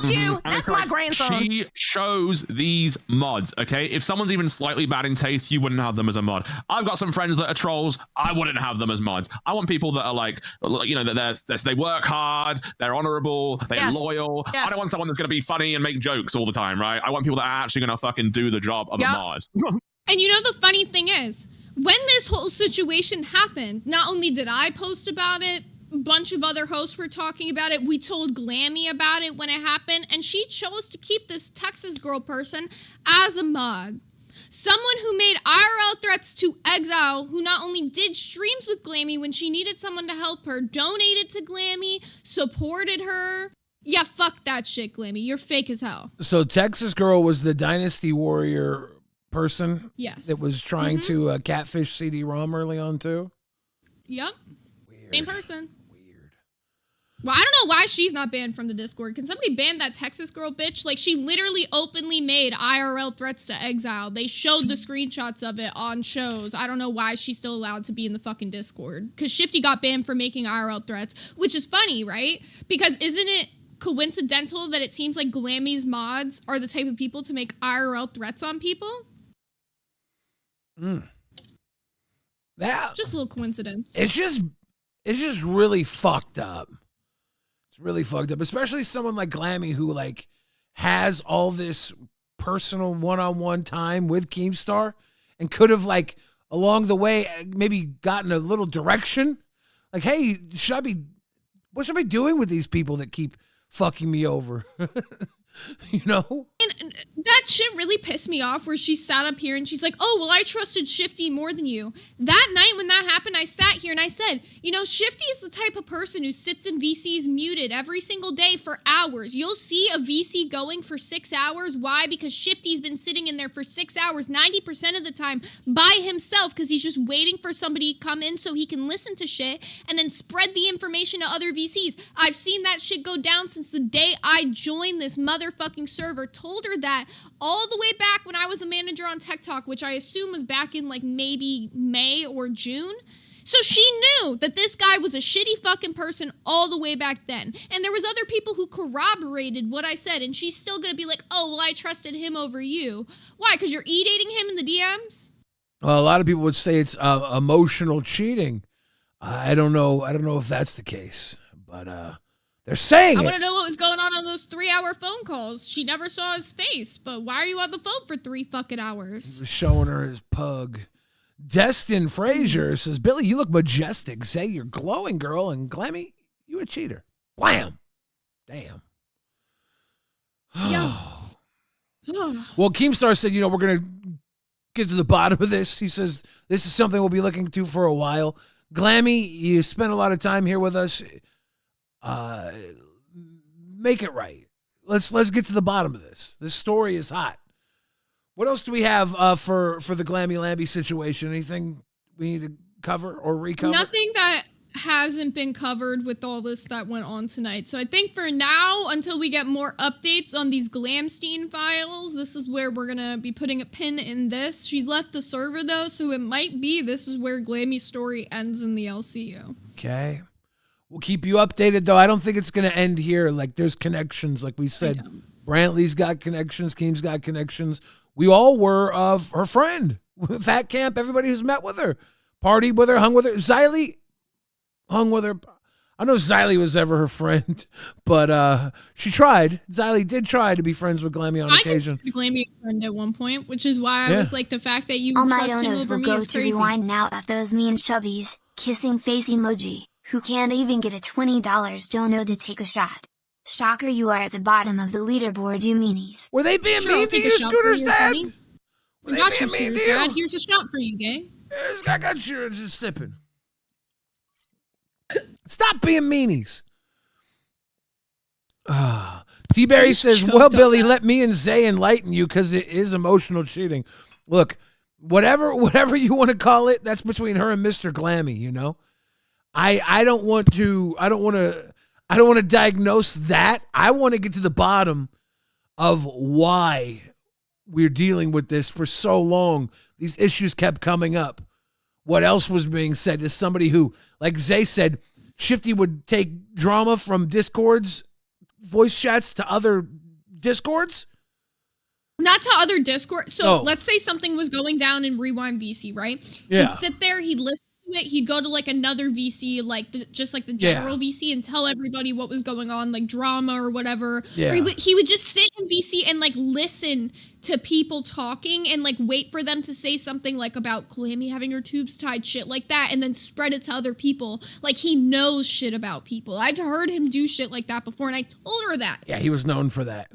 [SPEAKER 8] Fuck you. That's my grandson.
[SPEAKER 12] She shows these mods, okay? If someone's even slightly bad in taste, you wouldn't have them as a mod. I've got some friends that are trolls. I wouldn't have them as mods. I want people that are like, you know, that they work hard, they're honorable, they're loyal. I don't want someone that's going to be funny and make jokes all the time, right? I want people that are actually going to fucking do the job of a mod.
[SPEAKER 2] And you know the funny thing is, when this whole situation happened, not only did I post about it, a bunch of other hosts were talking about it. We told Glammy about it when it happened, and she chose to keep this Texas girl person as a mod. Someone who made IRL threats to exile, who not only did streams with Glammy when she needed someone to help her, donated to Glammy, supported her. Yeah, fuck that shit, Glammy. You're fake as hell.
[SPEAKER 1] So Texas girl was the Dynasty Warrior person?
[SPEAKER 2] Yes.
[SPEAKER 1] That was trying to catfish CD-ROM early on, too?
[SPEAKER 2] Yep. Weird. Same person. Well, I don't know why she's not banned from the Discord. Can somebody ban that Texas girl bitch? Like, she literally openly made IRL threats to exile. They showed the screenshots of it on shows. I don't know why she's still allowed to be in the fucking Discord. Because Shifty got banned for making IRL threats, which is funny, right? Because isn't it coincidental that it seems like Glammy's mods are the type of people to make IRL threats on people?
[SPEAKER 1] That,
[SPEAKER 2] just a little coincidence.
[SPEAKER 1] It's just really fucked up. It's really fucked up, especially someone like Glammy who like has all this personal one-on-one time with Keemstar and could have like along the way maybe gotten a little direction. Like, hey, what should I be doing with these people that keep fucking me over? You know?
[SPEAKER 2] And that shit really pissed me off where she sat up here and she's like, oh, well, I trusted Shifty more than you. That night when that happened, I sat here and I said, you know, Shifty is the type of person who sits in VCs muted every single day for hours. You'll see a VC going for 6 hours. Why? Because Shifty's been sitting in there for 6 hours, 90% of the time by himself because he's just waiting for somebody to come in so he can listen to shit and then spread the information to other VCs. I've seen that shit go down since the day I joined this motherfucking server. Told her that all the way back when I was a manager on Tech Talk, which I assume was back in like maybe May or June. So she knew that this guy was a shitty fucking person all the way back then. And there was other people who corroborated what I said, and she's still gonna be like, oh, well, I trusted him over you. Why? Because you're e-dating him in the DMs?
[SPEAKER 1] Well, a lot of people would say it's emotional cheating. I don't know if that's the case, but they're saying
[SPEAKER 2] I want to know what was going on those 3-hour phone calls. She never saw his face, but why are you on the phone for 3 fucking hours?
[SPEAKER 1] Showing her his pug. Destin Frazier says, Billy, you look majestic. Say you're glowing, girl. And Glammy, you a cheater. Blam. Damn.
[SPEAKER 2] Yeah.
[SPEAKER 1] Well, Keemstar said, we're going to get to the bottom of this. He says, this is something we'll be looking to for a while. Glammy, you spent a lot of time here with us. Make it right. Let's get to the bottom of this. This story is hot. What else do we have for the Glammy Lambie situation? Anything we need to cover or recover?
[SPEAKER 2] Nothing that hasn't been covered with all this that went on tonight. So I think for now, until we get more updates on these Glamstein files, this is where we're going to be putting a pin in this. She's left the server, though, so it might be this is where Glammy's story ends in the LCU.
[SPEAKER 1] Okay. We'll keep you updated, though. I don't think it's going to end here. Like, there's connections, like we said. Brantley's got connections. Keem's got connections. We all were of her friend. Fat Camp, everybody who's met with her. Partied with her, hung with her. Xylee hung with her. I know Xylee was ever her friend, but she tried. Xylee did try to be friends with Glammy on occasion.
[SPEAKER 2] I Glammy a friend at one point, which is why I was like, the fact that you
[SPEAKER 7] all my
[SPEAKER 2] trust him
[SPEAKER 7] donos
[SPEAKER 2] over
[SPEAKER 7] will
[SPEAKER 2] me
[SPEAKER 7] go
[SPEAKER 2] is
[SPEAKER 7] to
[SPEAKER 2] crazy.
[SPEAKER 7] rewind now at those mean chubbies, kissing face emoji, who can't even get a $20 dono to take a shot. Shocker, you are at the bottom of the leaderboard, you meanies.
[SPEAKER 1] Were they being mean to you, Scooter's dad?
[SPEAKER 2] We got you, Scooter's dad. Here's a shot for you, gang.
[SPEAKER 1] I got you just sipping. Stop being meanies. T-Berry says, well, Billy, let me and Zay enlighten you because it is emotional cheating. Look, whatever you want to call it, that's between her and Mr. Glammy, I don't want to diagnose that. I want to get to the bottom of why we're dealing with this for so long. These issues kept coming up. What else was being said to somebody who, like Zay said, Shifty would take drama from Discords voice chats to other Discords?
[SPEAKER 2] Not to other Discord. So let's say something was going down in Rewind VC, right?
[SPEAKER 1] Yeah.
[SPEAKER 2] He'd sit there, he'd listen to it, he'd go to like another VC, like just like the general VC, and tell everybody what was going on, like drama or whatever.
[SPEAKER 1] Yeah.
[SPEAKER 2] Or he would just sit in VC and like listen to people talking and like wait for them to say something like about Glammy having her tubes tied, shit like that, and then spread it to other people. Like he knows shit about people. I've heard him do shit like that before, and I told her that.
[SPEAKER 1] Yeah, he was known for that.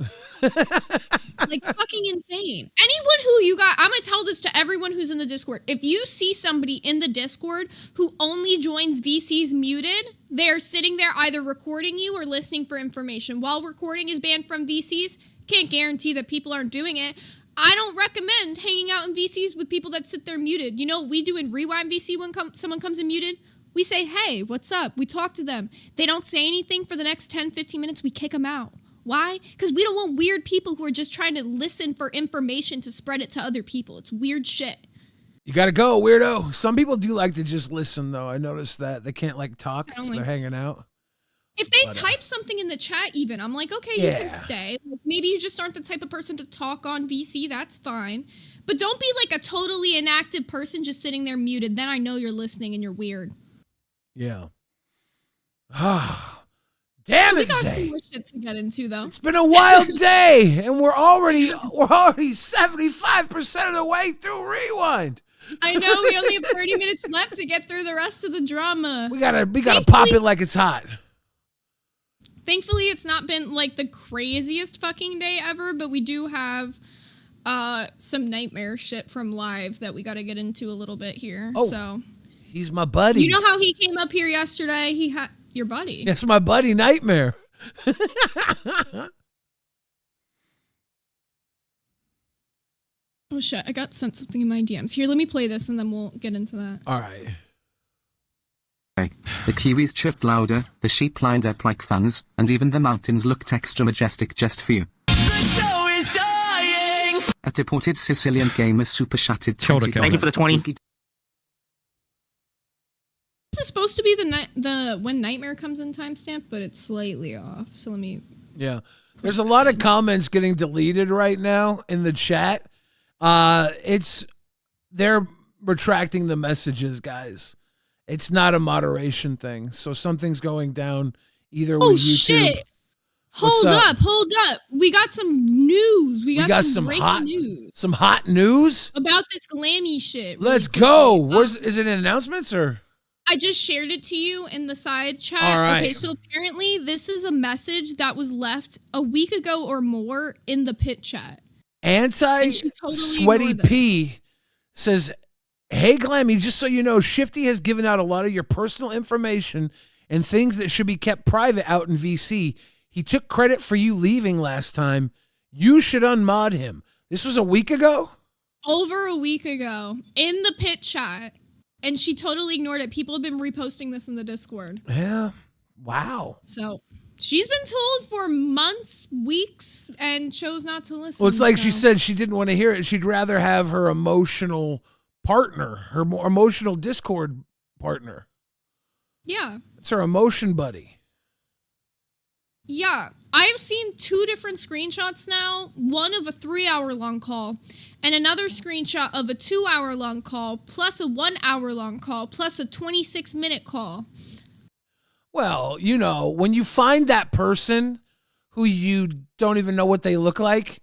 [SPEAKER 2] Like fucking insane. Anyone who you got, I'm gonna tell this to everyone who's in the Discord. If you see somebody in the Discord who only joins VCs muted, they're sitting there either recording you or listening for information. While recording is banned from VCs, can't guarantee that people aren't doing it. I don't recommend hanging out in VCs with people that sit there muted. You know what we do in Rewind VC when someone comes in muted? We say, hey, what's up? We talk to them. They don't say anything for the next 10, 15 minutes. We kick them out. Why? Because we don't want weird people who are just trying to listen for information to spread it to other people. It's weird shit.
[SPEAKER 1] You gotta go, weirdo. Some people do like to just listen, though. I noticed that. They can't like talk, so they're hanging out.
[SPEAKER 2] If they type something in the chat even, I'm like, okay, you can stay. Like, maybe you just aren't the type of person to talk on VC. That's fine. But don't be like a totally inactive person just sitting there muted. Then I know you're listening and you're weird.
[SPEAKER 1] Yeah. Damn
[SPEAKER 2] we
[SPEAKER 1] it,
[SPEAKER 2] got
[SPEAKER 1] Zay.
[SPEAKER 2] some more shit to get into, though.
[SPEAKER 1] It's been a wild day, and we're already 75% of the way through Rewind.
[SPEAKER 2] I know we only have 30 minutes left to get through the rest of the drama.
[SPEAKER 1] We gotta pop it like it's hot.
[SPEAKER 2] Thankfully, it's not been like the craziest fucking day ever, but we do have some nightmare shit from live that we got to get into a little bit here.
[SPEAKER 1] Oh,
[SPEAKER 2] so
[SPEAKER 1] he's my buddy.
[SPEAKER 2] You know how he came up here yesterday? He had your buddy.
[SPEAKER 1] That's my buddy, Nightmare.
[SPEAKER 2] Oh shit! I got sent something in my DMs. Here, let me play this, and then we'll get into that.
[SPEAKER 1] All right.
[SPEAKER 13] The kiwis chirped louder, the sheep lined up like fans, and even the mountains looked extra majestic just for you.
[SPEAKER 14] The show is dying!
[SPEAKER 13] A deported Sicilian gamer super chatted.
[SPEAKER 11] Thank you for the 20.
[SPEAKER 2] This is supposed to be the when Nightmare comes in timestamp, but it's slightly off. So let me.
[SPEAKER 1] Yeah, there's a lot of comments getting deleted right now in the chat. They're retracting the messages, guys. It's not a moderation thing, so something's going down either with YouTube.
[SPEAKER 2] Shit! Hold up. We got some news. We got some breaking news.
[SPEAKER 1] Some hot news
[SPEAKER 2] about this Glammy shit.
[SPEAKER 1] Let's go. Is it in announcements or?
[SPEAKER 2] I just shared it to you in the side chat.
[SPEAKER 1] All right.
[SPEAKER 2] Okay, so apparently this is a message that was left a week ago or more in the pit chat.
[SPEAKER 1] Sweaty P says, hey, Glammy, just so you know, Shifty has given out a lot of your personal information and things that should be kept private out in VC. He took credit for you leaving last time. You should unmod him. This was a week ago?
[SPEAKER 2] Over a week ago in the pit chat. And she totally ignored it. People have been reposting this in the Discord.
[SPEAKER 1] Yeah. Wow.
[SPEAKER 2] So she's been told for months, weeks, and chose not to listen.
[SPEAKER 1] Well, it's like she said she didn't want to hear it. She'd rather have her emotional partner, her more emotional Discord partner.
[SPEAKER 2] Yeah.
[SPEAKER 1] It's her emotion buddy.
[SPEAKER 2] Yeah. I've seen 2 different screenshots now. One of a 3-hour-long call and another screenshot of a 2-hour-long call plus a 1-hour-long call plus a 26-minute call.
[SPEAKER 1] Well, you know, when you find that person who you don't even know what they look like,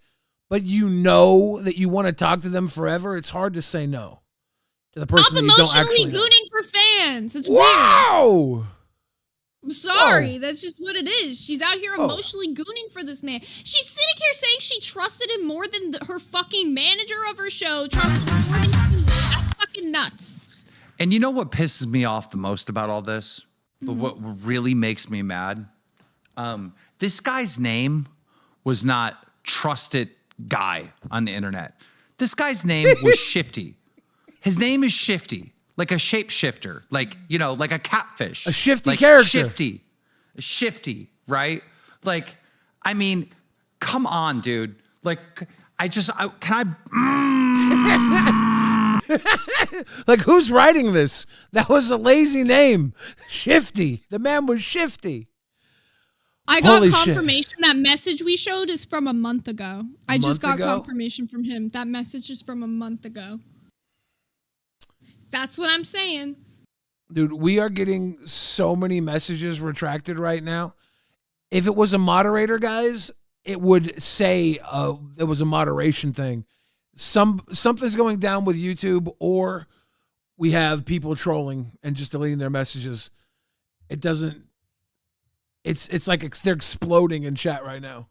[SPEAKER 1] but you know that you want to talk to them forever, it's hard to say no to the person that you don't actually know.
[SPEAKER 2] I'm emotionally gooning for fans. It's
[SPEAKER 1] Wow!
[SPEAKER 2] weird. I'm sorry. That's just what it is. She's out here emotionally gooning for this man. She's sitting here saying she trusted him more than her fucking manager of her show trusted him more than me. That's fucking nuts.
[SPEAKER 9] And you know what pisses me off the most about all this? But what really makes me mad? This guy's name was not Trusted Guy on the internet. This guy's name was Shifty. His name is Shifty. Like a shapeshifter, like, you know, like a catfish.
[SPEAKER 1] A shifty
[SPEAKER 9] like
[SPEAKER 1] character.
[SPEAKER 9] Shifty, right? Like, I mean, come on, dude. Like,
[SPEAKER 1] Like, who's writing this? That was a lazy name. Shifty. The man was shifty.
[SPEAKER 2] I got
[SPEAKER 1] Holy
[SPEAKER 2] confirmation that message we showed is from a month ago. I just got
[SPEAKER 1] ago?
[SPEAKER 2] confirmation from him. That message is from a month ago. That's what I'm saying.
[SPEAKER 1] Dude, we are getting so many messages retracted right now. If it was a moderator, guys, it would say it was a moderation thing. Something's going down with YouTube, or we have people trolling and just deleting their messages. It doesn't. It's like they're exploding in chat right now.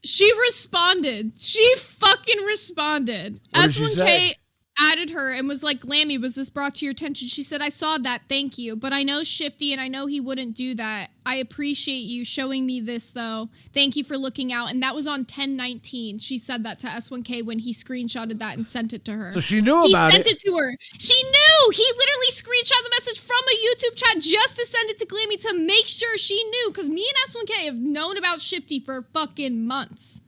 [SPEAKER 2] She responded. She fucking responded.
[SPEAKER 1] What did she say?
[SPEAKER 2] S1K added her and was like, Glammy, was this brought to your attention? She said, I saw that, thank you. But I know Shifty and I know he wouldn't do that. I appreciate you showing me this though. Thank you for looking out. And that was on 10/19. She said that to S1K when he screenshotted that and sent it to her.
[SPEAKER 1] So she knew about
[SPEAKER 2] it. He sent it to her. She knew. He literally screenshot the message from a YouTube chat just to send it to Glammy to make sure she knew. Because me and S1K have known about Shifty for fucking months.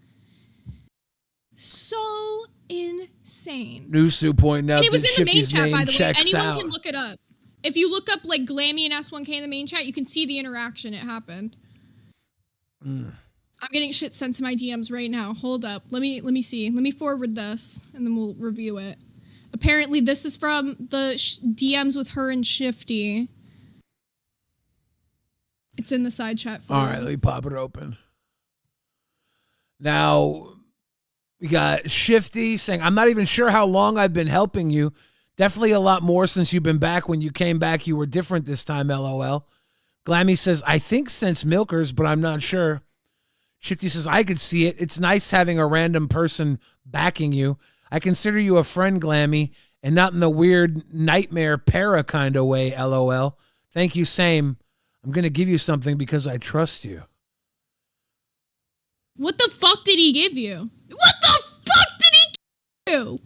[SPEAKER 2] So insane.
[SPEAKER 1] Nusu pointing out
[SPEAKER 2] And it was
[SPEAKER 1] that
[SPEAKER 2] in the main
[SPEAKER 1] Shifty's
[SPEAKER 2] chat,
[SPEAKER 1] name
[SPEAKER 2] by the way.
[SPEAKER 1] checks
[SPEAKER 2] Anyone
[SPEAKER 1] out.
[SPEAKER 2] can look it up. If you look up like Glammy and S1K in the main chat, you can see the interaction. It happened. I'm getting shit sent to my DMs right now. Hold up. Let me see. Let me forward this and then we'll review it. Apparently this is from the DMs with her and Shifty. It's in the side chat folder.
[SPEAKER 1] All right, let me pop it open. Now, we got Shifty saying, I'm not even sure how long I've been helping you. Definitely a lot more since you've been back. When you came back, you were different this time, LOL. Glammy says, I think since Milkers, but I'm not sure. Shifty says, I could see it. It's nice having a random person backing you. I consider you a friend, Glammy, and not in the weird nightmare para kind of way, LOL. Thank you, same. I'm going to give you something because I trust you.
[SPEAKER 2] What the fuck did he give you? What the fuck did he give you?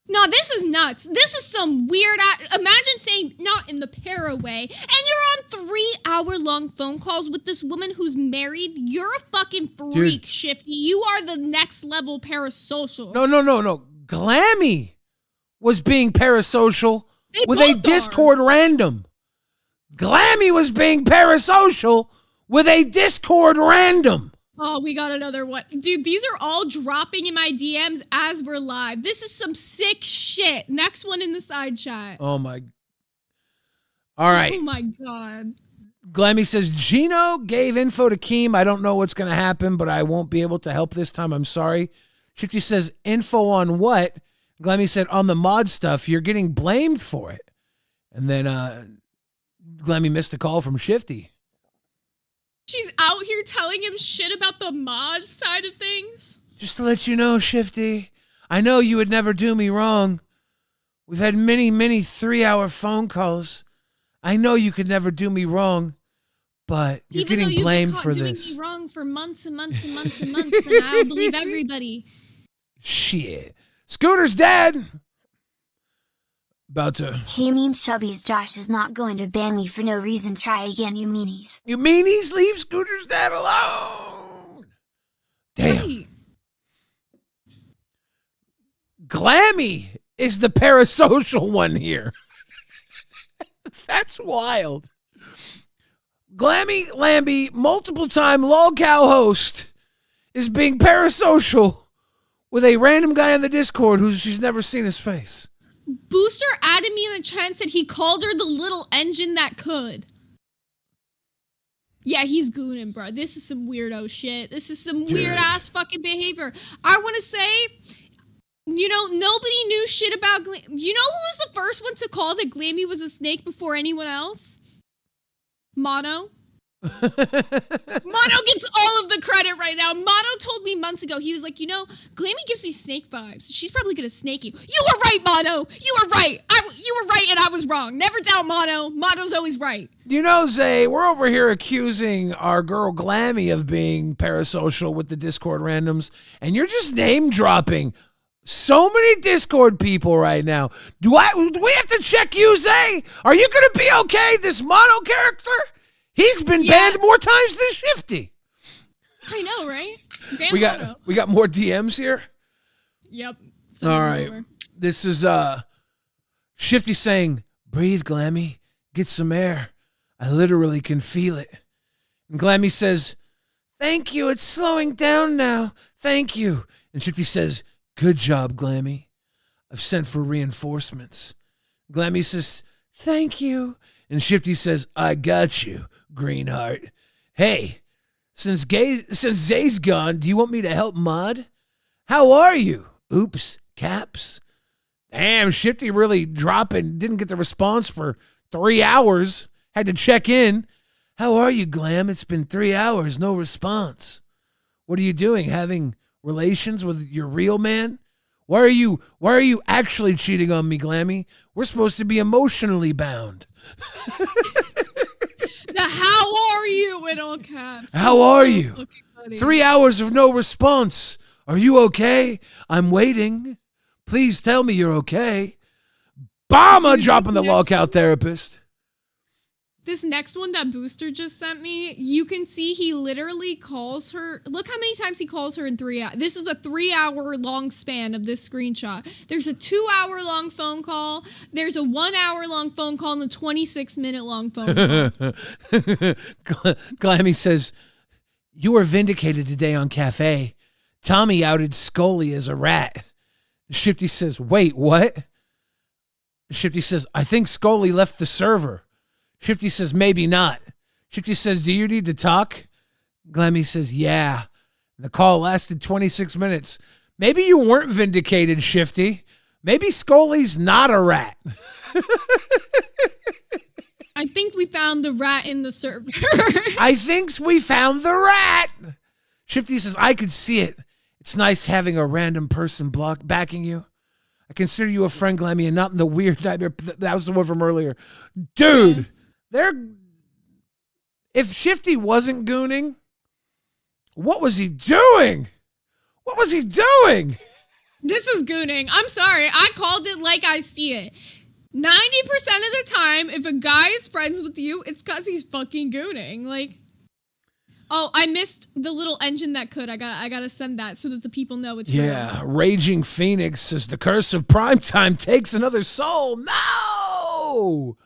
[SPEAKER 2] No, this is nuts. This is some weird imagine saying not in the para way, and you're on 3-hour-long phone calls with this woman who's married. You're a fucking freak,
[SPEAKER 1] Dude.
[SPEAKER 2] Shifty. You are the next level parasocial.
[SPEAKER 1] No. Glammy was being parasocial with a
[SPEAKER 2] both are.
[SPEAKER 1] Discord random. Glammy was being parasocial with a Discord random.
[SPEAKER 2] Oh, we got another one. Dude, these are all dropping in my DMs as we're live. This is some sick shit. Next one in the side chat.
[SPEAKER 1] Oh, my. All right.
[SPEAKER 2] Oh, my God.
[SPEAKER 1] Glammy says, Gino gave info to Keem. I don't know what's going to happen, but I won't be able to help this time. I'm sorry. Shifty says, info on what? Glammy said, on the mod stuff. You're getting blamed for it. And then Glammy missed a call from Shifty.
[SPEAKER 2] She's out here telling him shit about the mod side of things.
[SPEAKER 1] Just to let you know, Shifty, I know you would never do me wrong. We've had many, many 3-hour phone calls. I know you could never do me wrong, but you're
[SPEAKER 2] Even
[SPEAKER 1] getting
[SPEAKER 2] though
[SPEAKER 1] blamed
[SPEAKER 2] you've
[SPEAKER 1] for
[SPEAKER 2] been caught
[SPEAKER 1] this.
[SPEAKER 2] doing me wrong for months and months and months and months, and I'll believe everybody.
[SPEAKER 1] Shit. Scooter's dead. About to.
[SPEAKER 7] Hey means Chubby's Josh is not going to ban me for no reason. Try again, you meanies.
[SPEAKER 1] You meanies, leave Scooter's dad alone. Damn.
[SPEAKER 2] Right.
[SPEAKER 1] Glammy is the parasocial one here. That's wild. Glammy Lambie, multiple-time LolCow host, is being parasocial with a random guy on the Discord who she's never seen his face.
[SPEAKER 2] Booster added me in the chat and said he called her the little engine that could. Yeah, he's gooning, bro. This is some weirdo shit. This is some weird-ass fucking behavior. I want to say, you know, nobody knew shit about You know who was the first one to call that Glammy was a snake before anyone else? Mono. Mono gets all of the credit right now. Mono told me months ago, he was like, you know, Glammy gives me snake vibes. She's probably going to snake you. You were right, Mono. You were right. You were right and I was wrong. Never doubt Mono. Mono's always right.
[SPEAKER 1] You know, Zay, we're over here accusing our girl Glammy of being parasocial with the Discord randoms, and you're just name dropping so many Discord people right now. Do we have to check you, Zay? Are you going to be okay, this Mono character? He's been banned more times than Shifty.
[SPEAKER 2] I know, right?
[SPEAKER 1] We got more DMs here.
[SPEAKER 2] Yep.
[SPEAKER 1] All right. This is Shifty saying, breathe, Glammy. Get some air. I literally can feel it. And Glammy says, thank you. It's slowing down now. Thank you. And Shifty says, good job, Glammy. I've sent for reinforcements. Glammy says, thank you. And Shifty says, I got you, Greenheart. Hey, since Zay's gone, do you want me to help mod? How are you? Oops, Caps. Damn, Shifty really dropping. Didn't get the response for 3 hours. Had to check in. How are you, Glam? It's been 3 hours, no response. What are you doing? Having relations with your real man? Why are you actually cheating on me, Glammy? We're supposed to be emotionally bound.
[SPEAKER 2] Now, how are you in all caps?
[SPEAKER 1] How are you? 3 hours of no response. Are you okay? I'm waiting. Please tell me you're okay. Bomba dropping the lockout therapist.
[SPEAKER 2] This next one that Booster just sent me, you can see he literally calls her. Look how many times he calls her in 3 hours. This is a 3 hour long span of this screenshot. There's a 2 hour long phone call. There's a 1 hour long phone call and a 26-minute long phone call.
[SPEAKER 1] Glammy says, you were vindicated today on Cafe. Tommy outed Scully as a rat. Shifty says, wait, what? Shifty says, I think Scully left the server. Shifty says, maybe not. Shifty says, do you need to talk? Glammy says, yeah. The call lasted 26 minutes. Maybe you weren't vindicated, Shifty. Maybe Scully's not a rat.
[SPEAKER 2] I think we found the rat in the server.
[SPEAKER 1] I think we found the rat. Shifty says, I could see it. It's nice having a random person backing you. I consider you a friend, Glammy, and not in the weird nightmare. That was the one from earlier. Dude, if Shifty wasn't gooning, what was he doing? What was he doing?
[SPEAKER 2] This is gooning. I'm sorry. I called it like I see it. 90% of the time, if a guy is friends with you, it's because he's fucking gooning. Like, oh, I missed the little engine that could. I gotta send that so that the people know it's real.
[SPEAKER 1] Raging Phoenix says the curse of primetime takes another soul. No!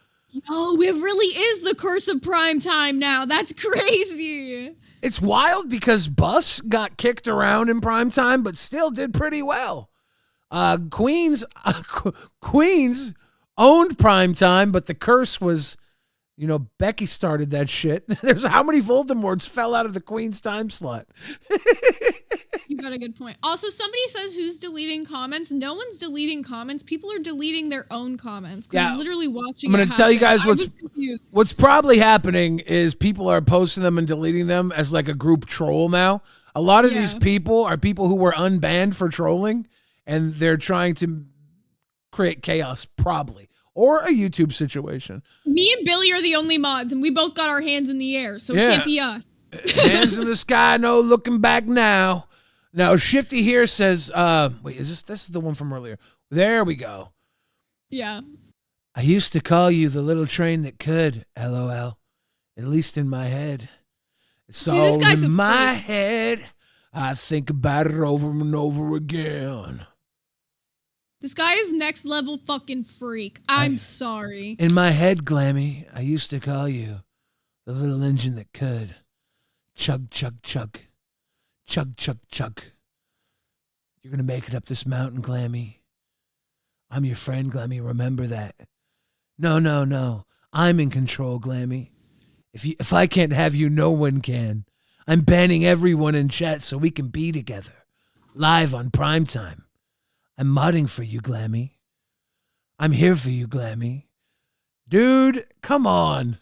[SPEAKER 2] Oh, it really is the curse of primetime now. That's crazy.
[SPEAKER 1] It's wild because Bus got kicked around in primetime, but still did pretty well. Queens owned primetime, but the curse was, Becky started that shit. There's how many Voldemorts fell out of the Queen's time slot.
[SPEAKER 2] You got a good point. Also, somebody says who's deleting comments. No one's deleting comments. People are deleting their own comments.
[SPEAKER 1] Yeah,
[SPEAKER 2] I'm literally watching.
[SPEAKER 1] I'm going to tell you guys what's probably happening is people are posting them and deleting them as like a group troll now. A lot of these people are people who were unbanned for trolling, and they're trying to create chaos, probably, or a YouTube situation.
[SPEAKER 2] Me and Billy are the only mods, and we both got our hands in the air, so it can't be us.
[SPEAKER 1] Hands in the sky, no looking back now. Now, Shifty here says, wait, this is the one from earlier. There we go.
[SPEAKER 2] Yeah.
[SPEAKER 1] I used to call you the little train that could, LOL. At least in my head. It's all in my head. I think about it over and over again.
[SPEAKER 2] This guy is next level fucking freak. I'm sorry.
[SPEAKER 1] In my head, Glammy, I used to call you the little engine that could. Chug, chug, chug. Chug, chug, chug. You're going to make it up this mountain, Glammy. I'm your friend, Glammy. Remember that. No. I'm in control, Glammy. If I can't have you, no one can. I'm banning everyone in chat so we can be together. Live on primetime. I'm modding for you, Glammy. I'm here for you, Glammy. Dude, come on.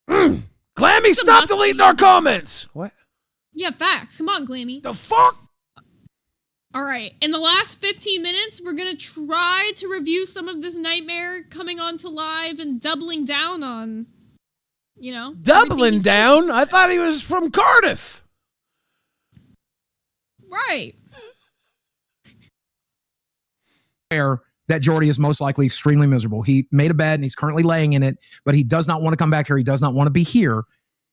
[SPEAKER 1] Glammy, stop deleting our comments. What?
[SPEAKER 2] Yeah, facts. Come on, Glammy.
[SPEAKER 1] The fuck?
[SPEAKER 2] All right. In the last 15 minutes, we're going to try to review some of this nightmare coming on to live and doubling down on,
[SPEAKER 1] Doubling down? I thought he was from Cardiff.
[SPEAKER 2] Right.
[SPEAKER 15] That Jordy is most likely extremely miserable. He made a bed and he's currently laying in it, but he does not want to come back here. He does not want to be here.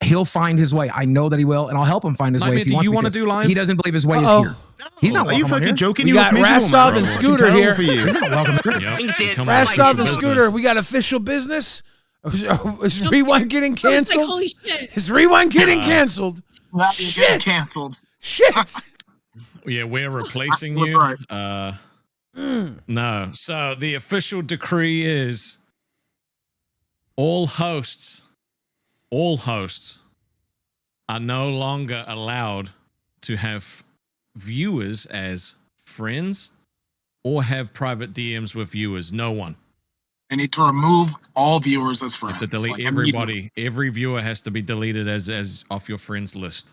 [SPEAKER 15] He'll find his way. I know that he will, and I'll help him find his way.
[SPEAKER 12] Nightmare,
[SPEAKER 15] If he
[SPEAKER 12] do
[SPEAKER 15] wants
[SPEAKER 12] you
[SPEAKER 15] me
[SPEAKER 12] want to
[SPEAKER 15] to
[SPEAKER 12] do live?
[SPEAKER 15] He doesn't believe his way
[SPEAKER 1] Uh-oh.
[SPEAKER 15] is here. He's not
[SPEAKER 11] Are you
[SPEAKER 15] welcome on
[SPEAKER 11] fucking
[SPEAKER 15] here.
[SPEAKER 11] joking?
[SPEAKER 1] We
[SPEAKER 11] You
[SPEAKER 1] got
[SPEAKER 11] with me?
[SPEAKER 1] Rastov and Scooter here.
[SPEAKER 15] He's not welcome here.
[SPEAKER 12] Yep.
[SPEAKER 11] Things did.
[SPEAKER 12] Come on,
[SPEAKER 1] Rastov and
[SPEAKER 12] business.
[SPEAKER 1] Scooter, we got official business. Is Rewind getting
[SPEAKER 2] I was like,
[SPEAKER 1] canceled?
[SPEAKER 2] holy shit.
[SPEAKER 1] Is Rewind getting canceled? Shit.
[SPEAKER 16] Canceled.
[SPEAKER 1] Shit.
[SPEAKER 17] Yeah, we're replacing
[SPEAKER 16] That's
[SPEAKER 17] you.
[SPEAKER 16] right.
[SPEAKER 17] No. So the official decree is all hosts are no longer allowed to have viewers as friends or have private DMs with viewers. No one.
[SPEAKER 16] They need to remove all viewers as friends.
[SPEAKER 17] To delete
[SPEAKER 16] like,
[SPEAKER 17] everybody. Every viewer has to be deleted as off your friends list.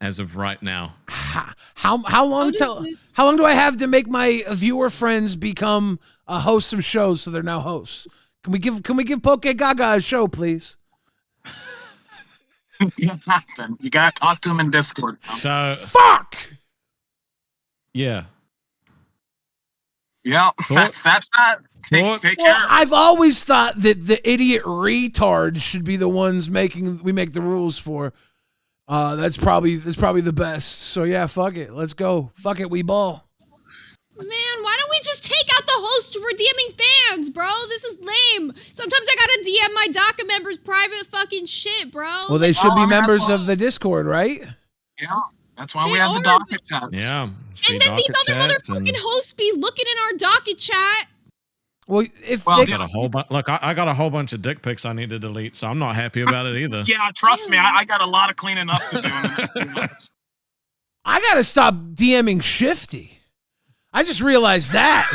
[SPEAKER 17] As of right now.
[SPEAKER 1] How long do I have to make my viewer friends become hosts of shows so they're now hosts? Can we give Poke Gaga a show, please?
[SPEAKER 16] You gotta talk to him in Discord.
[SPEAKER 17] So
[SPEAKER 1] fuck.
[SPEAKER 17] Yeah.
[SPEAKER 16] Yeah, that's that. Take care.
[SPEAKER 1] I've always thought that the idiot retards should be the ones we make the rules for. That's probably the best. So yeah, fuck it. Let's go. Fuck it, we ball.
[SPEAKER 2] Man, why don't we just take out the host for DMing fans, bro? This is lame. Sometimes I gotta DM my DACA members' private fucking shit, bro.
[SPEAKER 1] Well, they should be members of the Discord, right?
[SPEAKER 16] Yeah, that's why we have the docket chats.
[SPEAKER 17] Yeah.
[SPEAKER 2] And then these other motherfucking hosts be looking in our docket chat.
[SPEAKER 1] Well, if
[SPEAKER 17] I got a whole look, I got a whole bunch of dick pics I need to delete, so I'm not happy about it either.
[SPEAKER 16] Yeah, trust me, I got a lot of cleaning up to do. In the next few months.
[SPEAKER 1] I gotta stop DMing Shifty. I just realized that.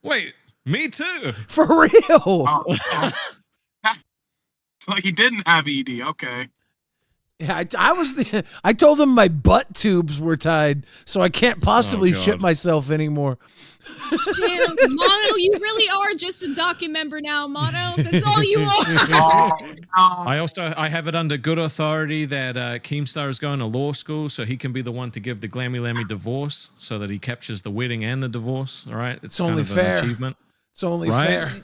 [SPEAKER 17] Wait, me too.
[SPEAKER 1] For real.
[SPEAKER 16] So he didn't have ED. Okay.
[SPEAKER 1] Yeah, I told him my butt tubes were tied, so I can't possibly shit myself anymore.
[SPEAKER 2] Damn, Mono, you really are just a docket member now, Mono. That's all you are.
[SPEAKER 17] I have it under good authority that Keemstar is going to law school, so he can be the one to give the Glammy Lammy divorce, so that he captures the wedding and the divorce. All right,
[SPEAKER 1] It's only
[SPEAKER 17] kind of
[SPEAKER 1] fair.
[SPEAKER 17] An achievement,
[SPEAKER 1] It's only
[SPEAKER 17] right?
[SPEAKER 1] fair.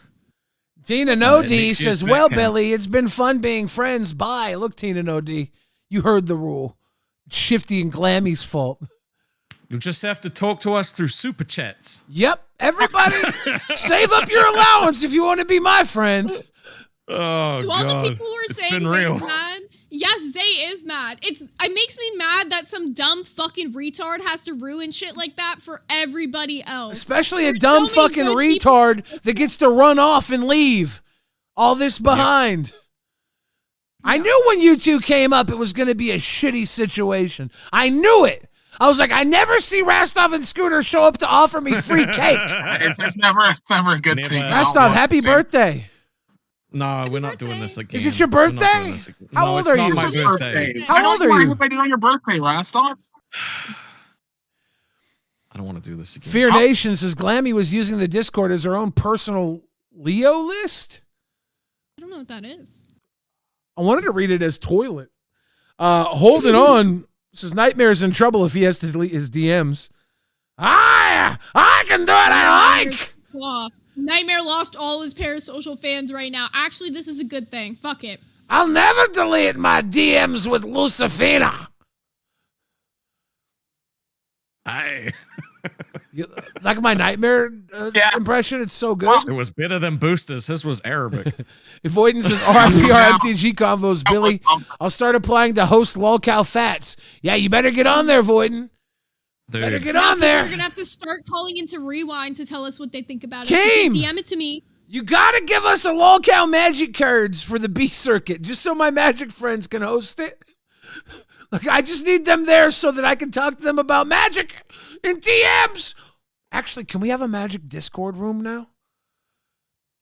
[SPEAKER 1] Tina No
[SPEAKER 17] It
[SPEAKER 1] D
[SPEAKER 17] makes you
[SPEAKER 1] says,
[SPEAKER 17] a
[SPEAKER 1] "Well,
[SPEAKER 17] smack count.
[SPEAKER 1] Billy, it's been fun being friends. Bye." Look, Tina No D, you heard the rule. It's Shifty and Glammy's fault.
[SPEAKER 17] You just have to talk to us through super chats.
[SPEAKER 1] Yep, everybody, save up your allowance if you want to be my friend.
[SPEAKER 17] Oh,
[SPEAKER 2] To all the people who are
[SPEAKER 17] It's
[SPEAKER 2] saying
[SPEAKER 17] been
[SPEAKER 2] Zay
[SPEAKER 17] real.
[SPEAKER 2] is mad, yes, Zay is mad. It makes me mad that some dumb fucking retard has to ruin shit like that for everybody else.
[SPEAKER 1] Especially a
[SPEAKER 2] There's
[SPEAKER 1] dumb
[SPEAKER 2] so many
[SPEAKER 1] fucking
[SPEAKER 2] good people-
[SPEAKER 1] retard that gets to run off and leave all this behind. I knew when you two came up, it was going to be a shitty situation. I knew it. I was like, I never see Rastov and Scooter show up to offer me free cake.
[SPEAKER 16] It's never a good thing.
[SPEAKER 1] Rastov, happy birthday.
[SPEAKER 17] No, we're not doing this again.
[SPEAKER 1] Is it your
[SPEAKER 17] We're not doing
[SPEAKER 1] birthday?
[SPEAKER 17] this again.
[SPEAKER 1] How
[SPEAKER 17] No,
[SPEAKER 1] old
[SPEAKER 17] it's
[SPEAKER 1] are
[SPEAKER 17] not
[SPEAKER 1] you?
[SPEAKER 17] my
[SPEAKER 1] It's your
[SPEAKER 17] birthday.
[SPEAKER 1] How old are you?
[SPEAKER 16] Everybody on your birthday, Rastov.
[SPEAKER 17] I don't want to do this again.
[SPEAKER 1] Fear Nation says Glammy was using the Discord as her own personal Leo list.
[SPEAKER 2] I don't know what that is.
[SPEAKER 1] I wanted to read it as toilet. Holding on says Nightmare's in trouble if he has to delete his DMs. I can do it. I like.
[SPEAKER 2] Wow. Nightmare lost all his parasocial fans right now. Actually, this is a good thing. Fuck it.
[SPEAKER 1] I'll never delete my DMs with Lucifina.
[SPEAKER 17] Hey.
[SPEAKER 1] Like my Nightmare impression, it's so good.
[SPEAKER 17] It was better than Boosters. His was Arabic.
[SPEAKER 1] Avoidance says RIP our MTG convos, Billy. I'll start applying to host Lolcow Fats. Yeah, you better get on there, Voiden.
[SPEAKER 17] Dude.
[SPEAKER 1] Better get
[SPEAKER 2] Now
[SPEAKER 1] on there.
[SPEAKER 2] We're gonna have to start calling into Rewind to tell us what they think about
[SPEAKER 1] Keem!
[SPEAKER 2] it. DM it to me.
[SPEAKER 1] You gotta give us a Lolcow Magic cards for the B circuit, just so my Magic friends can host it. Like, I just need them there so that I can talk to them about Magic in DMs. Actually, can we have a Magic Discord room now?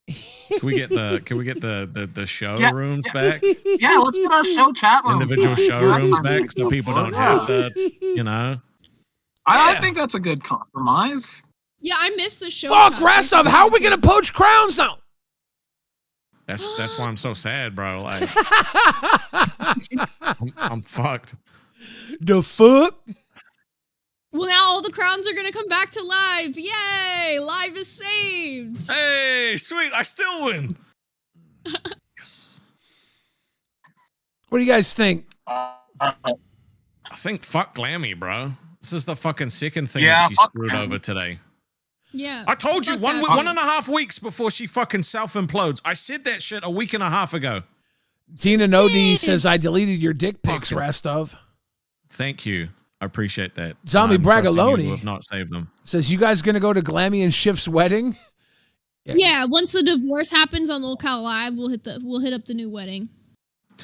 [SPEAKER 17] Can we get the show rooms back?
[SPEAKER 16] Yeah, let's get our show chat rooms.
[SPEAKER 17] Individual
[SPEAKER 16] back.
[SPEAKER 17] show rooms back so people don't have to, you know.
[SPEAKER 16] I think that's a good compromise.
[SPEAKER 2] Yeah, I missed the show.
[SPEAKER 1] Fuck,
[SPEAKER 2] chat.
[SPEAKER 1] Rastov, how are we gonna poach crowns now?
[SPEAKER 17] That's why I'm so sad, bro. Like, I'm fucked.
[SPEAKER 1] The fuck?
[SPEAKER 2] Well, now all the crowns are gonna come back to live. Yay! Live is saved.
[SPEAKER 17] Hey, sweet! I still win.
[SPEAKER 1] What do you guys think?
[SPEAKER 17] I think fuck Glammy, bro. This is the fucking second thing
[SPEAKER 16] Yeah,
[SPEAKER 17] that she
[SPEAKER 16] fuck
[SPEAKER 17] screwed
[SPEAKER 16] Glammy.
[SPEAKER 17] over today.
[SPEAKER 2] Yeah.
[SPEAKER 17] I told you
[SPEAKER 2] fuck
[SPEAKER 17] one
[SPEAKER 2] that
[SPEAKER 17] one
[SPEAKER 2] bitch.
[SPEAKER 17] and a half weeks before she fucking self-implodes. I said that shit a week and a half ago.
[SPEAKER 1] Tina Nodi says, I deleted your dick pics,
[SPEAKER 17] Fucking-
[SPEAKER 1] Rastov.
[SPEAKER 17] Thank you. I appreciate that.
[SPEAKER 1] Zombie
[SPEAKER 17] I'm trusting you
[SPEAKER 1] Bragaloni
[SPEAKER 17] to have not saved them.
[SPEAKER 1] Says, you guys going to go to Glammy and Schiff's wedding?
[SPEAKER 2] Yeah, once the divorce happens on Lolcow Live, we'll hit up the new wedding.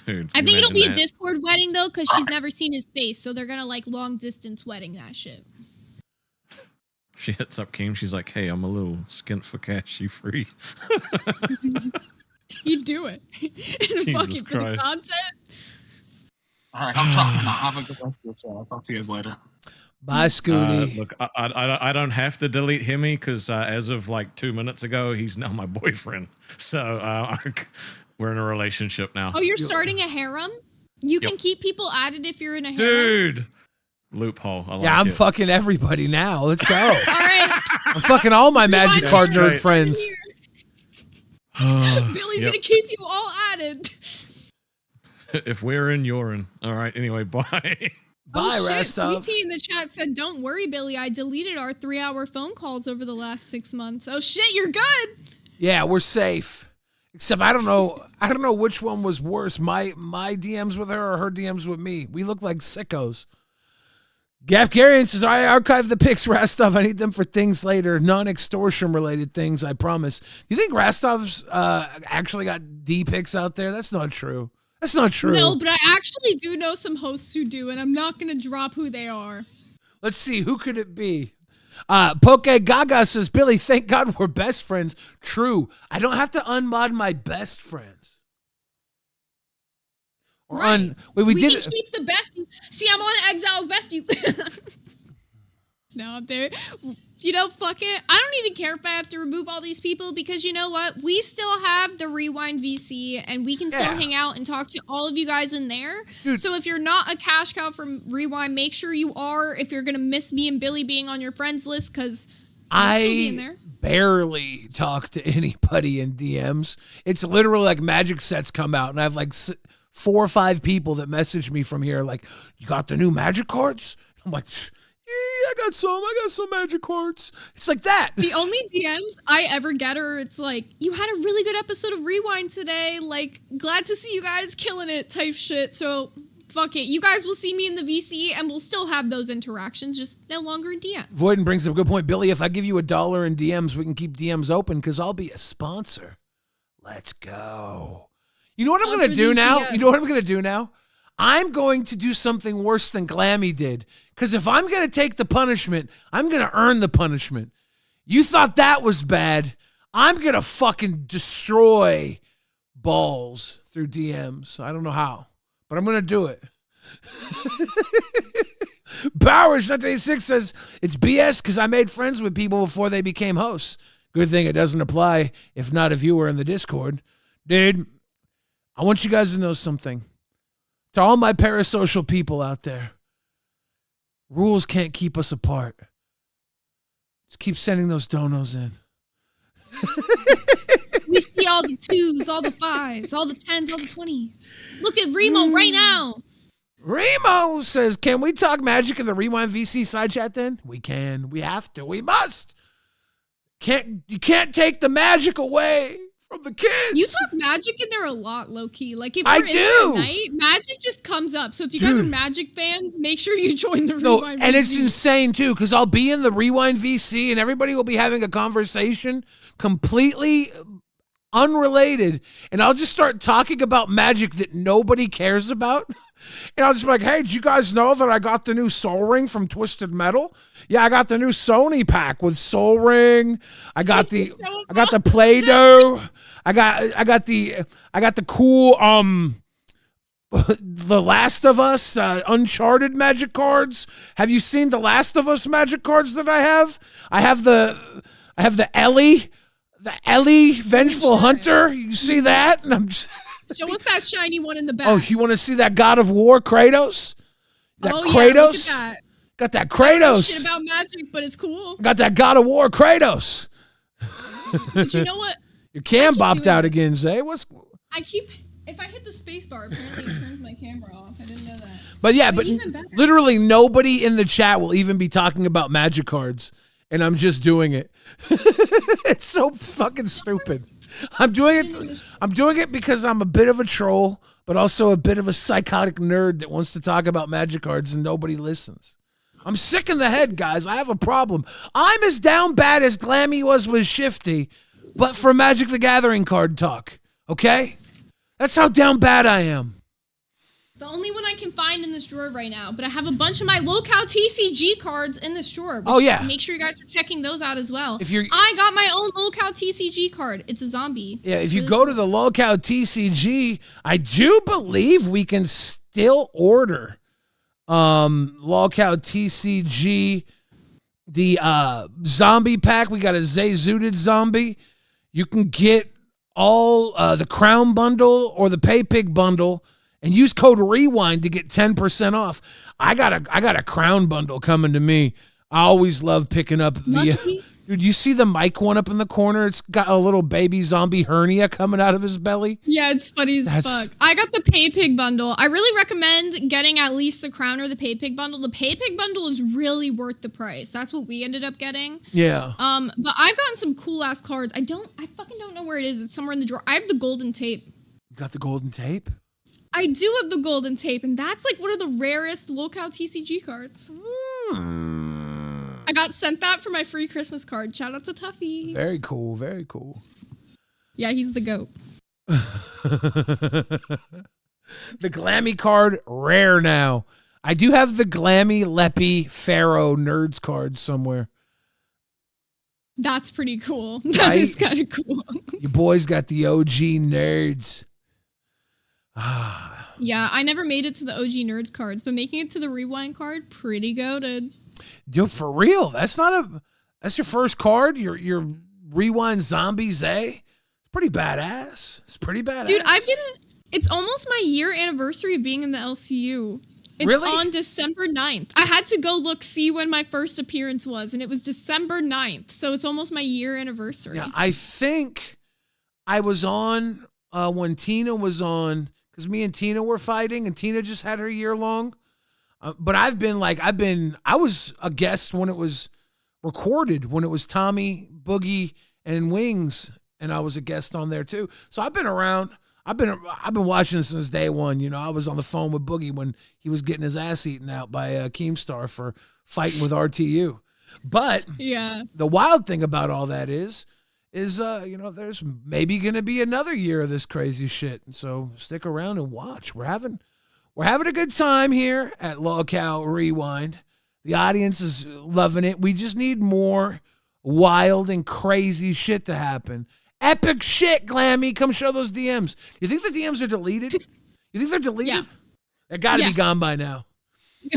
[SPEAKER 17] Dude,
[SPEAKER 2] I think it'll be a
[SPEAKER 17] that?
[SPEAKER 2] Discord wedding though, because she's never seen his face, so they're gonna like long distance wedding that shit.
[SPEAKER 17] She hits up Keem. She's like, "Hey, I'm a little skint for cash. You free?"
[SPEAKER 2] You do it.
[SPEAKER 17] Jesus Christ.
[SPEAKER 2] Content.
[SPEAKER 16] All right, I'm talking to I'll talk to you guys later.
[SPEAKER 1] Bye, Scooty.
[SPEAKER 17] Look, I don't have to delete Hemi because as of like 2 minutes ago, he's now my boyfriend. So we're in a relationship now.
[SPEAKER 2] Oh, you're starting a harem? You can keep people added if you're in a harem.
[SPEAKER 17] Dude. Loophole. I like
[SPEAKER 1] Yeah, I'm
[SPEAKER 17] it.
[SPEAKER 1] fucking everybody now. Let's go.
[SPEAKER 2] All right.
[SPEAKER 1] I'm fucking all my Magic Card nerd friends.
[SPEAKER 2] Billy's
[SPEAKER 17] Yep.
[SPEAKER 2] gonna keep you all added.
[SPEAKER 17] If we're in, you're in. All right. Anyway, bye.
[SPEAKER 1] Bye,
[SPEAKER 2] Oh shit,
[SPEAKER 1] Rastov.
[SPEAKER 2] Sweet Tea in the chat said, "Don't worry, Billy. I deleted our 3-hour phone calls over the last 6 months." Oh shit, you're good.
[SPEAKER 1] Yeah, we're safe. Except I don't know which one was worse, my DMs with her or her DMs with me. We look like sickos. Gaff Garian says, I archive the pics, Rastov. I need them for things later. Non-extortion related things, I promise. You think Rastov's actually got D pics out there? That's not true. That's not true.
[SPEAKER 2] No, but I actually do know some hosts who do, and I'm not gonna drop who they are.
[SPEAKER 1] Let's see, who could it be? Poke Gaga says, Billy, thank God we're best friends. True. I don't have to unmod my best friends. Or
[SPEAKER 2] Right.
[SPEAKER 1] we did
[SPEAKER 2] can
[SPEAKER 1] it.
[SPEAKER 2] keep the bestie. See, I'm on Exile's bestie. No, I'm there. You know, fuck it. I don't even care if I have to remove all these people because you know what? We still have the Rewind VC and we can still hang out and talk to all of you guys in there.
[SPEAKER 1] Dude.
[SPEAKER 2] So if you're not a cash cow from Rewind, make sure you are if you're going to miss me and Billy being on your friends list because I'll still be in
[SPEAKER 1] I
[SPEAKER 2] there.
[SPEAKER 1] barely talk to anybody in DMs. It's literally like magic sets come out and I have like 4 or 5 people that message me from here like, you got the new magic cards? I'm like, yeah, I got some magic cards. It's like that.
[SPEAKER 2] The only DMs I ever get are it's like, you had a really good episode of Rewind today. Like, glad to see you guys killing it type shit. So, fuck it. You guys will see me in the VC and we'll still have those interactions, just no longer in DMs.
[SPEAKER 1] Voiden brings up a good point. Billy, if I give you $1 in DMs, we can keep DMs open because I'll be a sponsor. Let's go. You know what I'm going to do now?
[SPEAKER 2] DMs.
[SPEAKER 1] You know what I'm going to do now? I'm going to do something worse than Glammy did. Because if I'm going to take the punishment, I'm going to earn the punishment. You thought that was bad. I'm going to fucking destroy balls through DMs. I don't know how, but I'm going to do it. Powers 1986 says, it's BS because I made friends with people before they became hosts. Good thing it doesn't apply if not a viewer in the Discord. Dude, I want you guys to know something. To all my parasocial people out there, rules can't keep us apart. Just keep sending those donos in.
[SPEAKER 2] We see all the 2s, all the 5s, all the 10s, all the 20s. Look at Remo right now.
[SPEAKER 1] Remo says, can we talk magic in the Rewind VC side chat then? We can. We have to. We must. You can't take the magic away from the kids.
[SPEAKER 2] You talk magic in there a lot, low key. Like if
[SPEAKER 1] I
[SPEAKER 2] you're in there
[SPEAKER 1] do.
[SPEAKER 2] at night, magic just comes up. So if you guys are magic fans, make sure you join the
[SPEAKER 1] No,
[SPEAKER 2] Rewind
[SPEAKER 1] and it's
[SPEAKER 2] VC.
[SPEAKER 1] insane too, because I'll be in the Rewind VC and everybody will be having a conversation completely unrelated, and I'll just start talking about magic that nobody cares about. And I'll just be like, hey, did you guys know that I got the new Soul Ring from Twisted Metal? Yeah, I got the new Sony pack with Soul Ring. I got the Play-Doh. I got the cool The Last of Us Uncharted magic cards. Have you seen The Last of Us magic cards that I have? I have the Ellie Vengeful Hunter. You see that? And I'm just
[SPEAKER 2] Show us that shiny one in the back.
[SPEAKER 1] Oh, you want to see that God of War Kratos? That
[SPEAKER 2] Oh,
[SPEAKER 1] Kratos?
[SPEAKER 2] yeah, look at that.
[SPEAKER 1] Got that
[SPEAKER 2] I don't know
[SPEAKER 1] Kratos.
[SPEAKER 2] shit about magic, but it's cool.
[SPEAKER 1] Got that God of War Kratos.
[SPEAKER 2] But you know what?
[SPEAKER 1] Your cam bopped out again, Zay.
[SPEAKER 2] If I hit the space bar, apparently it turns my camera off. I didn't know that.
[SPEAKER 1] But yeah, but literally nobody in the chat will even be talking about magic cards, and I'm just doing it. It's so fucking stupid. I'm doing it because I'm a bit of a troll, but also a bit of a psychotic nerd that wants to talk about magic cards and nobody listens. I'm sick in the head, guys. I have a problem. I'm as down bad as Glammy was with Shifty, but for Magic the Gathering card talk. Okay? That's how down bad I am.
[SPEAKER 2] The only one I can find in this drawer right now, but I have a bunch of my Lolcow TCG cards in this drawer.
[SPEAKER 1] Oh, yeah.
[SPEAKER 2] Make sure you guys are checking those out as well.
[SPEAKER 1] If you're,
[SPEAKER 2] I got my own Lolcow TCG card. It's a zombie.
[SPEAKER 1] Yeah, if you go to the Lolcow TCG, I do believe we can still order Lolcow TCG, the zombie pack. We got a Zooted zombie. You can get all the Crown bundle or the Pay Pig bundle and use code REWIND to get 10% off. I got a Crown bundle coming to me. I always love picking up the dude, you see the Mike one up in the corner? It's got a little baby zombie hernia coming out of his belly.
[SPEAKER 2] Yeah, it's funny as fuck. I got the Pay Pig bundle. I really recommend getting at least the Crown or the Pay Pig bundle. The Pay Pig bundle is really worth the price. That's what we ended up getting.
[SPEAKER 1] Yeah.
[SPEAKER 2] But I've gotten some cool ass cards. I fucking don't know where it is. It's somewhere in the drawer. I have the golden tape.
[SPEAKER 1] You got the golden tape?
[SPEAKER 2] I do have the golden tape, and that's like one of the rarest Lolcow TCG cards. I got sent that for my free Christmas card. Shout out to Tuffy.
[SPEAKER 1] Very cool. Very cool.
[SPEAKER 2] Yeah, he's the GOAT.
[SPEAKER 1] The Glammy card, rare now. I do have the Glammy Leppy Pharaoh Nerds card somewhere.
[SPEAKER 2] That's pretty cool. That is kind of cool.
[SPEAKER 1] You boys got the OG nerds.
[SPEAKER 2] Yeah, I never made it to the OG Nerds cards, but making it to the Rewind card, pretty goated.
[SPEAKER 1] Dude, for real. That's your first card? Your Rewind Zombies, eh? It's pretty badass. It's pretty badass.
[SPEAKER 2] Dude, it's almost my year anniversary of being in the LCU. It's
[SPEAKER 1] really?
[SPEAKER 2] On December 9th. I had to see when my first appearance was, and it was December 9th. So it's almost my year anniversary.
[SPEAKER 1] Yeah, I think I was on when Tina was on, because me and Tina were fighting, and Tina just had her year long. But I was a guest when it was recorded, when it was Tommy, Boogie, and Wings, and I was a guest on there too. So I've been around. I've been watching since day one. You know, I was on the phone with Boogie when he was getting his ass eaten out by Keemstar for fighting with RTU. But
[SPEAKER 2] yeah,
[SPEAKER 1] the wild thing about all that is you know, there's maybe gonna be another year of this crazy shit. And so stick around and watch. We're having a good time here at LolcowRewind. The audience is loving it. We just need more wild and crazy shit to happen. Epic shit, Glammy. Come show those DMs. You think the DMs are deleted? You think they're deleted?
[SPEAKER 2] Yeah.
[SPEAKER 1] They gotta be gone by now.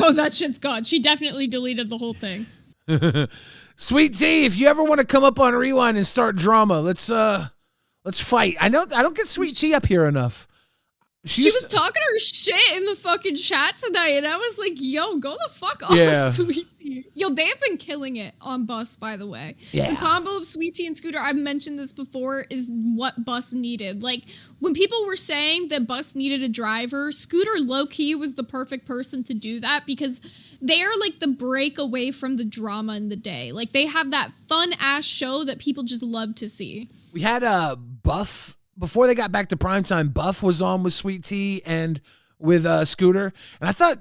[SPEAKER 2] Oh, that shit's gone. She definitely deleted the whole thing.
[SPEAKER 1] Sweet T, if you ever want to come up on Rewind and start drama, let's fight. I don't get Sweet T up here enough.
[SPEAKER 2] She was talking her shit in the fucking chat tonight, and I was like, yo, go the fuck off,
[SPEAKER 1] Yeah.
[SPEAKER 2] Sweet Tea. Yo, they have been killing it on Bus, by the way.
[SPEAKER 1] Yeah.
[SPEAKER 2] The combo of Sweet Tea and Scooter, I've mentioned this before, is what Bus needed. Like, when people were saying that Bus needed a driver, Scooter low-key was the perfect person to do that, because they are like the break away from the drama in the day. Like, they have that fun-ass show that people just love to see.
[SPEAKER 1] We had Buff. Before they got back to primetime, Buff was on with Sweet Tea and with Scooter. And I thought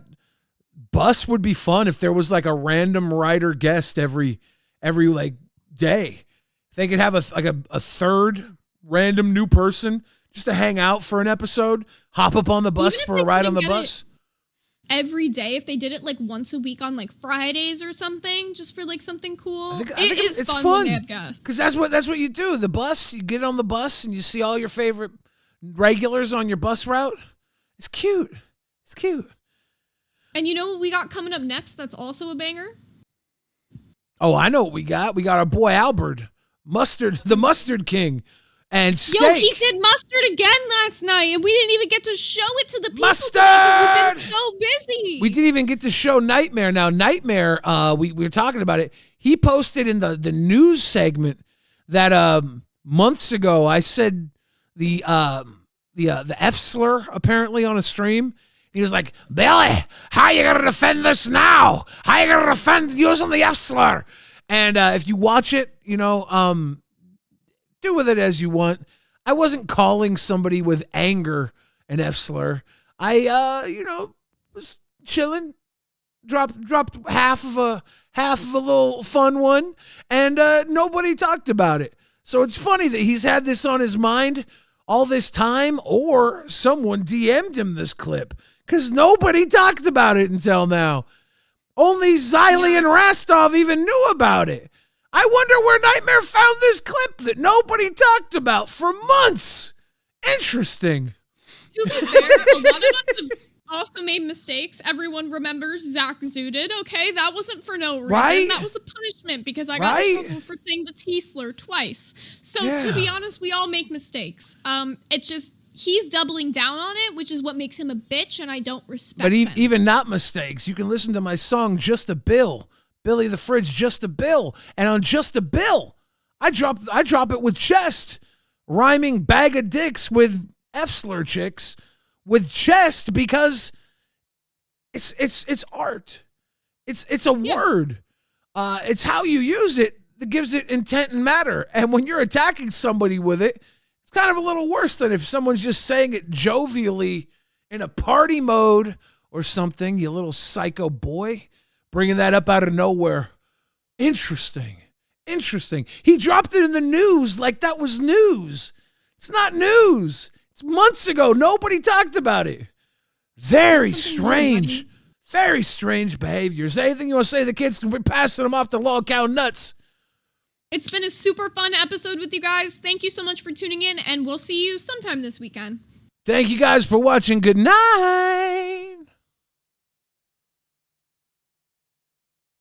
[SPEAKER 1] Bus would be fun if there was like a random writer guest every like day. If they could have a third random new person just to hang out for an episode, hop up on the bus for a ride on the bus.
[SPEAKER 2] Every day, if they did it like once a week on like Fridays or something, just for like something cool.
[SPEAKER 1] I think it's
[SPEAKER 2] fun
[SPEAKER 1] fun
[SPEAKER 2] when they have guests.
[SPEAKER 1] because that's what you do. The bus, you get on the bus and you see all your favorite regulars on your bus route. It's cute. It's cute.
[SPEAKER 2] And you know what we got coming up next? That's also a banger.
[SPEAKER 1] Oh, I know what we got. We got our boy Albert, the Mustard King. And Steak.
[SPEAKER 2] Yo, he did Mustard again last night, and we didn't even get to show it to the people
[SPEAKER 1] Mustard!
[SPEAKER 2] today 'cause we've been so busy.
[SPEAKER 1] We didn't even get to show Nightmare. Now, Nightmare, we were talking about it. He posted in the news segment that months ago, I said the the F slur apparently on a stream. He was like, Billy, how you gonna defend this now? How you gonna defend using the F slur? And if you watch it, you know, do with it as you want. I wasn't calling somebody with anger an F slur. I you know, was chilling, dropped half of a little fun one, and nobody talked about it. So it's funny that he's had this on his mind all this time, or someone DM'd him this clip, because nobody talked about it until now. Only Xylee and Rastov even knew about it. I wonder where Nightmare found this clip that nobody talked about for months. Interesting.
[SPEAKER 2] To be fair, a lot of us have also made mistakes. Everyone remembers Zach Zooted, okay? That wasn't for no reason.
[SPEAKER 1] Right?
[SPEAKER 2] That was a punishment because I got in trouble for saying the T-slur twice. So to be honest, we all make mistakes. It's just he's doubling down on it, which is what makes him a bitch, and I don't respect
[SPEAKER 1] But
[SPEAKER 2] him.
[SPEAKER 1] even not mistakes, you can listen to my song Just a Bill. Billy the Fridge, Just a Bill. And on Just a Bill, I drop it with chest, rhyming bag of dicks with F-slur chicks with chest, because it's art. It's a word. It's how you use it that gives it intent and matter. And when you're attacking somebody with it, it's kind of a little worse than if someone's just saying it jovially in a party mode or something, you little psycho boy, bringing that up out of nowhere. Interesting. He dropped it in the news like that was news. It's not news. It's months ago. Nobody talked about it. Very strange. Very strange behavior. Is there anything you want to say? The kids can be passing them off to Lolcow Nuts.
[SPEAKER 2] It's been a super fun episode with you guys. Thank you so much for tuning in, and we'll see you sometime this weekend.
[SPEAKER 1] Thank you guys for watching. Good night.